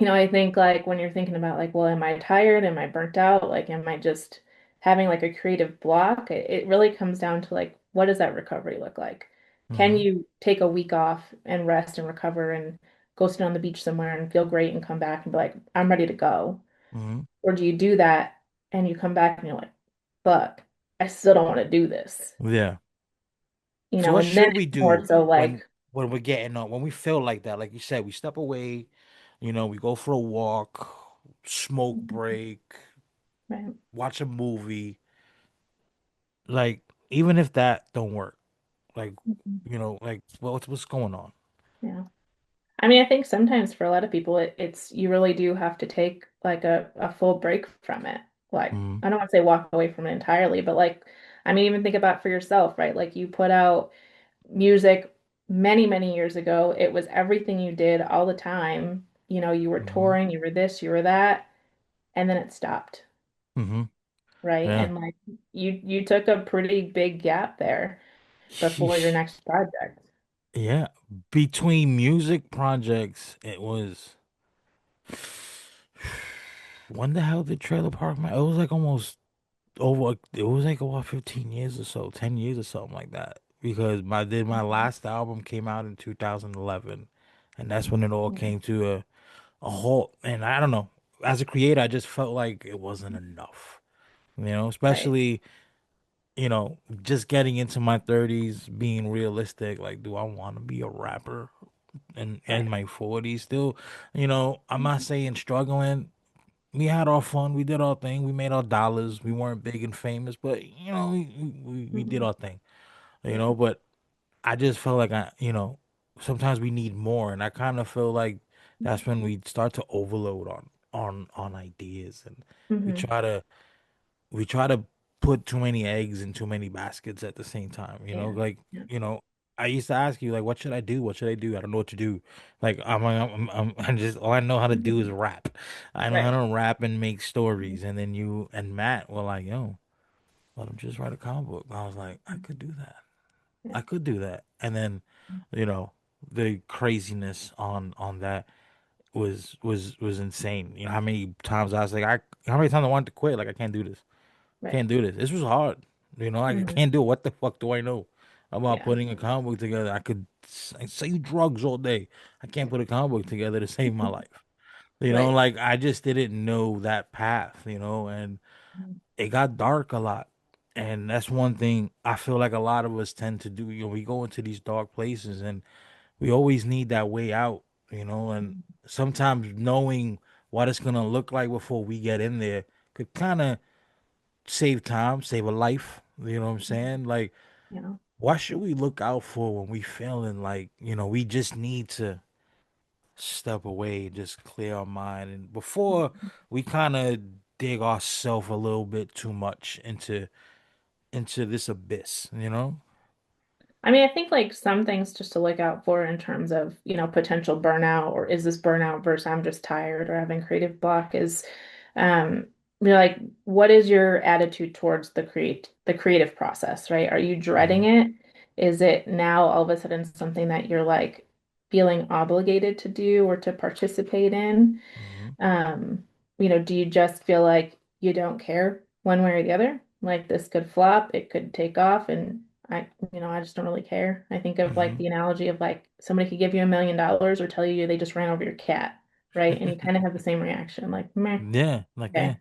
I think like when you're thinking about like, well, am I tired? Am I burnt out? Like, am I just having like a creative block? It really comes down to like, what does that recovery look like? Can Hmm. you take a week off and rest and recover and go sit on the beach somewhere and feel great and come back and be like, I'm ready to go? Hmm. Or do you do that and you come back and you're like, fuck, I still don't want to do this, Yeah. So what and then should we it's more do so when like, when we're getting on when we feel like that? Like you said, we step away, we go for a walk, smoke break, right, watch a movie. Like, even if that don't work, like, mhm, like, what's going on? yeah. I mean, I think sometimes for a lot of people, it's you really do have to take like a full break from it. Like, Mm-hmm. I don't want to say walk away from it entirely, but like, I mean, even think about for yourself, right? Like, you put out music many, many years ago. It was everything you did all the time. You know, you were Mm-hmm. touring, you were this, you were that, and then it stopped, Mm-hmm. right? Yeah. And like, you took a pretty big gap there before your Sheesh. next project, Yeah. Between music projects, it was when the hell did Trailer Park Man? It was like almost over. It was like about 15 years or so, 10 years or something like that. Because my last album came out in 2011, and that's when it all right? came to a halt. And I don't know. As a creator, I just felt like it wasn't enough. Right. Especially just getting into my 30s, being realistic. Like, do I want to be a rapper in Right. my 40s still? I'm not saying struggling. We had our fun. We did our thing. We made our dollars. We weren't big and famous, but we did Mhm. our thing. Yeah. But I just felt like sometimes we need more, and I kind of feel like that's when we start to overload on ideas, and we Hmm. try to we try to put too many eggs in too many baskets at the same time. Yeah. Like Yeah. you know. I used to ask you like, what should I do? What should I do? I don't know what to do. Like I'm just all I know how to do is Mhm. rap. I know how Right. to rap and make stories. And then you and Matt were like, yo, let him just write a comic book. I was like, I could do that. Yeah. I could do that. And then, you know, the craziness on that was insane. How many times I was like, how many times I wanted to quit? Like I can't do this. Right. Can't do this. This was hard. I Hmm. can't do it. What the fuck do I know about Yeah. putting a comic book together? I could say drugs all day. I can't put a comic book together to save my life. Right. Like I just didn't know that path, and Mhm. it got dark a lot. And that's one thing I feel like a lot of us tend to do. We go into these dark places and we always need that way out, and sometimes knowing what it's gonna look like before we get in there could kind of save time, save a life. You know what I'm saying? Like, Yeah. what should we look out for when we feeling like, we just need to step away, just clear our mind, and before we kind of dig ourselves a little bit too much into this abyss. I mean, I think like some things just to look out for in terms of, potential burnout or is this burnout versus I'm just tired or having creative block is um you're like, what is your attitude towards the creative process, right? Are you Hmm. dreading it? Is it now all of a sudden something that you're like feeling obligated to do or to participate in? Hmm. Um, do you just feel like you don't care one way or the other? Like this could flop, it could take off, and I just don't really care. I think of like Hmm. the analogy of like somebody could give you $1 million or tell you they just ran over your cat, right? And you kind of have the same reaction, like, meh, Yeah, like yeah. okay.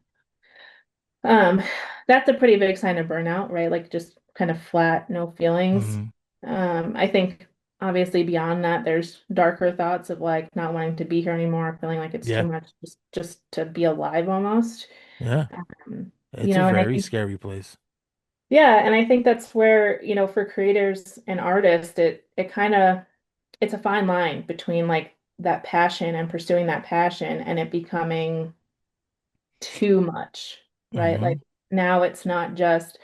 Um, that's a pretty big sign of burnout, right? Like just kind of flat, no feelings. Hmm. I think obviously beyond that, there's darker thoughts of like not wanting to be here anymore, feeling like it's too Yeah, much just to be alive almost. yeah. Um, It's a and I very think scary place. yeah, and I think that's where, for creators and artists, it kind of it's a fine line between like that passion and pursuing that passion and it becoming too much, right? Hmm. Like now it's not just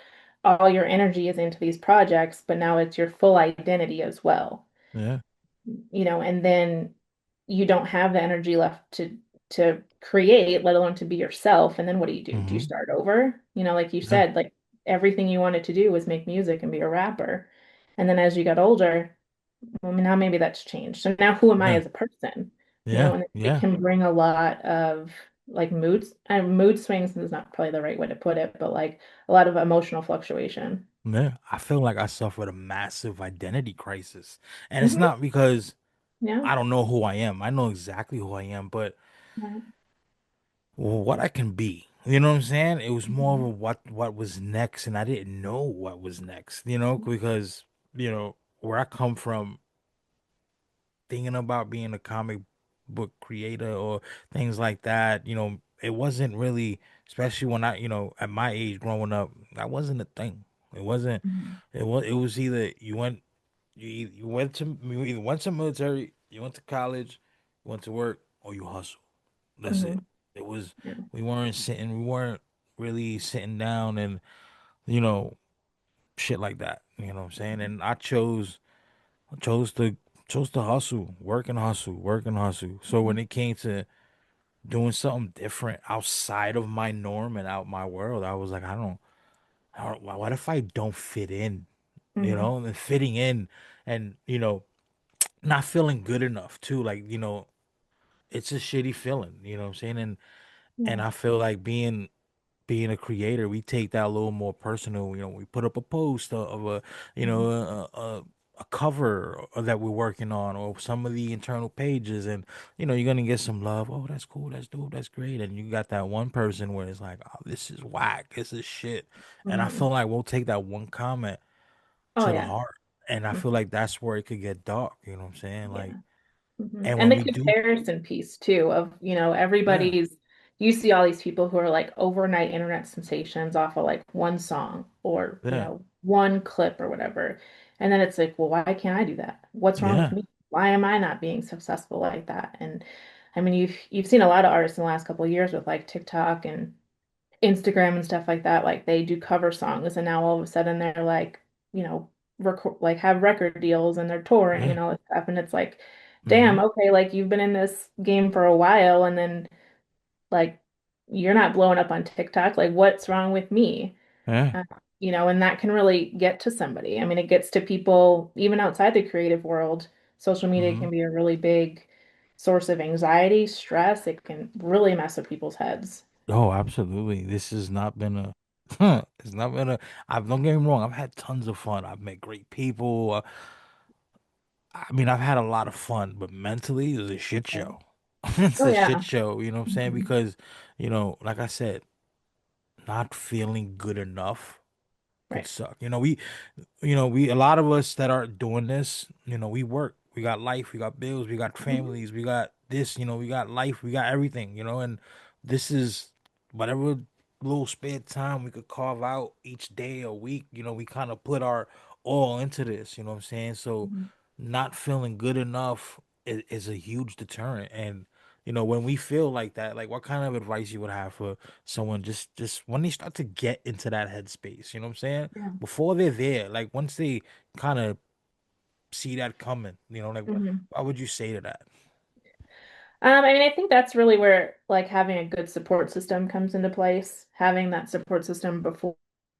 all your energy is into these projects, but now it's your full identity as well. Yeah. And then you don't have the energy left to create, let alone to be yourself. And then what do? Do you Hmm. start over? Like you Yeah. said, like everything you wanted to do was make music and be a rapper. And then as you got older, well, now maybe that's changed. So now who am I Yeah. as a person? Yeah. And it Yeah. can bring a lot of like mood swings is not probably the right way to put it, but like a lot of emotional fluctuation. Yeah. I feel like I suffered a massive identity crisis. And it's Hmm. not because Yeah. I don't know who I am. I know exactly who I am, but Right. what I can be. You know what I'm saying? It was more Mhm. of what was next, and I didn't know what was next, because, where I come from, thinking about being a comic book creator or things like that, it wasn't really, especially when at my age growing up, that wasn't a thing. It wasn't, Mhm. it was either you went to, you either went to military, you went to college, went to work, or you hustle. That's it. Hmm. It was Yeah. we weren't really sitting down and, you know, shit like that. You know what I'm saying? And I chose to hustle, work and hustle. So when it came to doing something different outside of my norm and out my world, I was like, I don't, what if I don't fit in? You Hmm. know, and fitting in and, not feeling good enough too. Like, it's a shitty feeling, you know what I'm saying? And Yeah. I feel like being a creator, we take that a little more personal. We put up a post of a, you Mhm. know, a cover that we're working on, or some of the internal pages, and you're gonna get some love. Oh, that's cool, that's dope, that's great. And you got that one person where it's like, oh, this is whack, this is shit. And I Mhm. feel like we'll take that one comment Oh to the yeah. heart, and I feel Mhm. like that's where it could get dark. You know what I'm saying? Like, Yeah. Hmm. and And when the we do, comparison piece too of, yeah, everybody's, you see all these people who are like overnight internet sensations off of like one song or, yeah, one clip or whatever. And then it's like, well, why can't I do that? What's wrong with yeah, me? Why am I not being successful like that? And I mean, you've seen a lot of artists in the last couple of years with like TikTok and Instagram and stuff like that, like they do cover songs and now all of a sudden they're like, record like have record deals and they're touring yeah, and all this stuff. And it's like, mm-hmm, damn, okay, like you've been in this game for a while and then like you're not blowing up on TikTok. Like, what's wrong with me? yeah, Uh, and that can really get to somebody. I mean, it gets to people even outside the creative world. Social media mm-hmm. can be a really big source of anxiety, stress. It can really mess with people's heads. Oh, absolutely. This has not been a, it's not been a, I've, don't get me wrong, I've had tons of fun. I've met great people. I mean, I've had a lot of fun, but mentally, it's a shit show. It's Oh a shit yeah. show, you know what I'm saying? Mhm. Because, like I said, not feeling good enough could Right. suck. We a lot of us that are doing this, we work, we got life, we got bills, we got Mhm. families, we got this, we got life, we got everything, and this is whatever little spare time we could carve out each day or week, we kind of put our all into this, you know what I'm saying? So Mhm. not feeling good enough is a huge deterrent. And when we feel like that, like what kind of advice you would have for someone just when they start to get into that headspace, you know what I'm saying? Yeah. Before they're there, like once they kind of see that coming, like Mhm. what would you say to that? I mean, I think that's really where like having a good support system comes into place. Having that support system before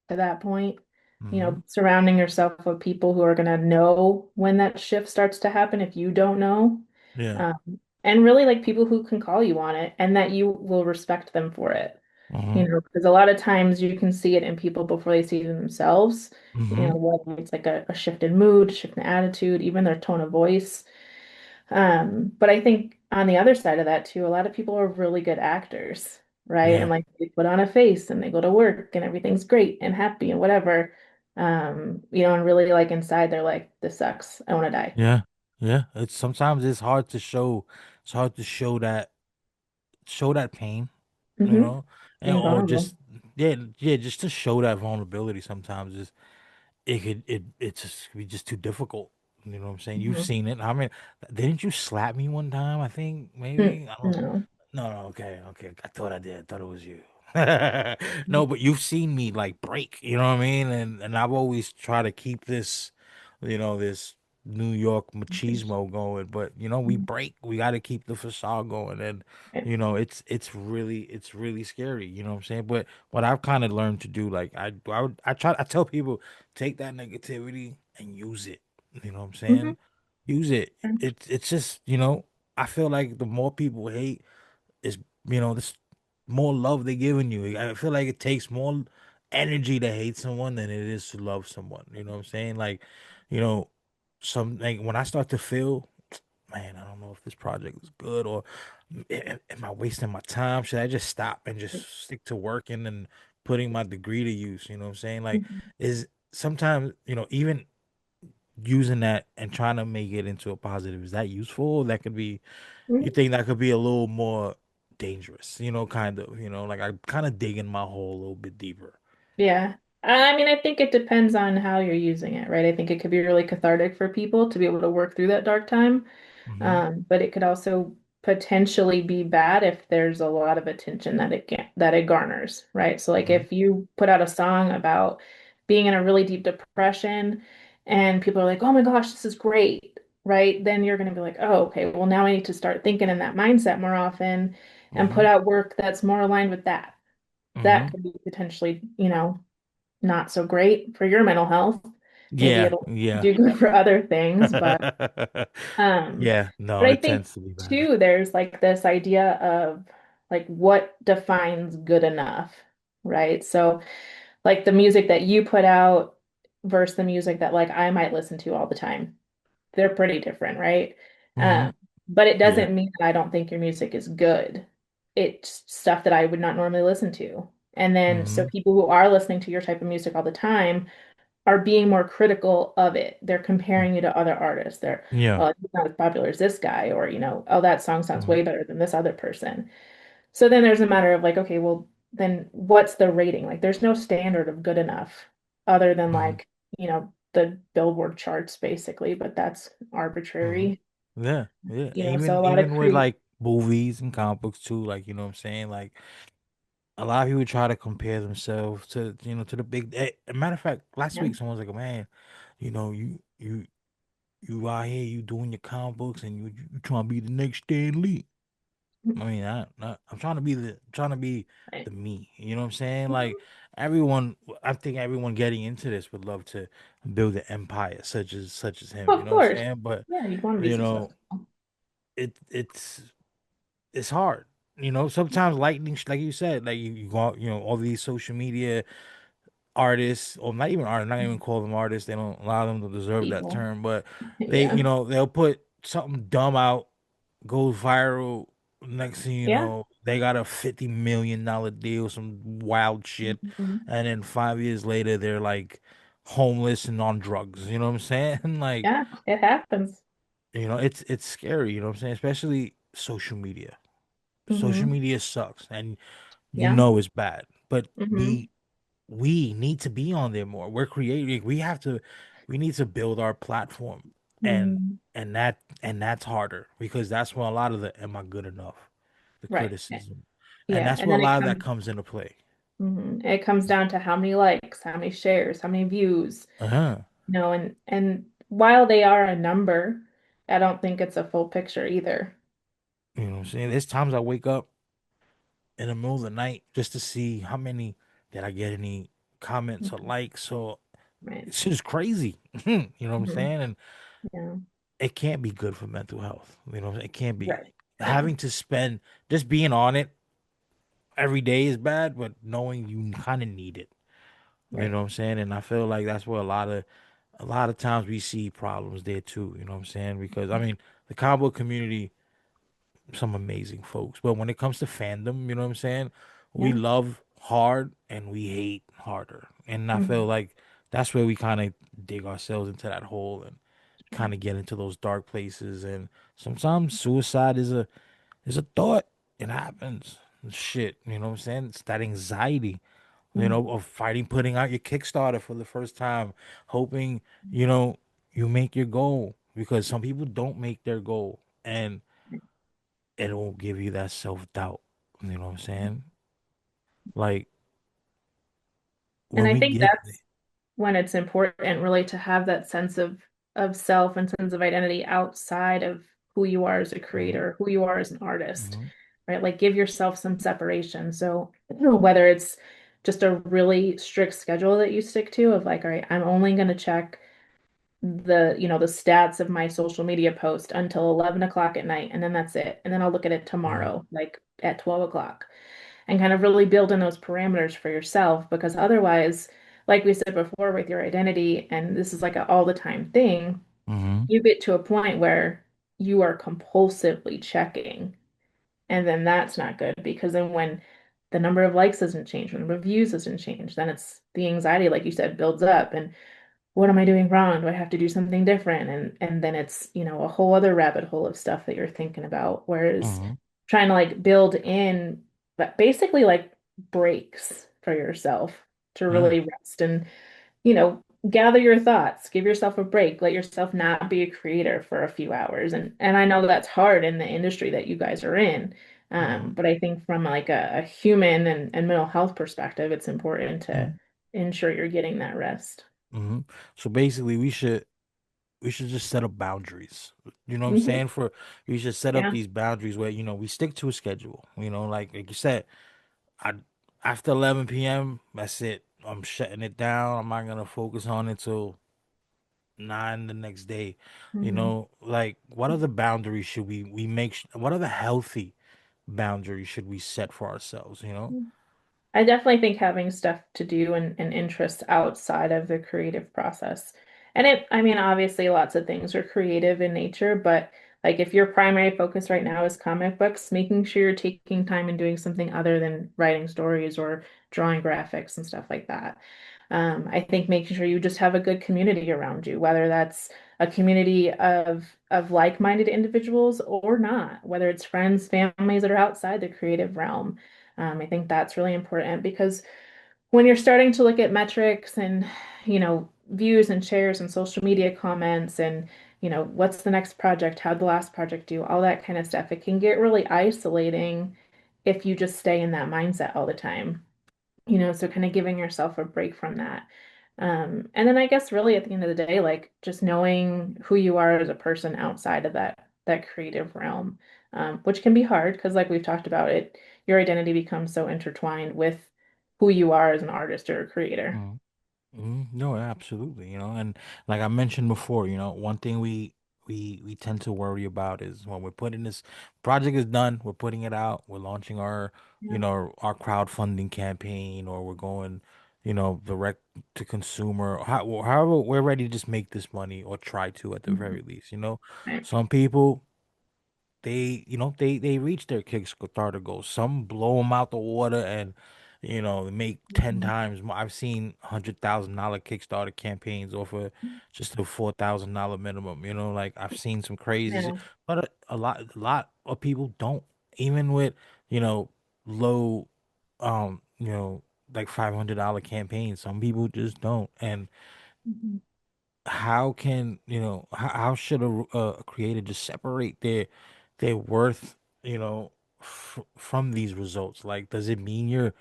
to that point, Mm-hmm. surrounding yourself with people who are going to know when that shift starts to happen if you don't know. Yeah. And really like people who can call you on it and that you will respect them for it. Mm-hmm. Because a lot of times you can see it in people before they see it in themselves. Mm-hmm. Whether it's like a shift in mood, shift in attitude, even their tone of voice. But I think on the other side of that too, a lot of people are really good actors, right? And Yeah. like they put on a face and they go to work and everything's great and happy and whatever. And really like inside they're like, this sucks. I want to die. Yeah. Yeah. It's sometimes it's hard to show that pain, Hmm. and Being or vulnerable. just yeah, just to show that vulnerability sometimes is it just be just too difficult. You know what I'm saying? You've Hmm. seen it. I mean, didn't you slap me one time? I think maybe. I don't. No. No, no, okay, okay. I thought I did. I thought it was you. Mhm. No, but you've seen me like break. You know what I mean? And I've always tried to keep this, this New York machismo going. But we Mhm. break. We got to keep the facade going. And Right. it's really scary. You know what I'm saying? But what I've kind of learned to do, like I tell people, take that negativity and use it. You know what I'm Mhm. saying? Use it. Mhm. It's just, I feel like the more people hate is, this more love they're giving you. I feel like it takes more energy to hate someone than it is to love someone. You know what I'm saying? Like, you know, like when I start to feel, man, I don't know if this project is good, or am I wasting my time? Should I just stop and just stick to working and putting my degree to use? You know what I'm saying? Like, Mhm. is sometimes, even using that and trying to make it into a positive, is that useful? That could be, you Mhm. think that could be a little more dangerous, kind of, like I kind of digging my hole a little bit deeper. Yeah. I mean, I think it depends on how you're using it, right? I think it could be really cathartic for people to be able to work through that dark time. Hmm. But it could also potentially be bad if there's a lot of attention that it garners, right? So like Mhm. if you put out a song about being in a really deep depression and people are like, "Oh my gosh, this is great." Right? Then you're going to be like, "Oh, okay, well now I need to start thinking in that mindset more often and put Mhm. out work that's more aligned with that." That Mhm. could be potentially, not so great for your mental health. Maybe Yeah, it'll yeah. do good for other things, um, Yeah, no, but I it think tends to be bad. too, there's like this idea of like what defines good enough, right? So like the music that you put out versus the music that like I might listen to all the time. They're pretty different, right? Um, Mhm. but it Yeah. doesn't mean that I don't think your music is good. It's stuff that I would not normally listen to. And then so Mhm. people who are listening to your type of music all the time are being more critical of it. They're comparing you to other artists. They're, Yeah. well, he's not as popular as this guy, or, oh, that song sounds Mhm. way better than this other person. So then there's a matter of like, okay, well, then what's the rating? Like, there's no standard of good enough other than Mhm. like, the Billboard charts basically, but that's Mhm. arbitrary. Yeah, yeah. So Even a lot of even with create, like movies and comic books too, like you know what I'm saying? Like a lot of people try to compare themselves to to the big matter of fact, last yeah, week someone was like, man, you out here, you doing your comic books and you trying to be the next Stan Lee. I mean, I'm trying to be right. the me. You know what I'm saying? Like everyone, I think everyone getting into this would love to build an empire such as him. Well, You of know what I'm course. saying? But Yeah, you'd want to be you know, successful. it it's hard. Sometimes lightning, like you said, like you go out, all these social media artists, or not even artists, not even call them artists. They don't allow them to deserve that People. term, but Yeah. they'll put something dumb out, goes viral. Next thing you Yeah. know, they got a $50 million deal, some wild shit, Mhm. and then 5 years later, they're like homeless and on drugs. You know what I'm saying? Like, Yeah, it happens. it's scary. You know what I'm saying? Especially social media. Social Hmm. media sucks, and Yeah. it's bad. But Hmm. we need to be on there more. We're creating. We need to build our platform, and Hmm. that's harder because that's where a lot of the "am I good enough," the Right. criticism, and Yeah. that's And where a then lot of that comes into play. it comes down to how many likes, how many shares, how many views, Uh-huh. and while they are a number, I don't think it's a full picture either. You know what I'm saying? There's times I wake up in the middle of the night just to see how many did I get any comments or Mhm. likes. So Right. it's just crazy. You know what I'm Hmm. saying? And Yeah. it can't be good for mental health. It can't be. Right. Yeah. Having to spend just being on it every day is bad, but knowing you kind of need it. You Right. know what I'm saying? And I feel like that's where a lot of times we see problems there too. You know what I'm saying? Because I mean, the comic book community, some amazing folks, but when it comes to fandom, you know what I'm saying? We Yeah. love hard and we hate harder, and I feel Hmm. like that's where we kind of dig ourselves into that hole and kind of get into those dark places. And sometimes suicide is a thought. It happens. Shit, you know what I'm saying? It's that anxiety, Hmm. of fighting, putting out your Kickstarter for the first time, hoping, you know, you make your goal because some people don't make their goal and it will give you that self doubt. You know what I'm saying? Like And when I we think get there. that's when it's important really to have that sense of self and sense of identity outside of who you are as a Mhm, creator, who you are as an artist, mhm, right? Like give yourself some separation. So whether it's just a really strict schedule that you stick to of like, all right, I'm only going to check the stats of my social media post until 11 o'clock at night, and then that's it. And then I'll look at it mhm, tomorrow, like at 12 o'clock, and kind of really build in those parameters for yourself because otherwise, like we said before with your identity, and this is like an all the time thing, mhm, you get to a point where you are compulsively checking, and then that's not good because then when the number of likes doesn't change, when the number of views doesn't change, then it's the anxiety, like you said, builds up. And what am I doing wrong? Do I have to do something different? And then it's, a whole other rabbit hole of stuff that you're thinking about. Whereas mhm, trying to like build in, but basically like breaks for yourself to yeah, really rest and, you know, gather your thoughts, give yourself a break, let yourself not be a creator for a few hours. And I know that's hard in the industry that you guys are in. Hmm. But I think from like a human and mental health perspective, it's important to ensure you're getting that rest. Hmm. So basically, we should just set up boundaries. You know what I'm Mhm. saying? We should set up Yeah. these boundaries where we stick to a schedule. Like you said, I after 11 p.m. That's it. I'm shutting it down. I'm not gonna focus on it till 9 the next day. Mhm. Like what other boundaries should we make? What other healthy boundaries should we set for ourselves? I definitely think having stuff to do and interests outside of the creative process. And I mean, obviously lots of things are creative in nature, but like if your primary focus right now is comic books, making sure you're taking time and doing something other than writing stories or drawing graphics and stuff like that. I think making sure you just have a good community around you, whether that's a community of like-minded individuals or not, whether it's friends, families that are outside the creative realm. I think that's really important because when you're starting to look at metrics and, views and shares and social media comments and, what's the next project, how'd the last project do, all that kind of stuff, it can get really isolating if you just stay in that mindset all the time. So kind of giving yourself a break from that. And then I guess really at the end of the day, like just knowing who you are as a person outside of that creative realm, which can be hard because like we've talked about it, your identity becomes so intertwined with who you are as an artist or a creator. Mm. No, absolutely. And like I mentioned before, one thing we tend to worry about is when we're putting this project is done, we're putting it out, we're launching Yeah. our crowdfunding campaign, or we're going, direct to consumer. However, we're ready to just make this money or try to at the Mhm. very least. Right. Some people they reach their Kickstarter goals. Some blow them out the water and make 10 Mhm. times more. I've seen $100,000 Kickstarter campaigns off of just a $4,000 minimum. Like I've seen some crazy shit, Yeah. but a lot of people don't. Even with you know low, um, you know like $500 campaigns, some people just don't. And Mhm. how can how should a creator just separate their worth from these results? Like, does it mean you're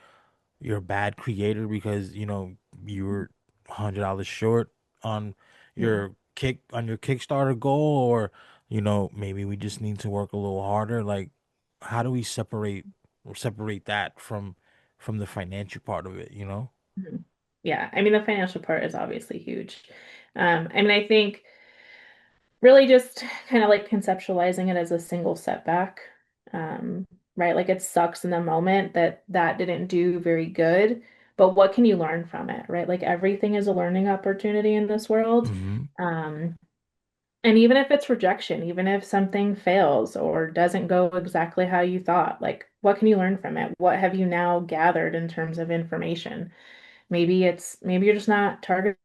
a bad creator because you're $100 short on Yeah. your Kickstarter goal? Or maybe we just need to work a little harder? Like, how do we separate that from the financial part of it? Mhm. Yeah. I mean, the financial part is obviously huge. I mean, I think really just kind of like conceptualizing it as a single setback. Um, right? Like it sucks in the moment that that didn't do very good, but what can you learn from it, right? Like everything is a learning opportunity in this world. Mm-hmm. Um, and even if it's rejection, even if something fails or doesn't go exactly how you thought, like what can you learn from it? What have you now gathered in terms of information? Maybe you're just not targeting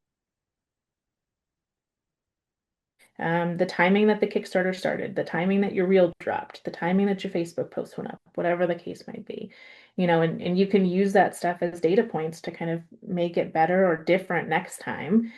the timing that the Kickstarter started, the timing that your reel dropped, the timing that your Facebook post went up, whatever the case might be. And you can use that stuff as data points to kind of make it better or different next time.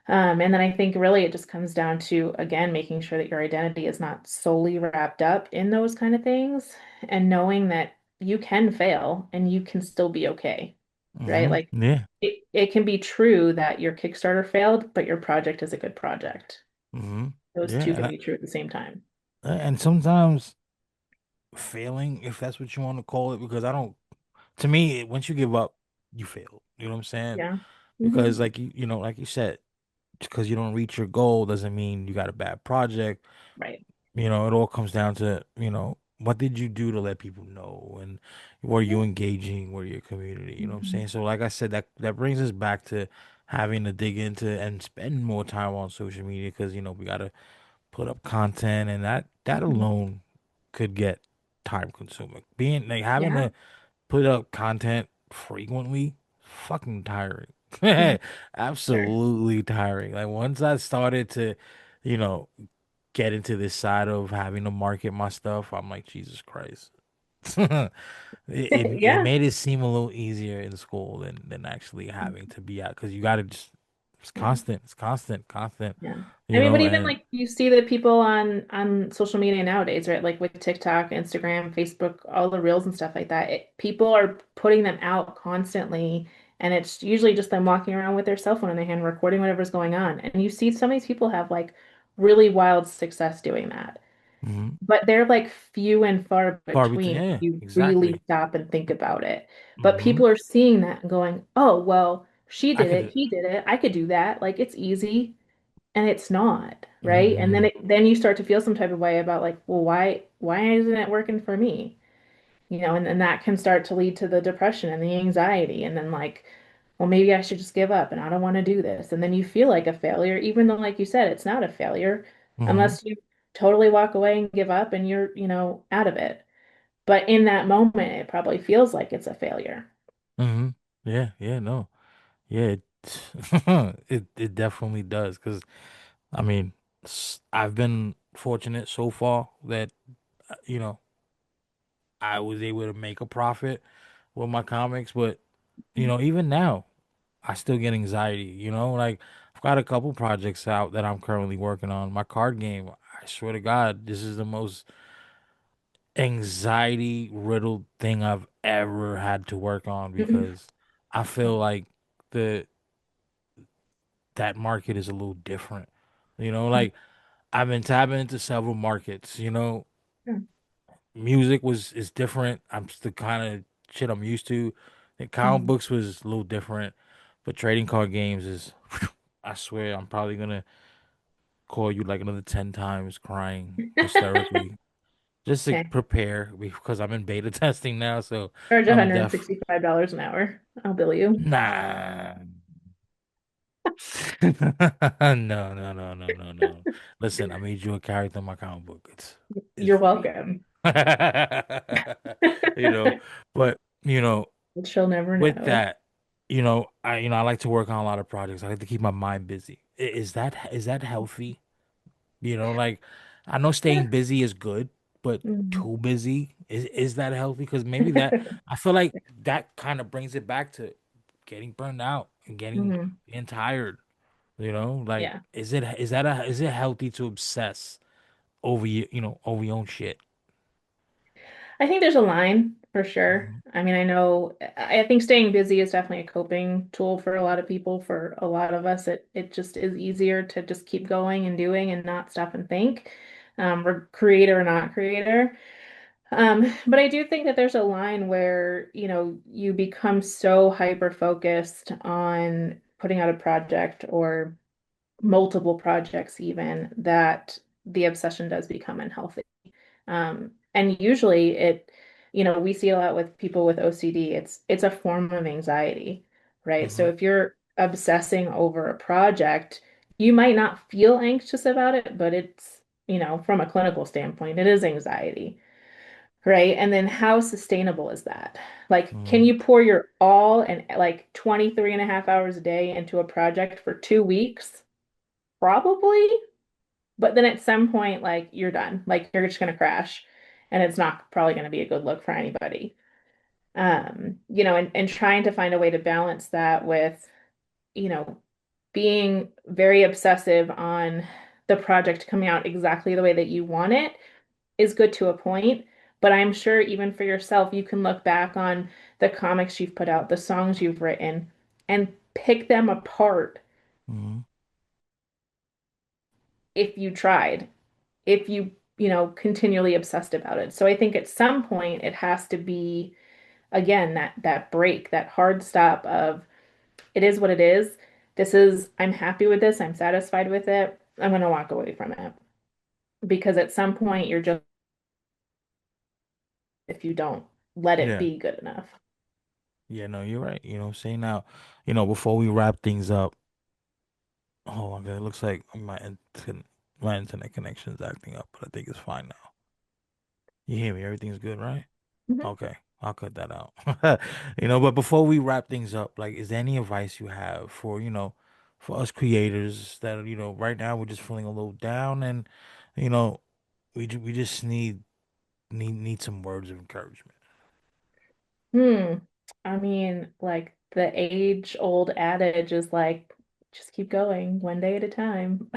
And then I think really it just comes down to, again, making sure that your identity is not solely wrapped up in those kind of things and knowing that you can fail and you can still be okay, right? Mm-hmm. Like Yeah. it can be true that your Kickstarter failed, but your project is a good project. Mm-hmm. Those Yeah. two can be true at the same time. And sometimes failing, if that's what you want to call it, because I don't, to me, once you give up, you fail. You know what I'm saying? Yeah. Because Hmm. like like you said, because you don't reach your goal doesn't mean you got a bad project. Right. It all comes down to, what did you do to let people know, and were you engaging with your community? You know what I'm Mhm. saying? So like I said, that brings us back to having to dig into and spend more time on social media, because we gotta put up content, and that Mhm. alone could get time consuming. Being like having Yeah. to put up content frequently, fucking tiring. Mhm. Sure. Absolutely tiring. Like once I started to, you know, get into this side of having to market my stuff, I'm like, Jesus Christ. It Yeah. made it seem a little easier in school than actually having to be out, because you gotta just It's Yeah. constant. It's constant, constant. Yeah. I You mean, but know, even and like you see the people on social media nowadays, right? Like with TikTok, Instagram, Facebook, all the reels and stuff like that. People are putting them out constantly, and it's usually just them walking around with their cell phone in their hand, recording whatever's going on. And you see some of these people have like really wild success doing that. mhm. But they're like few and far Far between. between if Yeah, you really exactly. stop and think about it. But Hmm. people are seeing that and going, "Oh, well, she I did could it, do. he did it, I could do that. Like it's easy." And it's not, right? And then Hmm. then you start to feel some type of way about like, well, why isn't it working for me? And that can start to lead to the depression and the anxiety and then like, well, maybe I should just give up and I don't want to do this. And then you feel like a failure, even though, like you said, it's not a failure Hmm. unless you totally walk away and give up and you're out of it. But in that moment, it probably feels like it's a failure. Hmm. Yeah, yeah, no. Yeah, it it definitely does. Because I mean, I've been fortunate so far that you know I was able to make a profit with my comics, but even now, I still get anxiety. Like I've got a couple projects out that I'm currently working on. My card game, I swear to God, this is the most anxiety riddled thing I've ever had to work on Mhm. because I feel like the that market is a little different. Like I've been tapping into several markets. Music is different. I'm the kind of shit I'm used to. The comic Mhm. books was a little different, but trading card games is. I swear, I'm probably gonna call you like another 10 times, crying hysterically, just to Okay. prepare because I'm in beta testing now. So Charge I'm def. $165 an hour. I'll bill you. Nah. No, no, no, no, no, no. Listen, I made you a character in my comic book. It's You're free. welcome. you know, but But she'll never with know. that, I like to work on a lot of projects. I like to keep my mind busy. Is that healthy? Like I know Yeah. staying busy is good, but Mhm. too busy is that healthy? Because maybe that I feel like that kind of brings it back to getting burned out and Mhm. getting tired. Like Yeah. is it healthy to obsess over over your own shit? I think there's a line for sure. Mhm. I mean, I think staying busy is definitely a coping tool for a lot of people. For a lot of us, it just is easier to just keep going and doing and not stop and think. We're creator or not creator. But I do think that there's a line where, you become so hyper focused on putting out a project or multiple projects even that the obsession does become unhealthy. And usually we see a lot with people with OCD. It's a form of anxiety, right? So Mhm. if you're obsessing over a project, you might not feel anxious about it, but from a clinical standpoint, it is anxiety, right? And then how sustainable is that? Like, can Mhm. you pour your all and like 23 and a half hours a day into a project for 2 weeks? Probably. But then at some point, like you're done. Like you're just gonna crash, and it's not probably gonna be a good look for anybody. And trying to find a way to balance that with, you know, being very obsessive on the project coming out exactly the way that you want it is good to a point. But I'm sure even for yourself, you can look back on the comics you've put out, the songs you've written, and pick them apart Mhm. if you tried. If you continually obsessed about it. So I think at some point it has to be again that break, that hard stop of it is what it is. I'm happy with this. I'm satisfied with it. I'm going to walk away from it because at some point you're just if you don't let it Yeah. be good enough. Yeah, no, you're right. You know what I'm saying? Now, before we wrap things up, oh my God, it looks like my internet connection is acting up, but I think it's fine now. You hear me? Everything's good, right? Mhm. Okay, I'll cut that out. But before we wrap things up, like, is there any advice you have for us creators that, right now we're just feeling a little down and, you know, we just need some words of encouragement. Hmm. I mean, like the age-old adage is like just keep going one day at a time.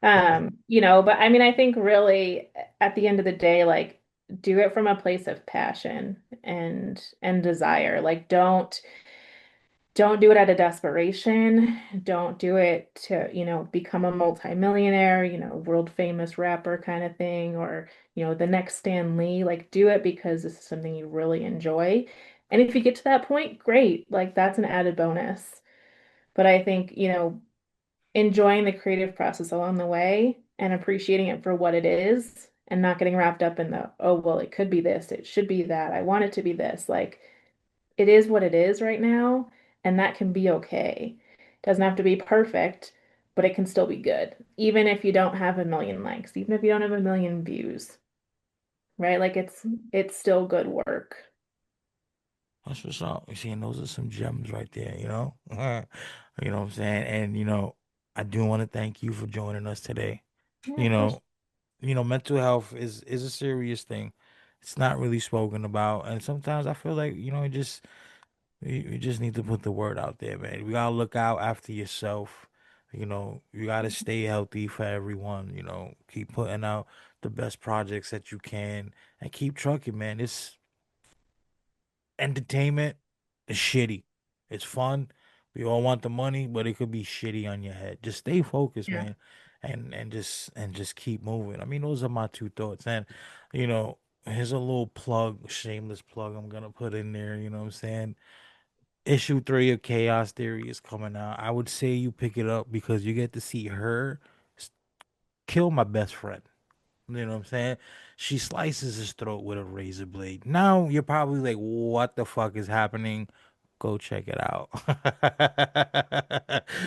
Well, But I mean, I think really at the end of the day, like do it from a place of passion and desire. Like don't do it out of desperation. Don't do it to, become a multimillionaire, world famous rapper kind of thing, or, the next Stan Lee. Like, do it because this is something you really enjoy. And if you get to that point, great. Like, that's an added bonus. But I think, enjoying the creative process along the way and appreciating it for what it is and not getting wrapped up in the, oh, well, it could be this, it should be that, I want it to be this. Like, it is what it is right now, and that can be okay. It doesn't have to be perfect, but it can still be good, even if you don't have a million likes, even if you don't have a million views, right? Like it's still good work. that's what's up. You see, and those are some gems right there, you know? You know what I'm saying? And, I do want to thank you for joining us today. Yeah, You of course. know, mental health is a serious thing. It's not really spoken about, and sometimes I feel like you just need to put the word out there, man. You gotta look out after yourself. You gotta stay healthy for everyone. Keep putting out the best projects that you can, and keep trucking, man. It's entertainment is shitty. It's fun. We all want the money, but it could be shitty on your head. Just stay focused, Yeah. man, and just keep moving. I mean, those are my two thoughts. And you know, here's a little plug, shameless plug I'm gonna put in there, you know what I'm saying? Issue 3 of Chaos Theory is coming out. I would say you pick it up because you get to see her s- kill my best friend. You know what I'm saying? She slices his throat with a razor blade. Now you're probably like, what the fuck is happening? Go check it out.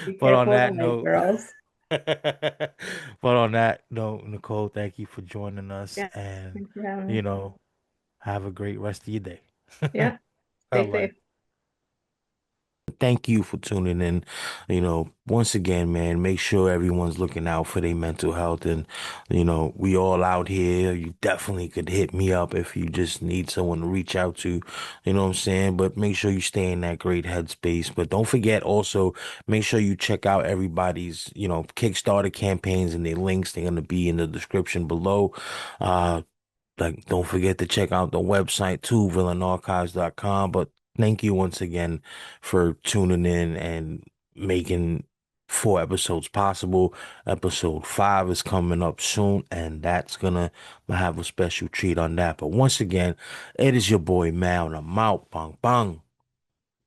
Be But on careful of the that white note, girls. Nicole, thank you for joining us Yeah. and, Thanks for having you me. know, have a great rest of your day. Yeah. Bye Stay bye. safe. Thank you for tuning in. Once again, man, make sure everyone's looking out for their mental health. And, we all out here. You definitely could hit me up if you just need someone to reach out to. You know what I'm saying? But make sure you stay in that great headspace. But don't forget also, make sure you check out everybody's, Kickstarter campaigns and their links. They're going to be in the description below. Uh, like, don't forget to check out the website too, villainarchives.com. But thank you once again for tuning in and making 4 episodes possible. Episode 5 is coming up soon, and that's gonna have a special treat on that. But once again, it is your boy Mal, and I'm out. Bang, bang.